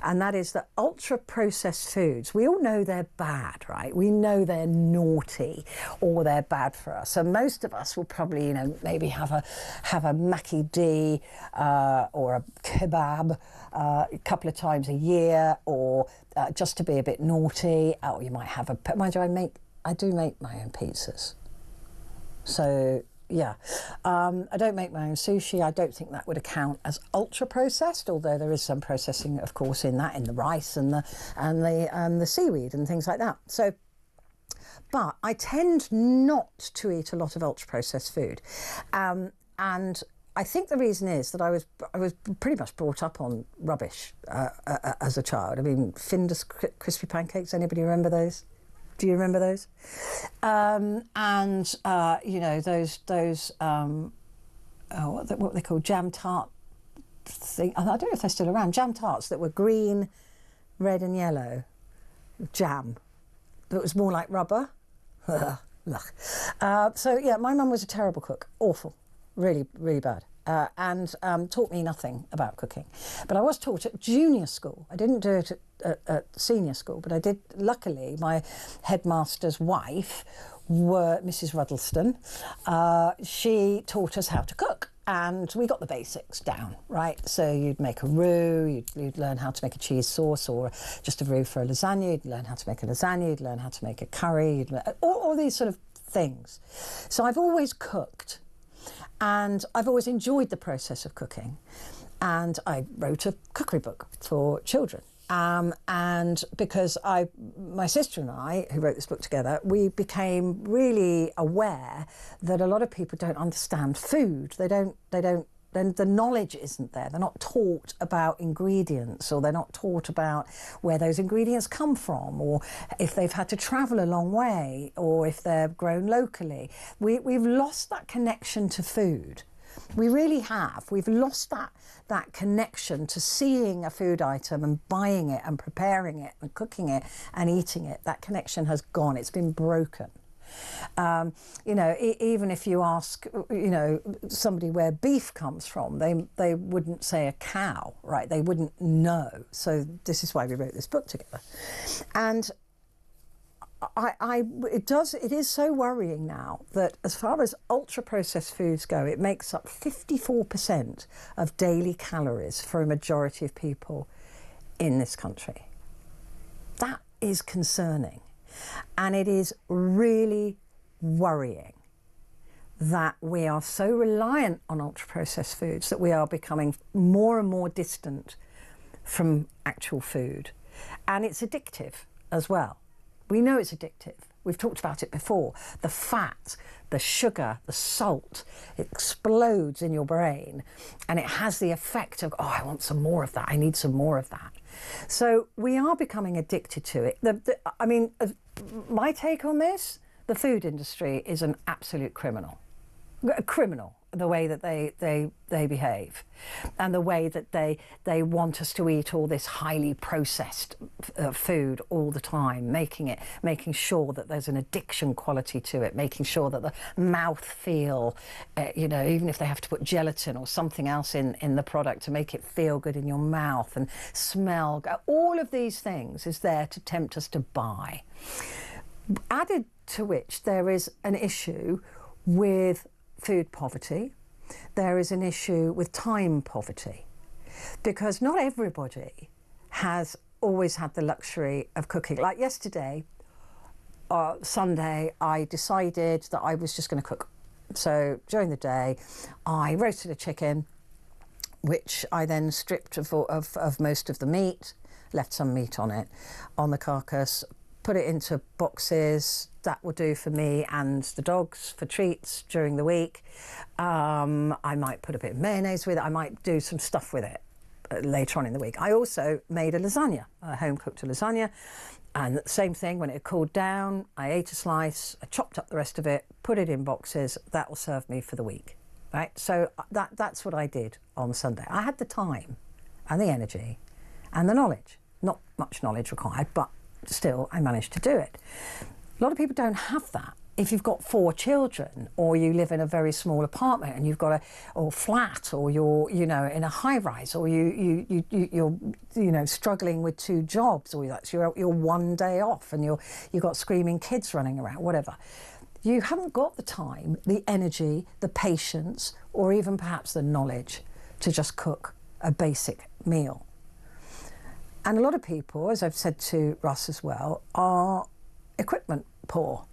and that is that ultra-processed foods, we all know they're bad, right? We know they're naughty or they're bad for us. So most of us will probably, maybe have a Mackie D or a kebab a couple of times a year, or just to be a bit naughty. Or you might have mind you, I do make my own pizzas. So yeah, I don't make my own sushi. I don't think that would account as ultra processed, although there is some processing, of course, in the rice and the seaweed and things like that. So, but I tend not to eat a lot of ultra processed food, and I think the reason is that I was pretty much brought up on rubbish as a child. I mean, Finder's crispy pancakes. Anybody remember those? Do you remember those? You know, those what they call jam tart thing. I don't know if they're still around. Jam tarts that were green, red, and yellow. Jam. That was more like rubber. So yeah, my mum was a terrible cook. Awful. Really, really bad. And taught me nothing about cooking. But I was taught at junior school. I didn't do it at senior school, but I did. Luckily, my headmaster's wife, Mrs. Ruddleston, she taught us how to cook. And we got the basics down, right? So you'd make a roux, you'd learn how to make a cheese sauce, or just a roux for a lasagna, you'd learn how to make a lasagna, you'd learn how to make a curry, you'd learn, all these sort of things. So I've always cooked. And I've always enjoyed the process of cooking. And I wrote a cookery book for children. And because my sister and I, who wrote this book together, we became really aware that a lot of people don't understand food. Then the knowledge isn't there. They're not taught about ingredients, or they're not taught about where those ingredients come from, or if they've had to travel a long way, or if they're grown locally. We've lost that connection to food. We really have. We've lost that connection to seeing a food item and buying it and preparing it and cooking it and eating it. That connection has gone. It's been broken. You know, even if you ask, you know, somebody where beef comes from, they wouldn't say a cow, right? They wouldn't know. So this is why we wrote this book together. And it is so worrying now that as far as ultra-processed foods go, it makes up 54% of daily calories for a majority of people in this country. That is concerning. And it is really worrying that we are so reliant on ultra-processed foods that we are becoming more and more distant from actual food. And it's addictive as well. We know it's addictive. We've talked about it before. The fat, the sugar, the salt, it explodes in your brain, and it has the effect of, oh, I want some more of that. I need some more of that. So we are becoming addicted to it. I mean, my take on this, the food industry is an absolute criminal. A criminal, the way that they behave, and the way that they want us to eat all this highly processed food all the time, making sure that there's an addiction quality to it, making sure that the mouth feel, you know, even if they have to put gelatin or something else in the product to make it feel good in your mouth, and smell, all of these things is there to tempt us to buy. Added to which there is an issue with food poverty. There is an issue with time poverty, because not everybody has always had the luxury of cooking. Like yesterday, Sunday, I decided that I was just going to cook. So during the day, I roasted a chicken, which I then stripped of most of the meat, left some meat on it, on the carcass, put it into boxes. That will do for me and the dogs for treats during the week. I might put a bit of mayonnaise with it. I might do some stuff with it later on in the week. I also made a lasagna, a home-cooked lasagna. And same thing, when it cooled down, I ate a slice, I chopped up the rest of it, put it in boxes. That will serve me for the week, right? So that's what I did on Sunday. I had the time and the energy and the knowledge. Not much knowledge required, but still I managed to do it. A lot of people don't have that. If you've got 4 children, or you live in a very small apartment and you've got or flat, or you're, you know, in a high rise, or you're, you know, struggling with 2 jobs, or you're one day off and you've got screaming kids running around, whatever. You haven't got the time, the energy, the patience, or even perhaps the knowledge to just cook a basic meal. And a lot of people, as I've said to Russ as well, are equipment poor.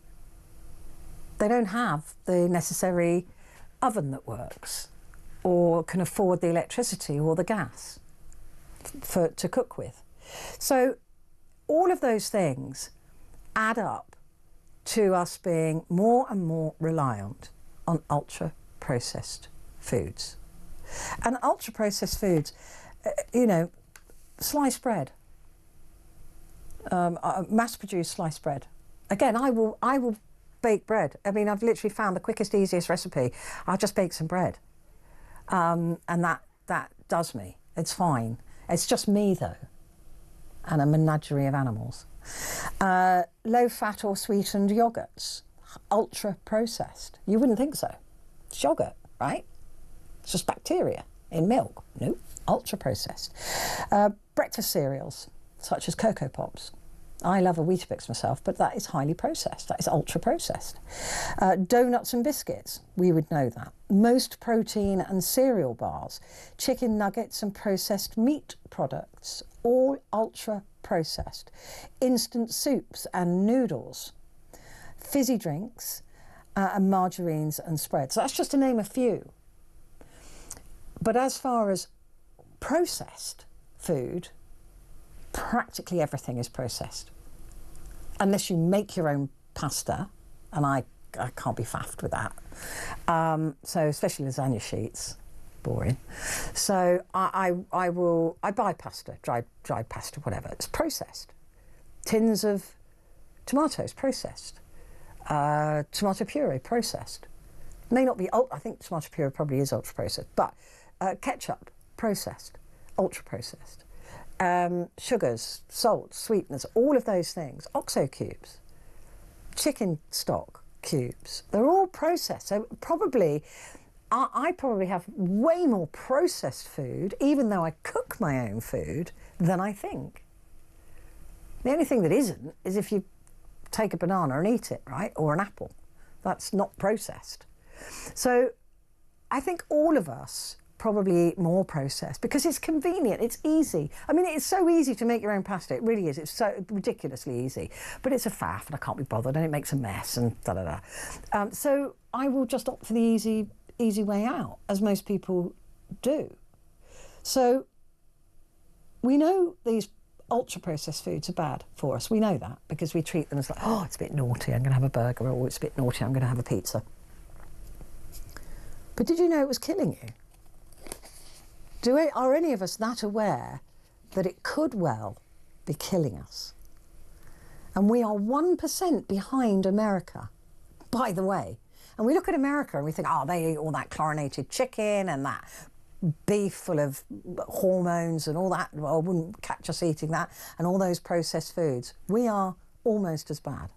They don't have the necessary oven that works, or can afford the electricity or the gas to cook with. So all of those things add up to us being more and more reliant on ultra-processed foods. And ultra-processed foods, you know, sliced bread, mass-produced sliced bread, Again, I will bake bread. I mean, I've literally found the quickest, easiest recipe. I'll just bake some bread. And that does me. It's fine. It's just me, though, and a menagerie of animals. Low-fat or sweetened yogurts, ultra-processed. You wouldn't think so. It's yogurt, right? It's just bacteria in milk. No, ultra-processed. Breakfast cereals, such as Cocoa Pops. I love a Weetabix myself, but that is highly processed. That is ultra-processed. Donuts and biscuits, we would know that. Most protein and cereal bars, chicken nuggets and processed meat products, all ultra-processed. Instant soups and noodles, fizzy drinks, and margarines and spreads. So that's just to name a few. But as far as processed food, practically everything is processed. Unless you make your own pasta, and I can't be faffed with that. So especially lasagna sheets, boring. So I buy pasta, dried pasta, whatever. It's processed. Tins of tomatoes, processed. Tomato puree, processed. May not be, I think tomato puree probably is ultra processed, but ketchup, processed, ultra processed. Sugars, salt, sweeteners, all of those things. OXO cubes, chicken stock cubes, they're all processed. So probably, I probably have way more processed food, even though I cook my own food, than I think. The only thing that isn't is if you take a banana and eat it, right? Or an apple. That's not processed. So I think all of us probably eat more processed because it's convenient, it's easy. I mean, it's so easy to make your own pasta, it really is. It's so ridiculously easy, but it's a faff and I can't be bothered and it makes a mess and da-da-da. So I will just opt for the easy way out, as most people do. So we know these ultra-processed foods are bad for us. We know that because we treat them as like, oh, it's a bit naughty, I'm going to have a burger, or it's a bit naughty, I'm going to have a pizza. But did you know it was killing you? Are any of us that aware that it could well be killing us? And we are 1% behind America, by the way. And we look at America and we think, oh, they eat all that chlorinated chicken and that beef full of hormones and all that. Well, I wouldn't catch us eating that. And all those processed foods. We are almost as bad.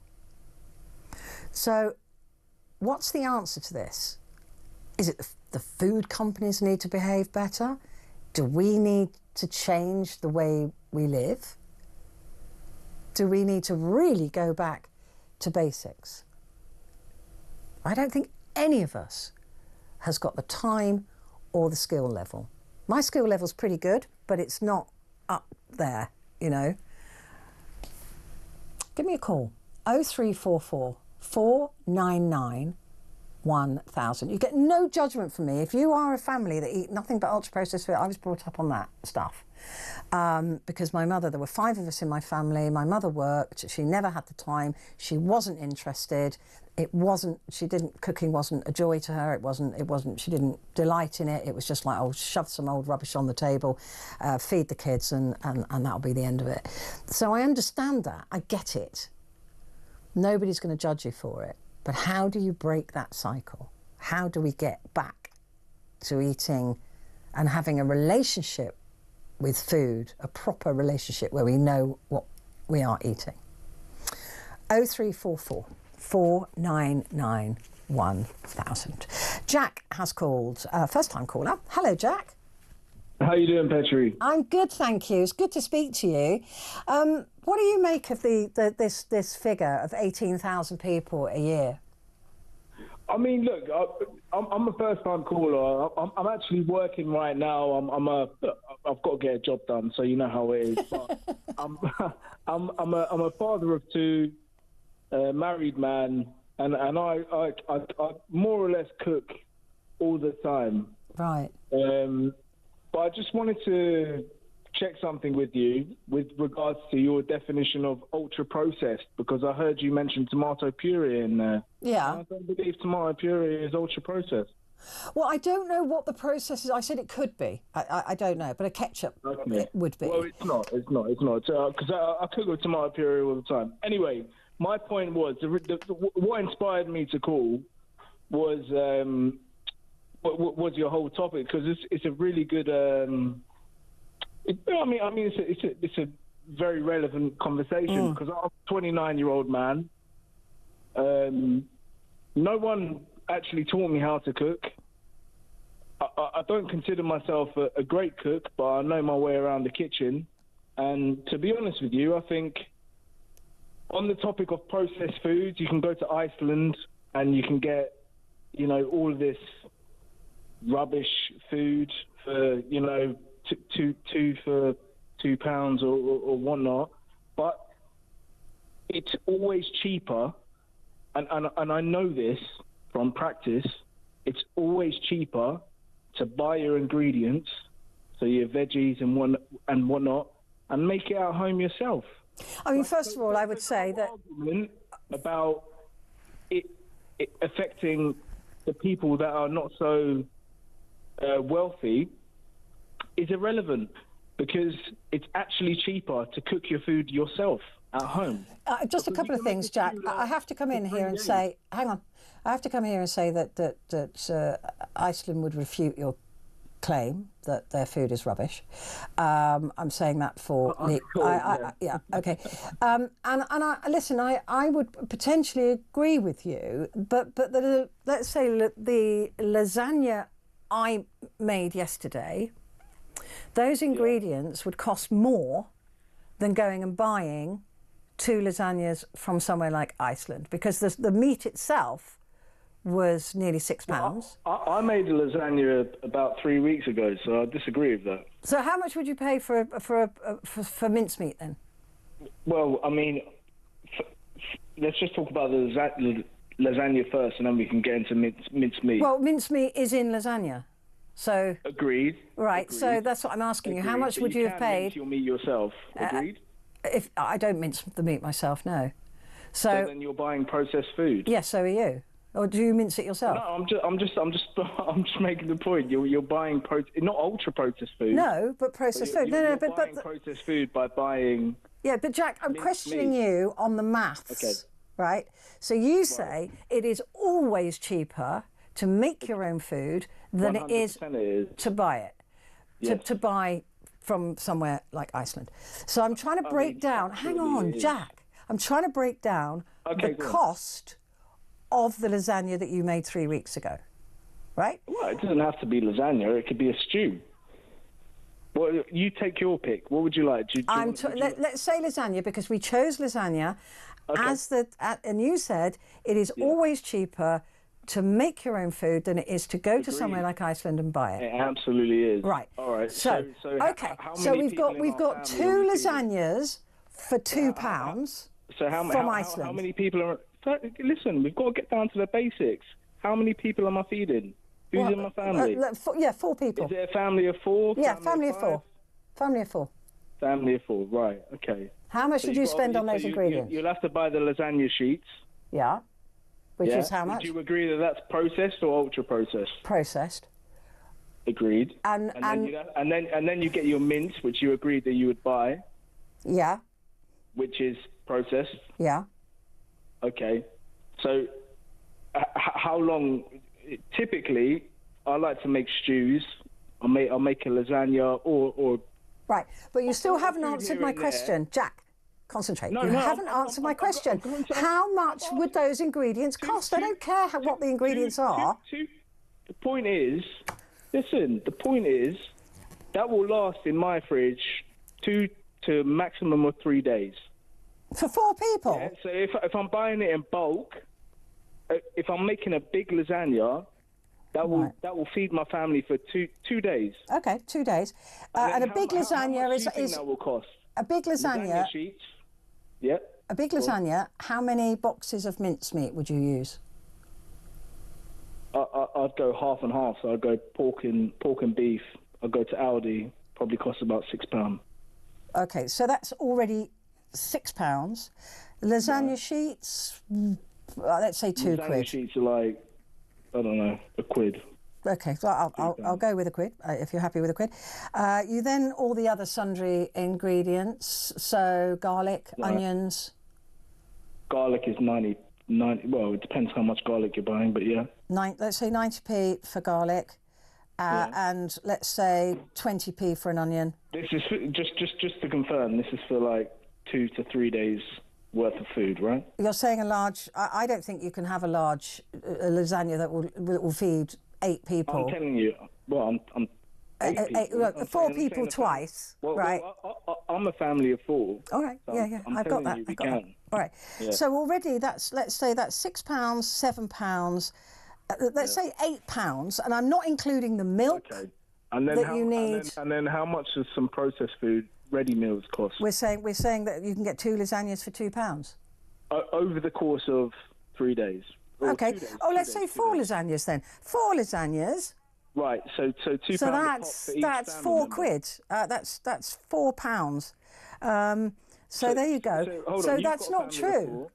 So what's the answer to this? Is it the food companies need to behave better? Do we need to change the way we live? Do we need to really go back to basics? I don't think any of us has got the time or the skill level. My skill level's pretty good, but it's not up there, you know. Give me a call, 0344 499 1000. You get no judgment from me. If you are a family that eat nothing but ultra-processed food, I was brought up on that stuff. Because my mother, there were 5 of us in my family. My mother worked. She never had the time. She wasn't interested. Cooking wasn't a joy to her. She didn't delight in it. It was just like, oh, shove some old rubbish on the table, feed the kids, and that'll be the end of it. So I understand that. I get it. Nobody's going to judge you for it. But how do you break that cycle? How do we get back to eating and having a relationship with food, a proper relationship where we know what we are eating? 0344 499 1000. Jack has called, first time caller. Hello, Jack. How you doing, Petrie? I'm good, thank you. It's good to speak to you. What do you make of this figure of 18,000 people a year? I mean, look, I'm a first-time caller. I'm actually working right now. I've got to get a job done, so you know how it is. But I'm a father of 2, married man, and I more or less cook all the time. Right. But I just wanted to check something with you with regards to your definition of ultra-processed, because I heard you mention tomato puree in there. Yeah. I don't believe tomato puree is ultra-processed. Well, I don't know what the process is. I said it could be. I don't know, but a ketchup it would be. Well, it's not. Because I cook with tomato puree all the time. Anyway, my point was what inspired me to call was your whole topic, because it's a really good. It's a very relevant conversation, because I'm a 29-year-old man. No one actually taught me how to cook. I don't consider myself a great cook, but I know my way around the kitchen. And to be honest with you, I think on the topic of processed foods, you can go to Iceland and you can get, all of this rubbish food for, two for £2 or whatnot. But it's always cheaper, and I know this from practice, it's always cheaper to buy your ingredients, so your veggies and whatnot, and make it at home yourself. I mean, first of all, I would say that argument about it affecting the people that are not so wealthy is irrelevant, because it's actually cheaper to cook your food yourself at home. Just a couple of things, Jack. I have to come in here and say, hang on. I have to come here and say that Iceland would refute your claim that their food is rubbish. I'm saying that for yeah, okay. And listen, I would potentially agree with you, but let's say the lasagna I made yesterday, those ingredients would cost more than going and buying 2 lasagnas from somewhere like Iceland, because the meat itself was nearly £6. I made a lasagna about 3 weeks ago, so I disagree with that. So how much would you pay for mincemeat then? Well, I mean, let's just talk about the lasagna first, and then we can get into mincemeat. Well, mincemeat is in lasagna, so agreed. Right, agreed. So that's what I'm asking you. How much But would you have paid? Mince your meat yourself. Agreed. If I don't mince the meat myself, no. So then you're buying processed food. Yes, so are you. Or do you mince it yourself? No, I'm just making the point. You're buying not ultra processed food. No, but processed food. You're but buying processed food by buying. Yeah, but Jack, I'm questioning you on the maths. Okay. Right. So you say it is always cheaper to make your own food than it is to buy it. Yes. To buy from somewhere like Iceland. So I'm trying to break down. Hang on, Jack. I'm trying to break down the cost of the lasagna that you made 3 weeks ago, right? Well, it doesn't have to be lasagna. It could be a stew. Well, you take your pick. What would you like? Let's say lasagna, because we chose lasagna and you said it is always cheaper to make your own food than it is to go to somewhere like Iceland and buy it. It absolutely is. Right. All right. So we've got 2 lasagnas for £2 from Iceland. How many people are? Listen, we've got to get down to the basics. How many people am I feeding? Who's in my family? 4 people. Is it a family of 4? Yeah, family of 4. Family of 4. Family of 4, right, okay. How much would you spend on those ingredients? You'll have to buy the lasagna sheets. Yeah. Which is how much? Would you agree that that's processed or ultra processed? Processed. Agreed. And then you get your mince, which you agreed that you would buy. Yeah. Which is processed. Yeah. Okay. So how long? Typically, I like to make stews. I'll make a lasagna or. Right, but you still haven't answered my question, Jack. Concentrate. You haven't answered my question. How much would those ingredients cost? I don't care what the ingredients are. The point is, listen, that will last in my fridge 2 to maximum of 3 days. For 4 people? Yeah, so if I'm buying it in bulk, if I'm making a big lasagna, that will feed my family for two days. Okay, 2 days. And a big lasagna how much do you think that will cost? A big lasagna sheets. Yeah. A big lasagna. How many boxes of mincemeat would you use? I'd go half and half. So I'd go pork and beef. I'd go to Aldi. Probably costs about £6. Okay, so that's already £6. Lasagna sheets. Let's say £2. Lasagna sheets are like, I don't know, £1. Okay, so I'll go with £1 if you're happy with £1. You then all the other sundry ingredients, so garlic, onions. garlic is 90. Well, it depends how much garlic you're buying, but yeah. Let's say 90p for garlic, and let's say 20p for an onion. This is just to confirm. This is for like 2 to 3 days worth of food, right? You're saying a large. I don't think you can have a large lasagna that will feed 8 people. I'm telling you. Well, I'm 8 people. Look, 4 people twice, right? Well, I'm a family of 4. All right, so yeah. I've got that. We can. All right. Yeah. So already let's say that's £6, £7. Let's say £8, and I'm not including the milk and then that you need. And then how much does some processed food, ready meals, cost? We're saying that you can get 2 lasagnas for £2. Over the course of 3 days. Okay. 2 days, Let's say 4 lasagnas then. 4 lasagnas. Right. So £2. So that's £4. That's £4. So there you go. So that's not true.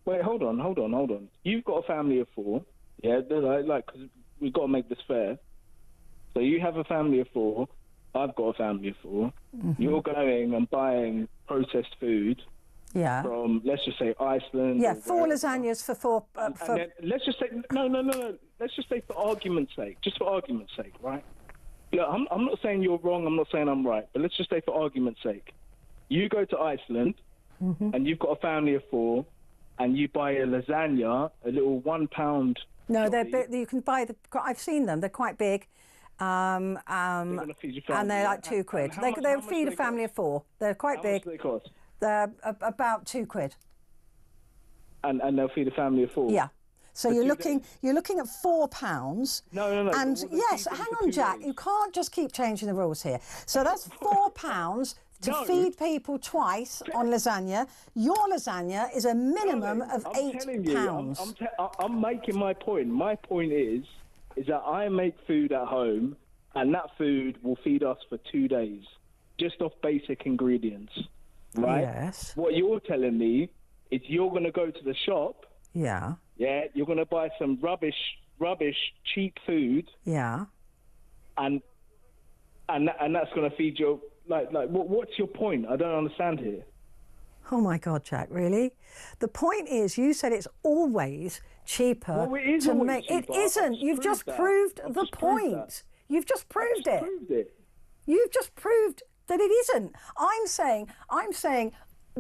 Wait, hold on. You've got a family of 4. Yeah, because we've got to make this fair. So you have a family of 4. I've got a family of 4. Mm-hmm. You're going and buying processed food. Yeah. From, let's just say, Iceland. Yeah, 4 lasagnas for 4. And then let's just say no. Let's just say for argument's sake, right? Look, I'm not saying you're wrong. I'm not saying I'm right. But let's just say for argument's sake, you go to Iceland, and you've got a family of 4, and you buy a lasagna, a little £1. No, they're big. You can buy I've seen them. They're quite big. And they're like £2. They'll feed a family of 4. They're quite big. How much do they cost? They're about £2. And they'll feed a family of 4. Yeah. So you're looking at £4. No. And yes, hang on, Jack. You can't just keep changing the rules here. So that's £4 to feed people twice on lasagna. Your lasagna is a minimum of £8. I'm making my point. My point is that I make food at home, and that food will feed us for 2 days, just off basic ingredients, right? Yes. What you're telling me is you're going to go to the shop. Yeah. Yeah. You're going to buy some rubbish, cheap food. Yeah. And that's going to feed your what's your point? I don't understand here. Oh my God, Jack! Really? The point is, you said it's always cheaper to make. It isn't. You've just proved the point. You've just proved it. You've just proved that it isn't. I'm saying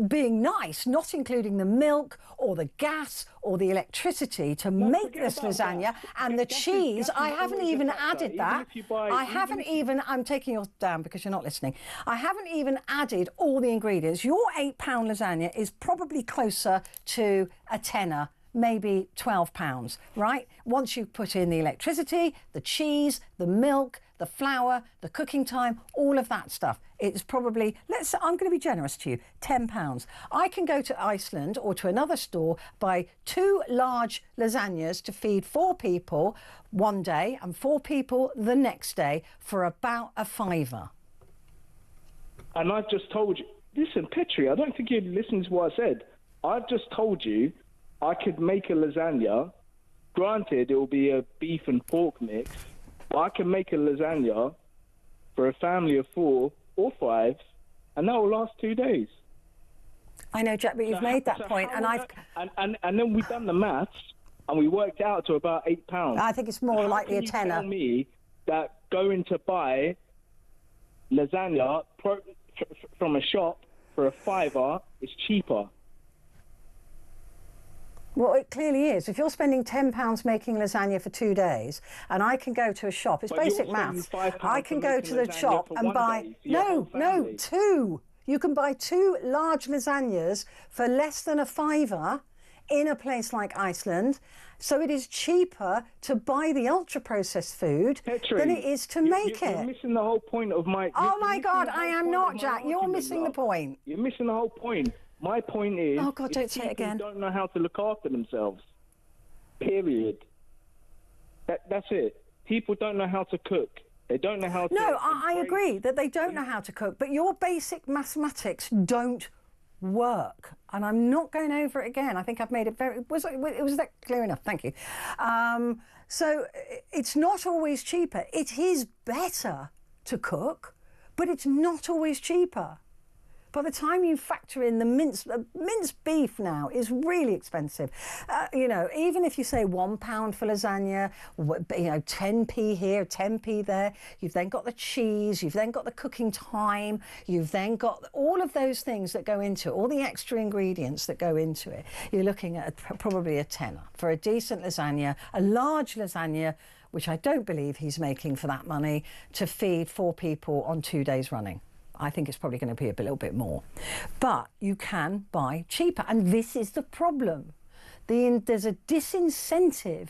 being nice, not including the milk or the gas or the electricity to make this lasagna and the cheese. I haven't even added that. I'm taking yours down because you're not listening. I haven't even added all the ingredients. Your £8 lasagna is probably closer to a tenner, maybe £12, right? Once you put in the electricity, the cheese, the milk, the flour, the cooking time, all of that stuff. It's probably, I'm going to be generous to you, £10. I can go to Iceland or to another store, buy 2 large lasagnas to feed 4 people one day and 4 people the next day for about a £5. And I've just told you, listen, Petrie, I don't think you'd listen to what I said. I've just told you I could make a lasagna. Granted, it will be a beef and pork mix. But I can make a lasagna for a family of 4 or 5, and that will last 2 days. I know, Jack, but you've made that point, and then we've done the maths, and we worked it out to about £8. I think it's more likely a tenner. Tell me that going to buy lasagna from a shop for a £5 is cheaper. Well, it clearly is. If you're spending £10 making lasagna for 2 days, and I can go to a shop, it's basic maths. I can go to the shop and buy... No, 2. You can buy 2 large lasagnas for less than a £5 in a place like Iceland. So it is cheaper to buy the ultra-processed food than it is to make it. You're missing the whole point of my... Oh, my God, I am not, Jack. You're missing the point. You're missing the whole point. My point is, oh God, don't say it again. People don't know how to look after themselves. Period. That's it. People don't know how to cook. They don't know how to... No, I agree that they don't know how to cook, but your basic mathematics don't work. And I'm not going over it again. I think I've made it very... Was that clear enough? Thank you. So it's not always cheaper. It is better to cook, but it's not always cheaper. by the time you factor in the minced beef now is really expensive. You know, even if you say £1 for lasagna, you know, 10p here, 10p there, you've then got the cheese, you've then got the cooking time, you've then got all of those things that go into it, all the extra ingredients that go into it. You're looking at probably a tenner for a decent lasagna, a large lasagna, which I don't believe he's making for that money, to feed 4 people on 2 days running. I think it's probably going to be a little bit more. But you can buy cheaper, and this is the problem. There's a disincentive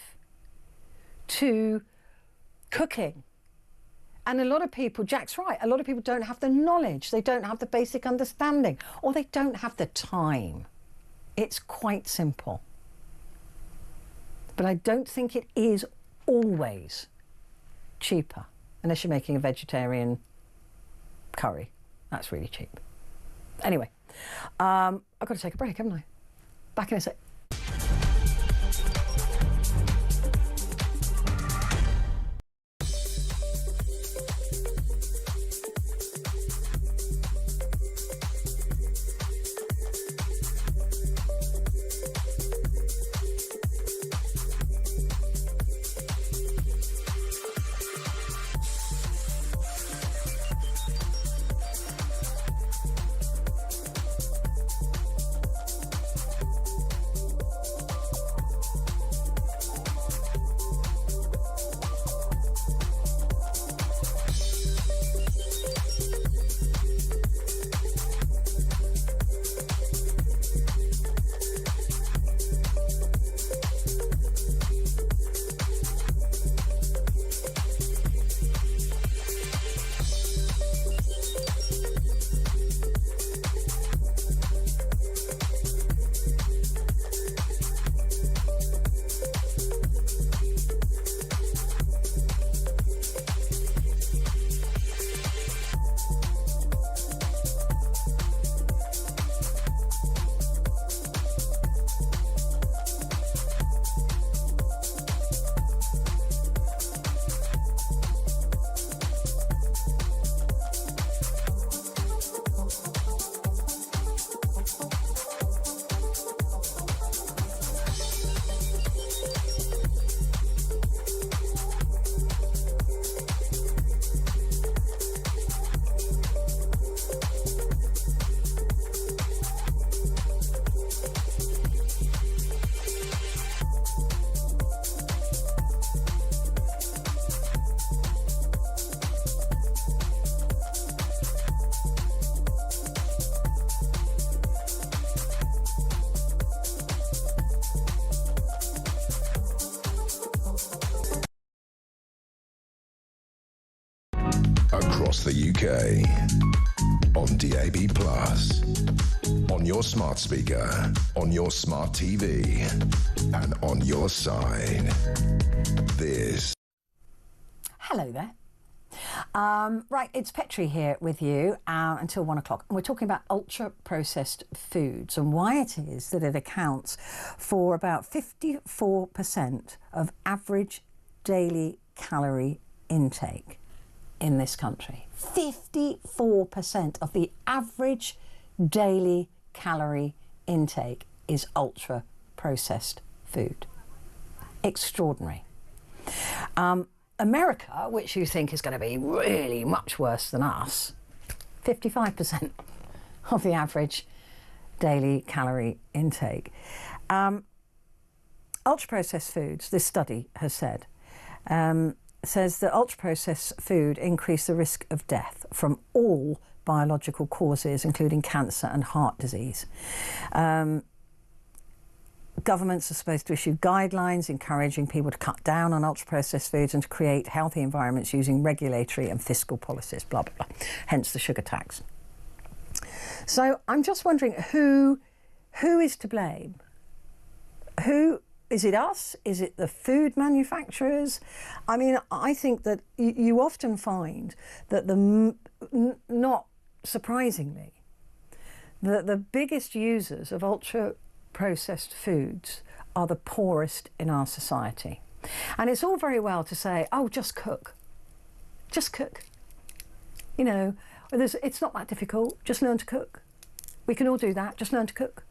to cooking. And a lot of people, Jack's right, a lot of people don't have the knowledge, they don't have the basic understanding, or they don't have the time. It's quite simple. But I don't think it is always cheaper, unless you're making a vegetarian curry. That's really cheap. Anyway, I've got to take a break, haven't I? Back in a sec. Across the UK, on DAB+, on your smart speaker, on your smart TV, and on your side. This. Hello there. Right, it's Petrie here with you until 1 o'clock. And we're talking about ultra-processed foods and why it is that it accounts for about 54% of average daily calorie intake in this country. 54% of the average daily calorie intake is ultra-processed food. Extraordinary. America, which you think is going to be really much worse than us, 55% of the average daily calorie intake. Ultra-processed foods, this study has said, says that ultra-processed food increase the risk of death from all biological causes, including cancer and heart disease. Governments are supposed to issue guidelines encouraging people to cut down on ultra-processed foods and to create healthy environments using regulatory and fiscal policies, blah, blah, blah, hence the sugar tax. So I'm just wondering who is to blame? Is it us? Is it the food manufacturers? I mean, I think that you often find that not surprisingly, the biggest users of ultra-processed foods are the poorest in our society. And it's all very well to say, oh, just cook. Just cook. You know, it's not that difficult. Just learn to cook. We can all do that, just learn to cook.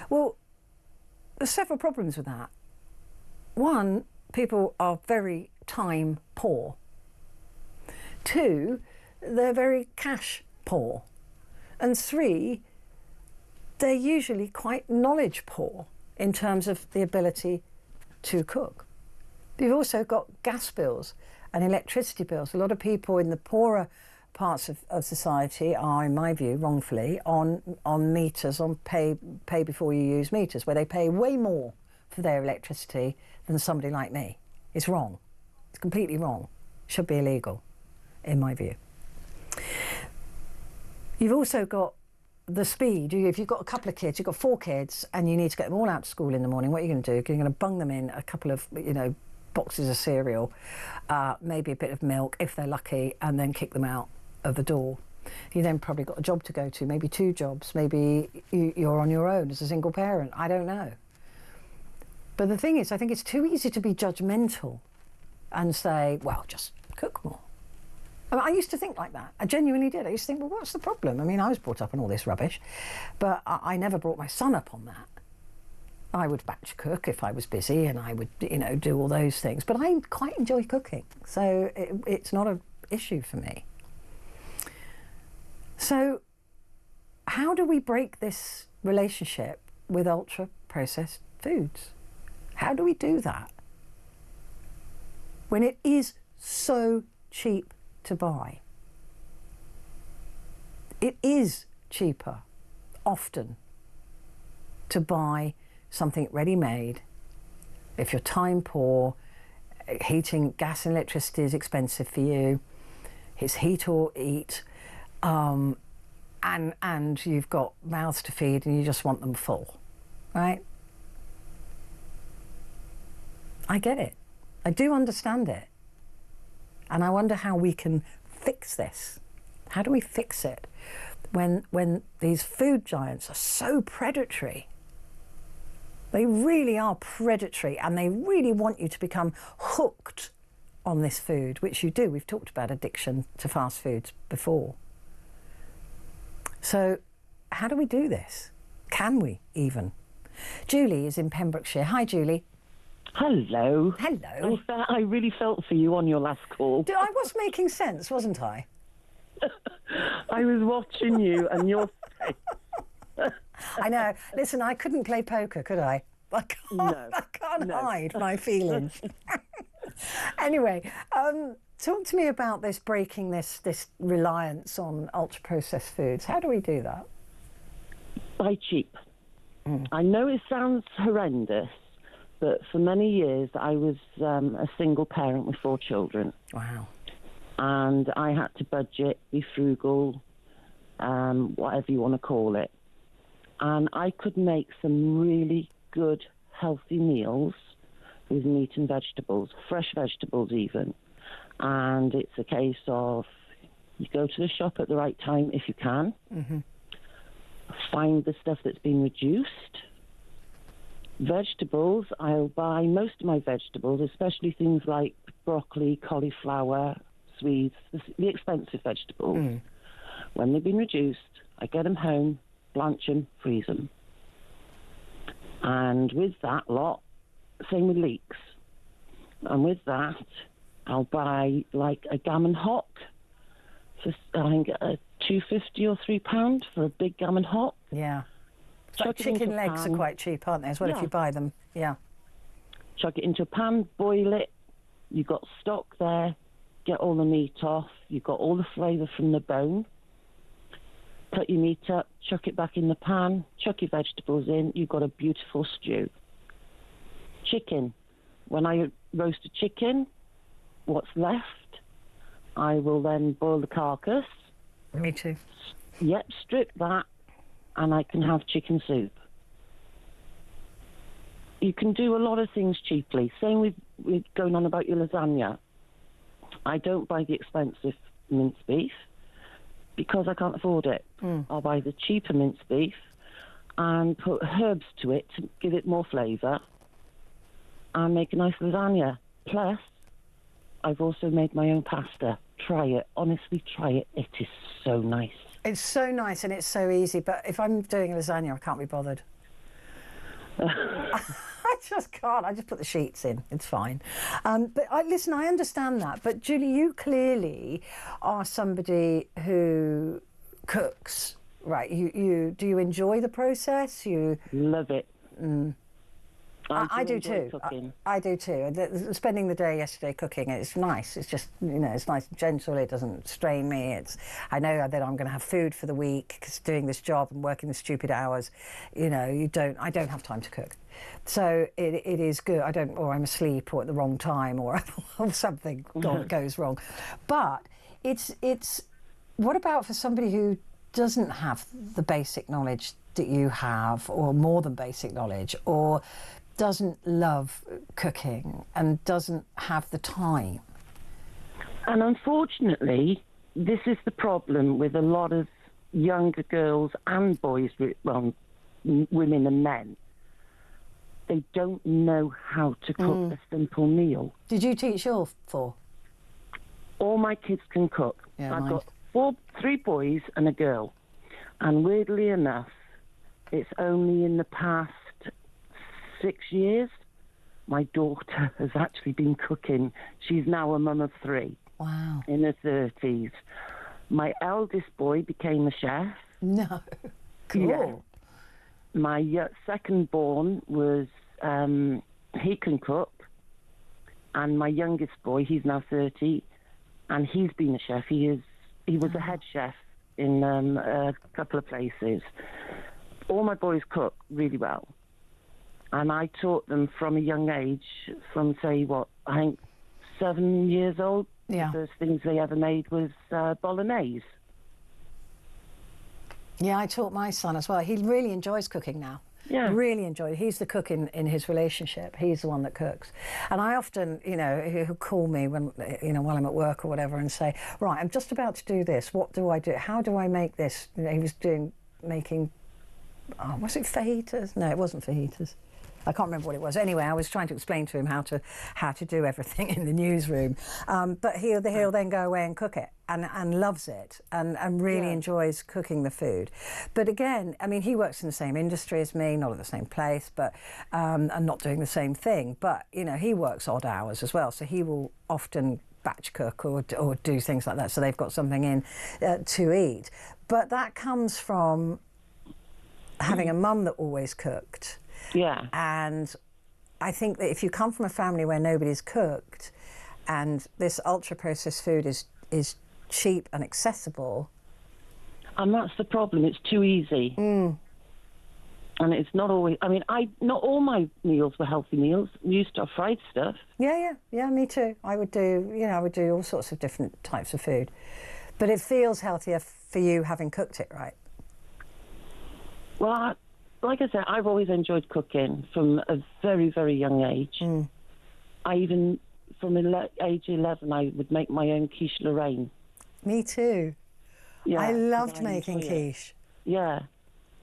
Well, there's several problems with that. One, people are very time poor. Two, they're very cash poor. And three, they're usually quite knowledge poor in terms of the ability to cook. You've also got gas bills and electricity bills. A lot of people in the poorer parts of society are, in my view, wrongfully on meters, on pay before you use meters, where they pay way more for their electricity than somebody like me. It's wrong. It's completely wrong. It should be illegal, in my view. You've also got the speed. If you've got a couple of kids, you've got 4 kids, and you need to get them all out to school in the morning, what are you going to do? You're going to bung them in a couple of, boxes of cereal, maybe a bit of milk, if they're lucky, and then kick them out of the door. You then probably got a job to go to, maybe 2 jobs, maybe you're on your own as a single parent, I don't know. But the thing is, I think it's too easy to be judgmental and say, well, just cook more. I used to think like that. I genuinely did. I used to think, well, what's the problem? I mean, I was brought up on all this rubbish, but I never brought my son up on that. I would batch cook if I was busy, and I would, do all those things. But I quite enjoy cooking, so it's not an issue for me. So how do we break this relationship with ultra-processed foods? How do we do that when it is so cheap to buy? It is cheaper, often, to buy something ready-made. If you're time poor, heating, gas and electricity is expensive for you, it's heat or eat, and you've got mouths to feed and you just want them full, right? I get it. I do understand it. And I wonder how we can fix this. How do we fix it when these food giants are so predatory? They really are predatory, and they really want you to become hooked on this food, which you do. We've talked about addiction to fast foods before. So how do we do this? Can we even? Julie is in Pembrokeshire. Hi, Julie. Hello. Hello. I really felt for you on your last call. I was making sense, wasn't I? I was watching you and your face. I know. Listen, I couldn't play poker, could I? I can't hide my feelings. Anyway, talk to me about this, breaking this reliance on ultra-processed foods. How do we do that? Buy cheap. I know it sounds horrendous, but for many years I was a single parent with 4 children. Wow. And I had to budget, be frugal, whatever you want to call it. And I could make some really good, healthy meals with meat and vegetables, fresh vegetables even. And it's a case of you go to the shop at the right time if you can, find the stuff that's been reduced. Vegetables, I'll buy most of my vegetables, especially things like broccoli, cauliflower, swedes, the expensive vegetables. When they've been reduced, I get them home, blanch them, freeze them. And with that lot, same with leeks. And with that, I'll buy like a gammon hock for, I think, £2.50 or £3 for a big gammon hock. Yeah. Like chicken legs are quite cheap, aren't they, as well, if you buy them? Yeah. Chuck it into a pan, boil it. You've got stock there. Get all the meat off. You've got all the flavour from the bone. Cut your meat up, chuck it back in the pan, chuck your vegetables in. You've got a beautiful stew. Chicken. When I roast a chicken, what's left, I will then boil the carcass. Me too. Yep, strip that, and I can have chicken soup. You can do a lot of things cheaply. Same with going on about your lasagna. I don't buy the expensive minced beef because I can't afford it. I'll buy the cheaper minced beef and put herbs to it to give it more flavour and make a nice lasagna. Plus, I've also made my own pasta. Try it. Honestly, try it. It is so nice. It's so nice and it's so easy, but if I'm doing lasagna, I can't be bothered. I just can't. I just put the sheets in. It's fine. But listen, I understand that. But Julie, you clearly are somebody who cooks, right? Do you enjoy the process? You love it. I do too. I do too. Spending the day yesterday cooking, it's nice. It's just, it's nice and gentle. It doesn't strain me. I know that I'm going to have food for the week because doing this job and working the stupid hours, I don't have time to cook. So it is good. Or I'm asleep or at the wrong time or something goes wrong. But it's what about for somebody who doesn't have the basic knowledge that you have, or more than basic knowledge, or doesn't love cooking and doesn't have the time? And unfortunately, this is the problem with a lot of younger girls and boys, well, women and men. They don't know how to cook a simple meal. Did you teach your four? All my kids can cook. Yeah, I've got 3 boys and a girl. And weirdly enough, it's only in the past 6 years my daughter has actually been cooking. She's now a mum of 3. Wow. In her 30s. My eldest boy became a chef. No. Cool. Yeah. My second born was, he can cook. And my youngest boy, he's now 30, and he's been a chef. He was a head chef in a couple of places. All my boys cook really well. And I taught them from a young age, from, say, I think 7 years old. Yeah. The first things they ever made was bolognese. Yeah, I taught my son as well. He really enjoys cooking now. Yeah. Really enjoy it. He's the cook in his relationship. He's the one that cooks. And I often, he'll call me when, while I'm at work or whatever and say, right, I'm just about to do this. What do I do? How do I make this? He was making, was it fajitas? No, it wasn't fajitas. I can't remember what it was. Anyway, I was trying to explain to him how to do everything in the newsroom. But he'll then go away and cook it and loves it and really enjoys cooking the food. But again, I mean, he works in the same industry as me, not at the same place, but and not doing the same thing. But, he works odd hours as well. So he will often batch cook or do things like that. So they've got something in to eat. But that comes from having a mum that always cooked. Yeah. And I think that if you come from a family where nobody's cooked and this ultra-processed food is cheap and accessible... And that's the problem. It's too easy. And it's not always... I mean, not all my meals were healthy meals. We used to have fried stuff. Yeah, me too. I would do all sorts of different types of food. But it feels healthier for you having cooked it, right? Well, like I said, I've always enjoyed cooking from a very, very young age. I even, from age 11, I would make my own quiche Lorraine. Me too. Yeah, I loved making quiche. Yeah.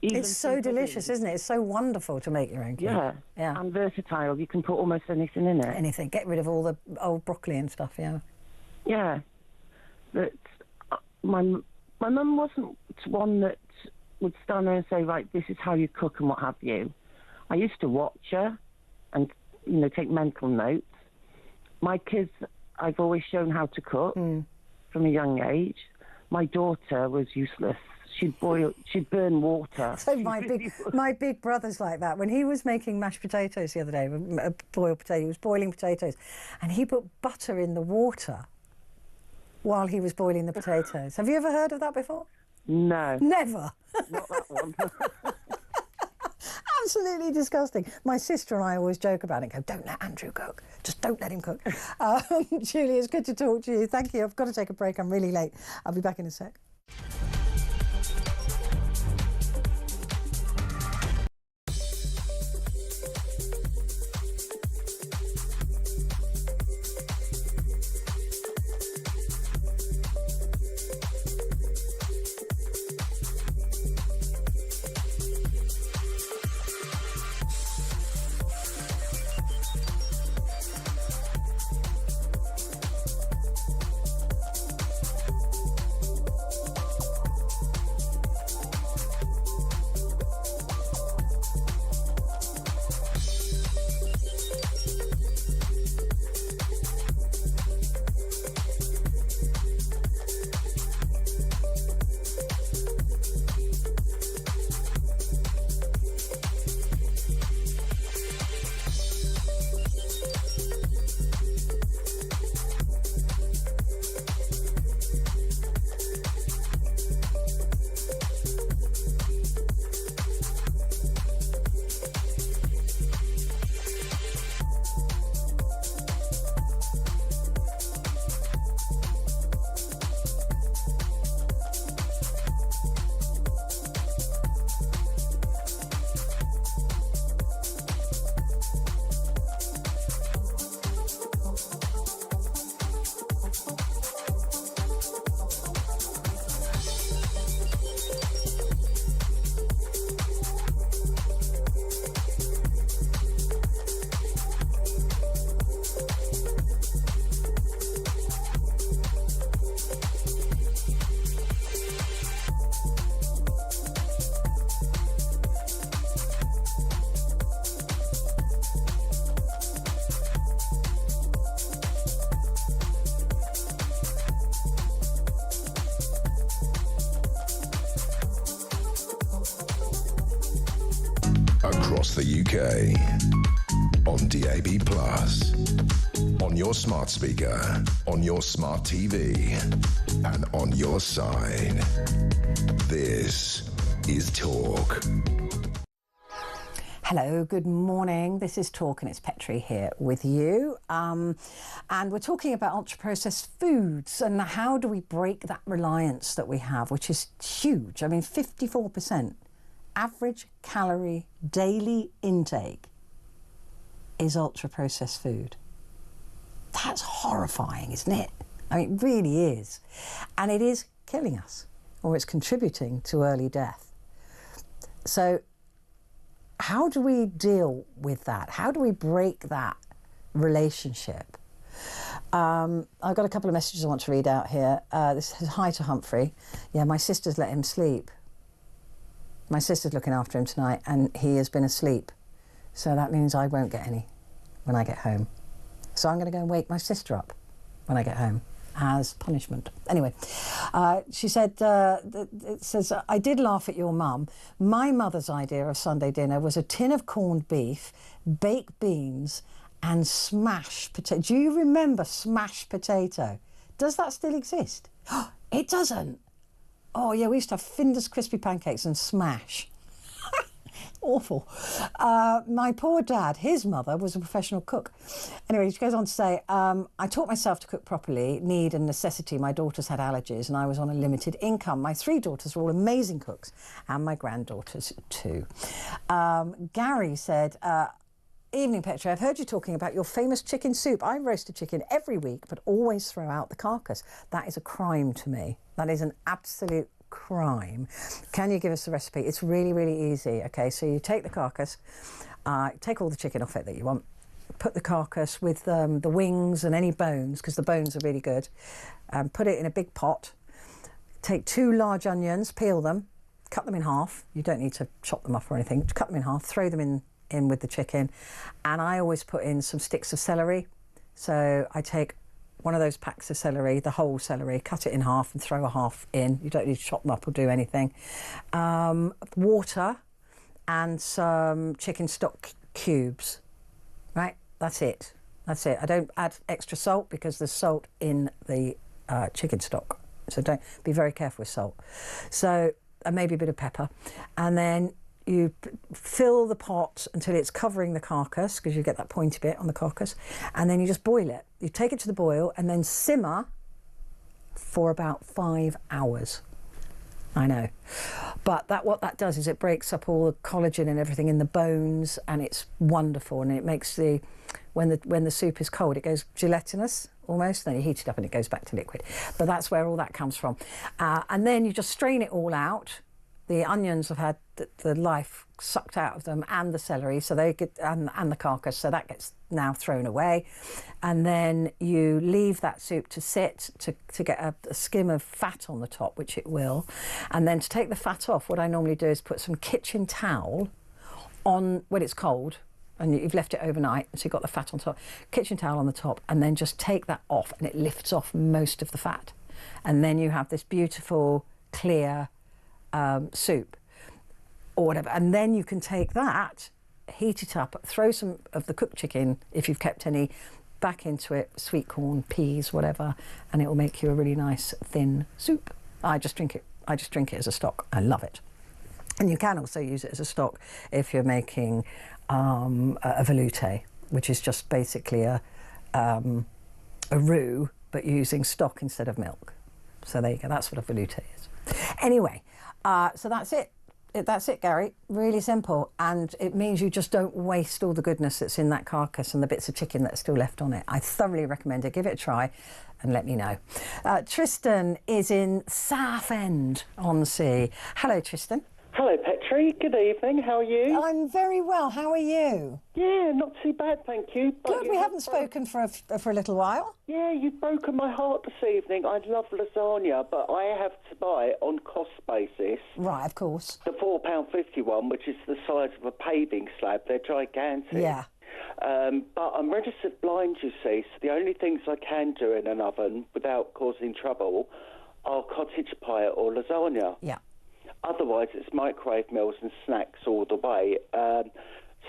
It's so delicious, isn't it? It's so wonderful to make your own quiche. Yeah. And versatile. You can put almost anything in it. Anything. Get rid of all the old broccoli and stuff, yeah. Yeah. But my mum wasn't one that would stand there and say, right, this is how you cook and what have you. I used to watch her and, take mental notes. My kids, I've always shown how to cook from a young age. My daughter was useless. She'd burn water. So my big brother's like that. When he was making mashed potatoes the other day, boiled potato, he was boiling potatoes, and he put butter in the water while he was boiling the potatoes. Have you ever heard of that before? No. Never. Not that one. Absolutely disgusting. My sister and I always joke about it and go, don't let Andrew cook. Just don't let him cook. Julie, it's good to talk to you. Thank you. I've got to take a break. I'm really late. I'll be back in a sec. across the UK. On DAB+, on your smart speaker, on your smart TV, and on your side. This is Talk. Hello, good morning. This is Talk and it's Petrie here with you. And we're talking about ultra-processed foods and how do we break that reliance that we have, which is huge. I mean, 54% average calorie daily intake is ultra-processed food. That's horrifying, isn't it? I mean, it really is. And it is killing us, or it's contributing to early death. So how do we deal with that? How do we break that relationship? I've got a couple of messages I want to read out here. This is hi to Humphrey. Yeah, my sister's let him sleep. My sister's looking after him tonight and he has been asleep. So that means I won't get any when I get home. So I'm going to go and wake my sister up when I get home as punishment. Anyway, she said, it says, I did laugh at your mum. My mother's idea of Sunday dinner was a tin of corned beef, baked beans and smashed potato. Do you remember smashed potato? Does that still exist? It doesn't. Oh yeah, we used to have Finder's crispy pancakes and smash. Awful. My poor dad, his mother was a professional cook. Anyway, she goes on to say, I taught myself to cook properly, need and necessity. My daughters had allergies and I was on a limited income. My 3 daughters were all amazing cooks and my granddaughters too. Gary said, evening Petrie, I've heard you talking about your famous chicken soup. I roast a chicken every week but always throw out the carcass. That is a crime to me. That is an absolute crime. Can you give us the recipe? It's really, really easy. Okay, so you take the carcass, take all the chicken off it that you want, put the carcass with the wings and any bones, because the bones are really good, put it in a big pot, take 2 large onions, peel them, cut them in half. You don't need to chop them up or anything. Cut them in half, throw them in with the chicken, and I always put in some sticks of celery. So I take one of those packs of celery, the whole celery, cut it in half and throw a half in. You don't need to chop them up or do anything. Water and some chicken stock cubes, right? That's it. That's it. I don't add extra salt because there's salt in the chicken stock. So don't be very careful with salt. So maybe a bit of pepper. And then you fill the pot until it's covering the carcass, because you get that pointy bit on the carcass, and then you just boil it. You take it to the boil and then simmer for about 5 hours. I know. But what that does is it breaks up all the collagen and everything in the bones, and it's wonderful, and it makes when the soup is cold, it goes gelatinous almost, then you heat it up and it goes back to liquid. But that's where all that comes from. And then you just strain it all out. The onions have had the life sucked out of them, and the celery, so they get and the carcass, so that gets now thrown away. And then you leave that soup to sit to get a skim of fat on the top, which it will. And then to take the fat off, what I normally do is put some kitchen towel on when it's cold and you've left it overnight, so you've got the fat on top, kitchen towel on the top, and then just take that off and it lifts off most of the fat. And then you have this beautiful clear soup or whatever, and then you can take that, heat it up, throw some of the cooked chicken, if you've kept any, back into it, sweet corn, peas, whatever, and it will make you a really nice thin soup. I just drink it as a stock. I love it. And you can also use it as a stock if you're making a velouté, which is just basically a roux but using stock instead of milk. So there you go, that's what a velouté is. Anyway, so that's it. That's it, Gary. Really simple. And it means you just don't waste all the goodness that's in that carcass and the bits of chicken that are still left on it. I thoroughly recommend it. Give it a try and let me know. Tristan is in Southend-on-Sea. Hello, Tristan. Hello, Petrie. Good evening. How are you? I'm very well. How are you? Yeah, not too bad, thank you. Good. We haven't spoken for a little while. Yeah, you've broken my heart this evening. I love lasagna, but I have to buy it on cost basis. Right, of course. The £4.50 one, which is the size of a paving slab. They're gigantic. Yeah. But I'm registered blind, you see, so the only things I can do in an oven without causing trouble are cottage pie or lasagna. Yeah. Otherwise, it's microwave meals and snacks all the way.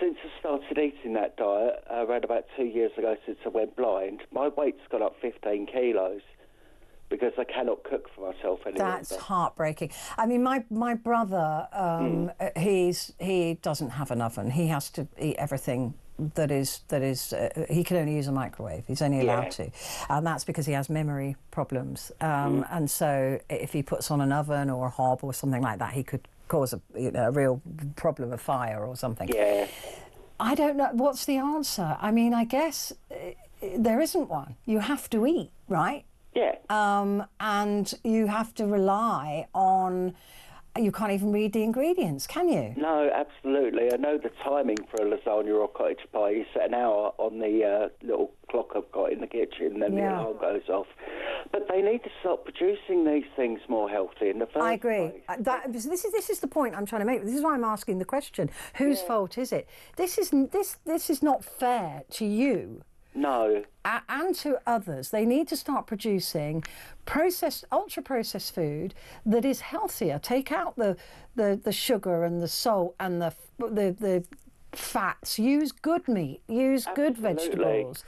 Since I started eating that diet, around about 2 years ago since I went blind, my weight's gone up 15 kilos because I cannot cook for myself anymore. That's heartbreaking. I mean, my brother, he doesn't have an oven. He has to eat everything that is he can only use a microwave. He's only allowed to, and that's because he has memory problems. And so if he puts on an oven or a hob or something like that, he could cause a real problem of fire or something. Yeah. I don't know. What's the answer? I mean, I guess there isn't one. You have to eat, right? Yeah. And you have to rely on. You can't even read the ingredients, can you? No, absolutely. I know the timing for a lasagna or cottage pie. You set an hour on the little clock I've got in the kitchen, then the alarm goes off. But they need to start producing these things more healthy in the first place. I agree. This is the point I'm trying to make. This is why I'm asking the question: whose fault is it? This is not fair to you. No. And to others. They need to start producing ultra-processed food that is healthier. Take out the sugar and the salt and the fats. Use good meat. Use good vegetables.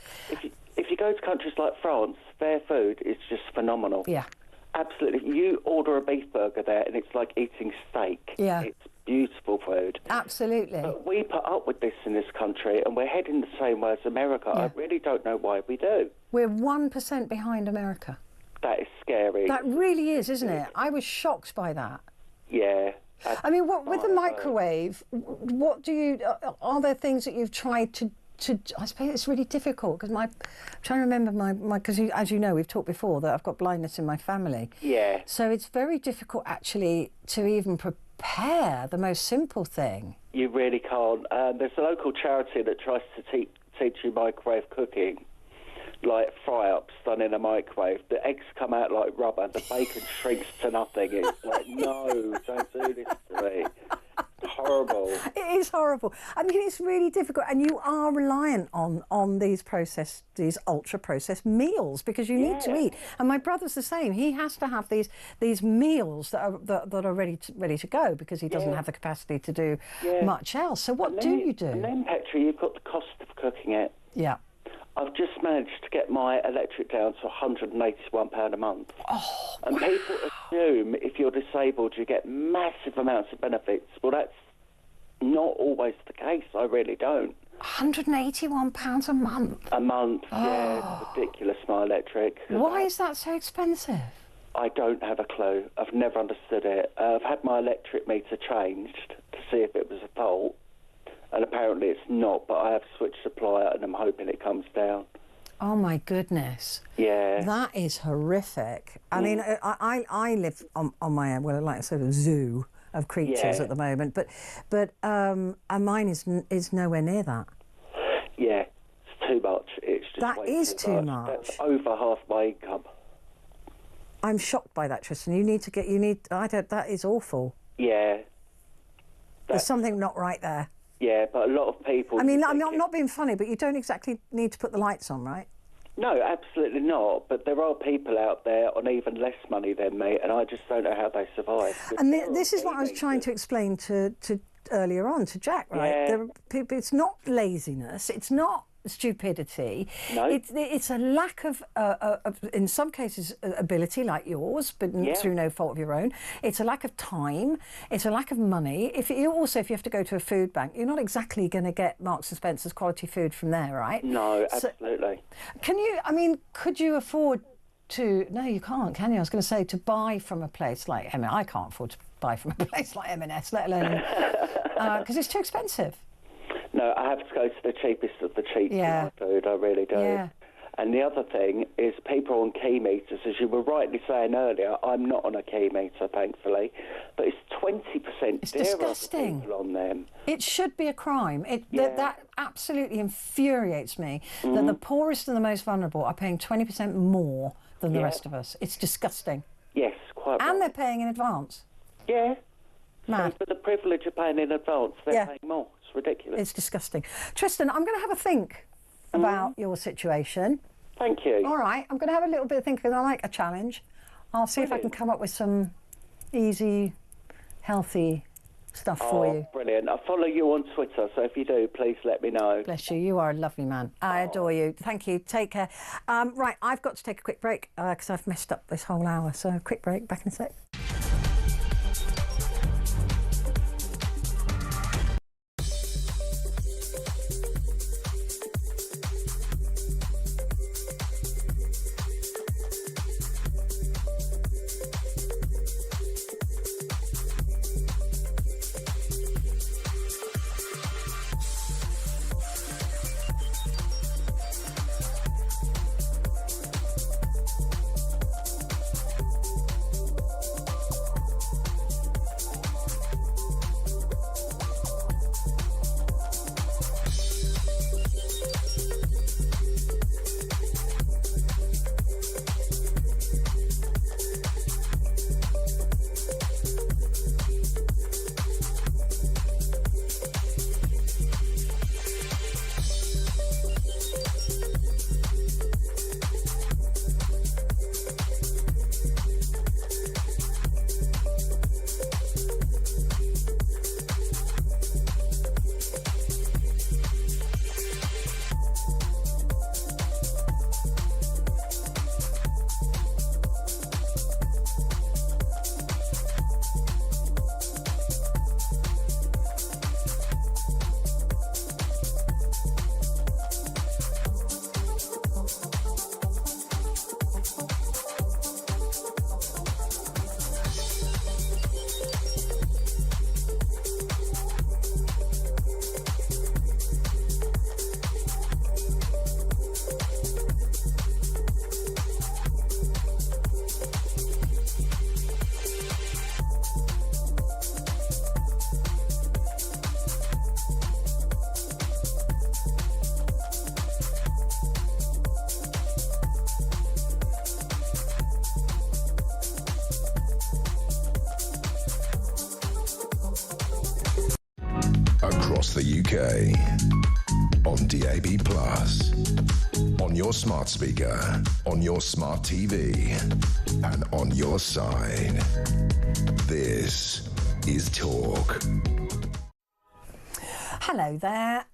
If you go to countries like France, their food is just phenomenal. Yeah. Absolutely. You order a beef burger there and it's like eating steak. Yeah. It's beautiful food. Absolutely. But we put up with this in this country and we're heading the same way as America. Yeah. I really don't know why we do. We're 1% behind America. That is scary. That really is, isn't it? I was shocked by that. Yeah. I mean, with the microwave, what do you... Are there things that you've tried to I suppose it's really difficult because I'm trying to remember because as you know, we've talked before that I've got blindness in my family. Yeah. So it's very difficult actually to even prepare the most simple thing. You really can't. There's a local charity that tries to teach you microwave cooking, like fry-ups done in a microwave. The eggs come out like rubber, the bacon shrinks to nothing. It's like, no, don't do this to me. Horrible. It is horrible. I mean, it's really difficult, and you are reliant on these ultra processed meals because you need to eat. And my brother's the same. He has to have these meals that are ready to go because he doesn't have the capacity to do much else. So what do you do? And then, Petrie, you've got the cost of cooking it. Yeah. I've just managed to get my electric down to £181 a month. Oh, and people assume if you're disabled you get massive amounts of benefits. Well, that's not always the case. I really don't. £181 a month? A month, yeah. It's ridiculous, my electric. Why is that so expensive? I don't have a clue. I've never understood it. I've had my electric meter changed to see if it was a fault. And apparently it's not, but I have switched supplier and I'm hoping it comes down. Oh my goodness. Yeah. That is horrific. I mean, I live on my own, well, like a sort of zoo of creatures at the moment, but mine is nowhere near that. Yeah, it's too much. It's just that is too much. That's over half my income. I'm shocked by that, Tristan. That is awful. Yeah. There's something not right there. Yeah, but a lot of people... I mean, I'm not being funny, but you don't exactly need to put the lights on, right? No, absolutely not. But there are people out there on even less money than me, and I just don't know how they survive. And this is what I was trying to explain to earlier on to Jack, right? Yeah. There are people, it's not laziness, it's not stupidity. No. It's a lack of in some cases, ability like yours, but through no fault of your own. It's a lack of time. It's a lack of money. If you have to go to a food bank, you're not exactly going to get Marks and Spencer's quality food from there, right? No, absolutely. So, could you afford to... No, you can't, can you? I was going to say to buy from a place like M&S. I can't afford to buy from a place like M&S, let alone... because it's too expensive. No, I have to go to the cheapest of the cheap for my food, I really do. Yeah. And the other thing is people on key meters, as you were rightly saying earlier, I'm not on a key meter, thankfully, but it's 20% dearer for people on them. It should be a crime. That absolutely infuriates me, that the poorest and the most vulnerable are paying 20% more than the rest of us. It's disgusting. Yes, quite right. And they're paying in advance. Yeah. Mad. So for the privilege of paying in advance, they're paying more. It's ridiculous. It's disgusting. Tristan, I'm going to have a think about your situation. Thank you. All right, I'm going to have a little bit of thinking because I like a challenge. I'll see if I can come up with some easy, healthy stuff for you. Brilliant. I follow you on Twitter, so if you do, please let me know. Bless you. You are a lovely man. I adore you. Thank you. Take care. Right, I've got to take a quick break because I've messed up this whole hour. So quick break, back in a sec. Across the UK, on DAB+, on your smart speaker, on your smart TV, and on your side. This is Talk. Hello there.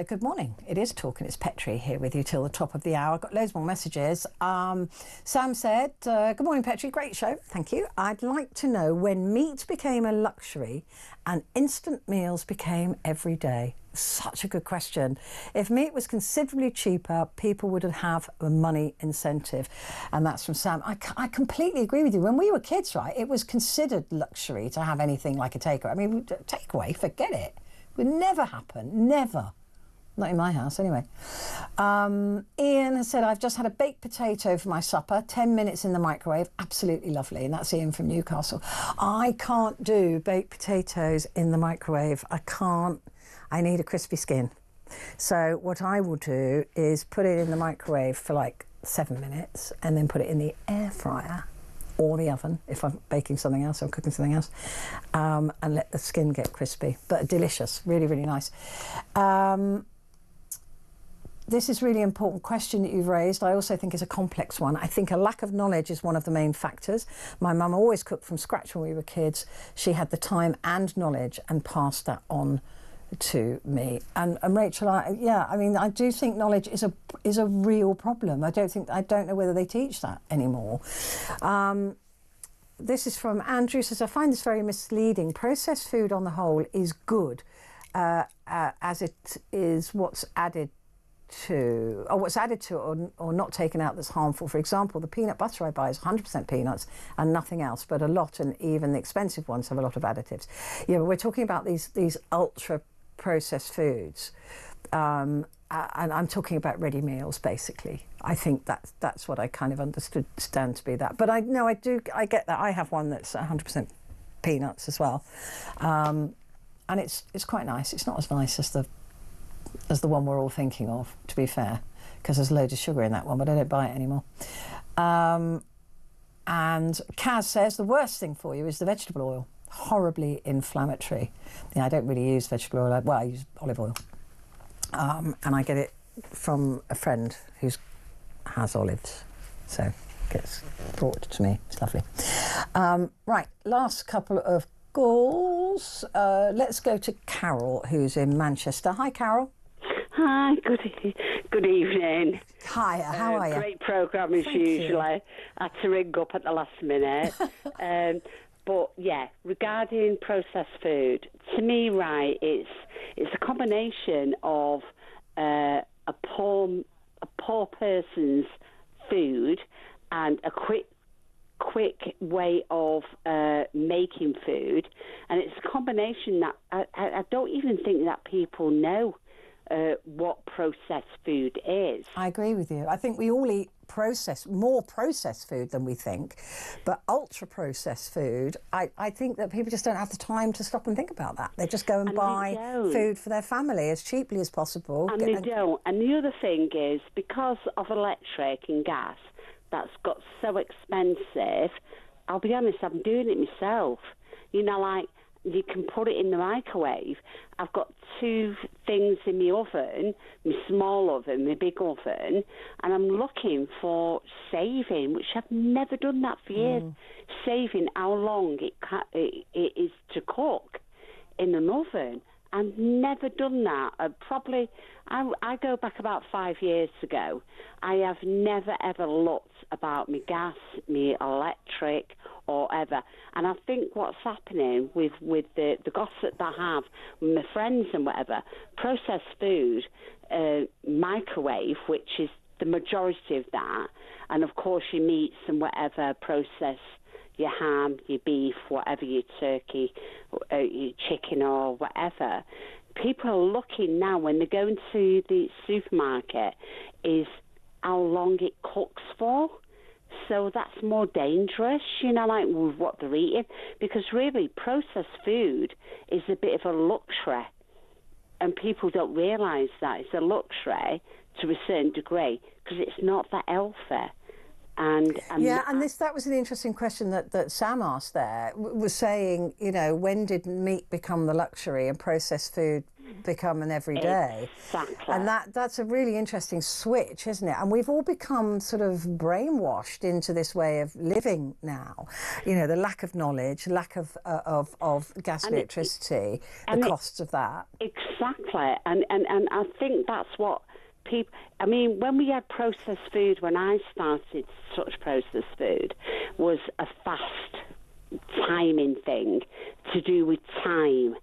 Good morning. It is Talk and it's Petrie here with you till the top of the hour. I've got loads more messages. Sam said, good morning Petrie, great show, thank you. I'd like to know when meat became a luxury and instant meals became everyday. Such a good question. If meat was considerably cheaper, people would have a money incentive. And that's from Sam. I completely agree with you. When we were kids, right, it was considered luxury to have anything like a takeaway. I mean, takeaway, forget it. Would never happen, never. Not in my house, anyway. Ian has said, I've just had a baked potato for my supper, 10 minutes in the microwave, absolutely lovely. And that's Ian from Newcastle. I can't do baked potatoes in the microwave. I can't. I need a crispy skin. So what I will do is put it in the microwave for like 7 minutes and then put it in the air fryer or the oven if I'm baking something else or cooking something else, and let the skin get crispy, but delicious, really, really nice. This is a really important question that you've raised. I also think it's a complex one. I think a lack of knowledge is one of the main factors. My mum always cooked from scratch when we were kids. She had the time and knowledge and passed that on to me. And Rachel, I do think knowledge is a real problem. I don't know whether they teach that anymore. This is from Andrew, says, I find this very misleading. Processed food on the whole is good, as it is what's added to or not taken out that's harmful. For example, the peanut butter I buy is 100% peanuts and nothing else, but a lot, and even the expensive ones have a lot of additives. Yeah, but we're talking about these ultra processed foods, and I'm talking about ready meals basically. I think that's what I kind of understand to be that. But I get that. I have one that's 100% peanuts as well, and it's quite nice. It's not as nice as the one we're all thinking of, to be fair, because there's loads of sugar in that one, but I don't buy it anymore. And Kaz says the worst thing for you is the vegetable oil. Horribly inflammatory. Yeah, I don't really use vegetable oil. Well, I use olive oil, and I get it from a friend who has olives, so it gets brought to me. It's lovely. Right, last couple of calls. Let's go to Carol, who's in Manchester. Hi, Carol. Hi, good evening. Hi, how are you? Great programme as usual. I had to ring up at the last minute. But yeah, regarding processed food, to me, right, it's a combination of a poor person's food and a quick way of making food, and it's a combination that I don't even think that people know what processed food is. I agree with you. I think we all eat more processed food than we think, but ultra processed food, I think that people just don't have the time to stop and think about that. They just go and buy food for their family as cheaply as possible. And they don't. And the other thing is, because of electric and gas, that's got so expensive, I'll be honest, I'm doing it myself. You know, like, you can put it in the microwave. I've got 2 things in my oven, my small oven, my big oven, and I'm looking for saving, which I've never done that for years, saving how long it is to cook in an oven. I've never done that. I go back about 5 years ago. I have never, ever looked about my gas, my electric, or ever. And I think what's happening with the gossip that I have with my friends and whatever, processed food, microwave, which is the majority of that, and of course your meats and whatever, processed, your ham, your beef, whatever, your turkey, your chicken or whatever. People are looking now when they go into the supermarket is how long it cooks for. So that's more dangerous, you know, like with what they're eating. Because really, processed food is a bit of a luxury. And people don't realise that it's a luxury to a certain degree because it's not that healthy. And that was an interesting question that Sam asked there, was saying, you know, when did meat become the luxury and processed food become an everyday? Exactly. And that's a really interesting switch, isn't it? And we've all become sort of brainwashed into this way of living now. You know, the lack of knowledge, lack of gas and electricity, the costs of that. Exactly. And I think that's what people, I mean, when we had processed food, when I started to touch processed food, was a fast timing thing to do with time.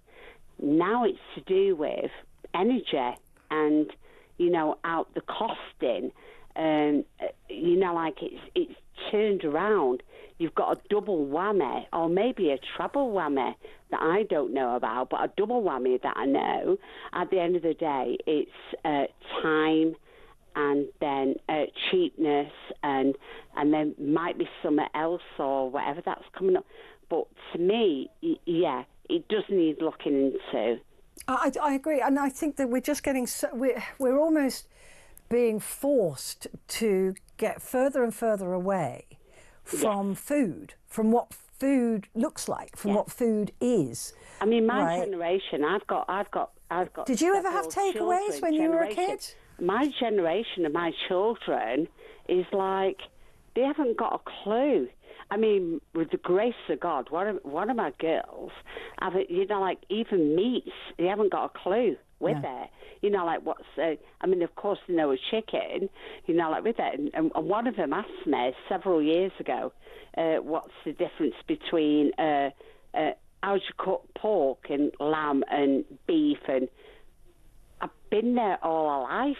Now it's to do with energy and, you know, out the costing. You know, like it's turned around. You've got a double whammy, or maybe a treble whammy that I don't know about, but a double whammy that I know. At the end of the day, it's time and then cheapness, and then might be something else or whatever that's coming up. But to me, yeah, it does need looking into. I agree, and I think that we're just getting we're almost being forced to get further and further away from food, from what food looks like, from what food is. I mean, my generation, I've got. Did you ever have takeaways when you were a kid? My generation of my children is like, they haven't got a clue. I mean, with the grace of God, one of my girls, you know, like even meats, they haven't got a clue with it. You know, like what's, I mean, of course they know a chicken, you know, like with it. And one of them asked me several years ago, what's the difference between how you cook pork and lamb and beef, and I've been there all our life.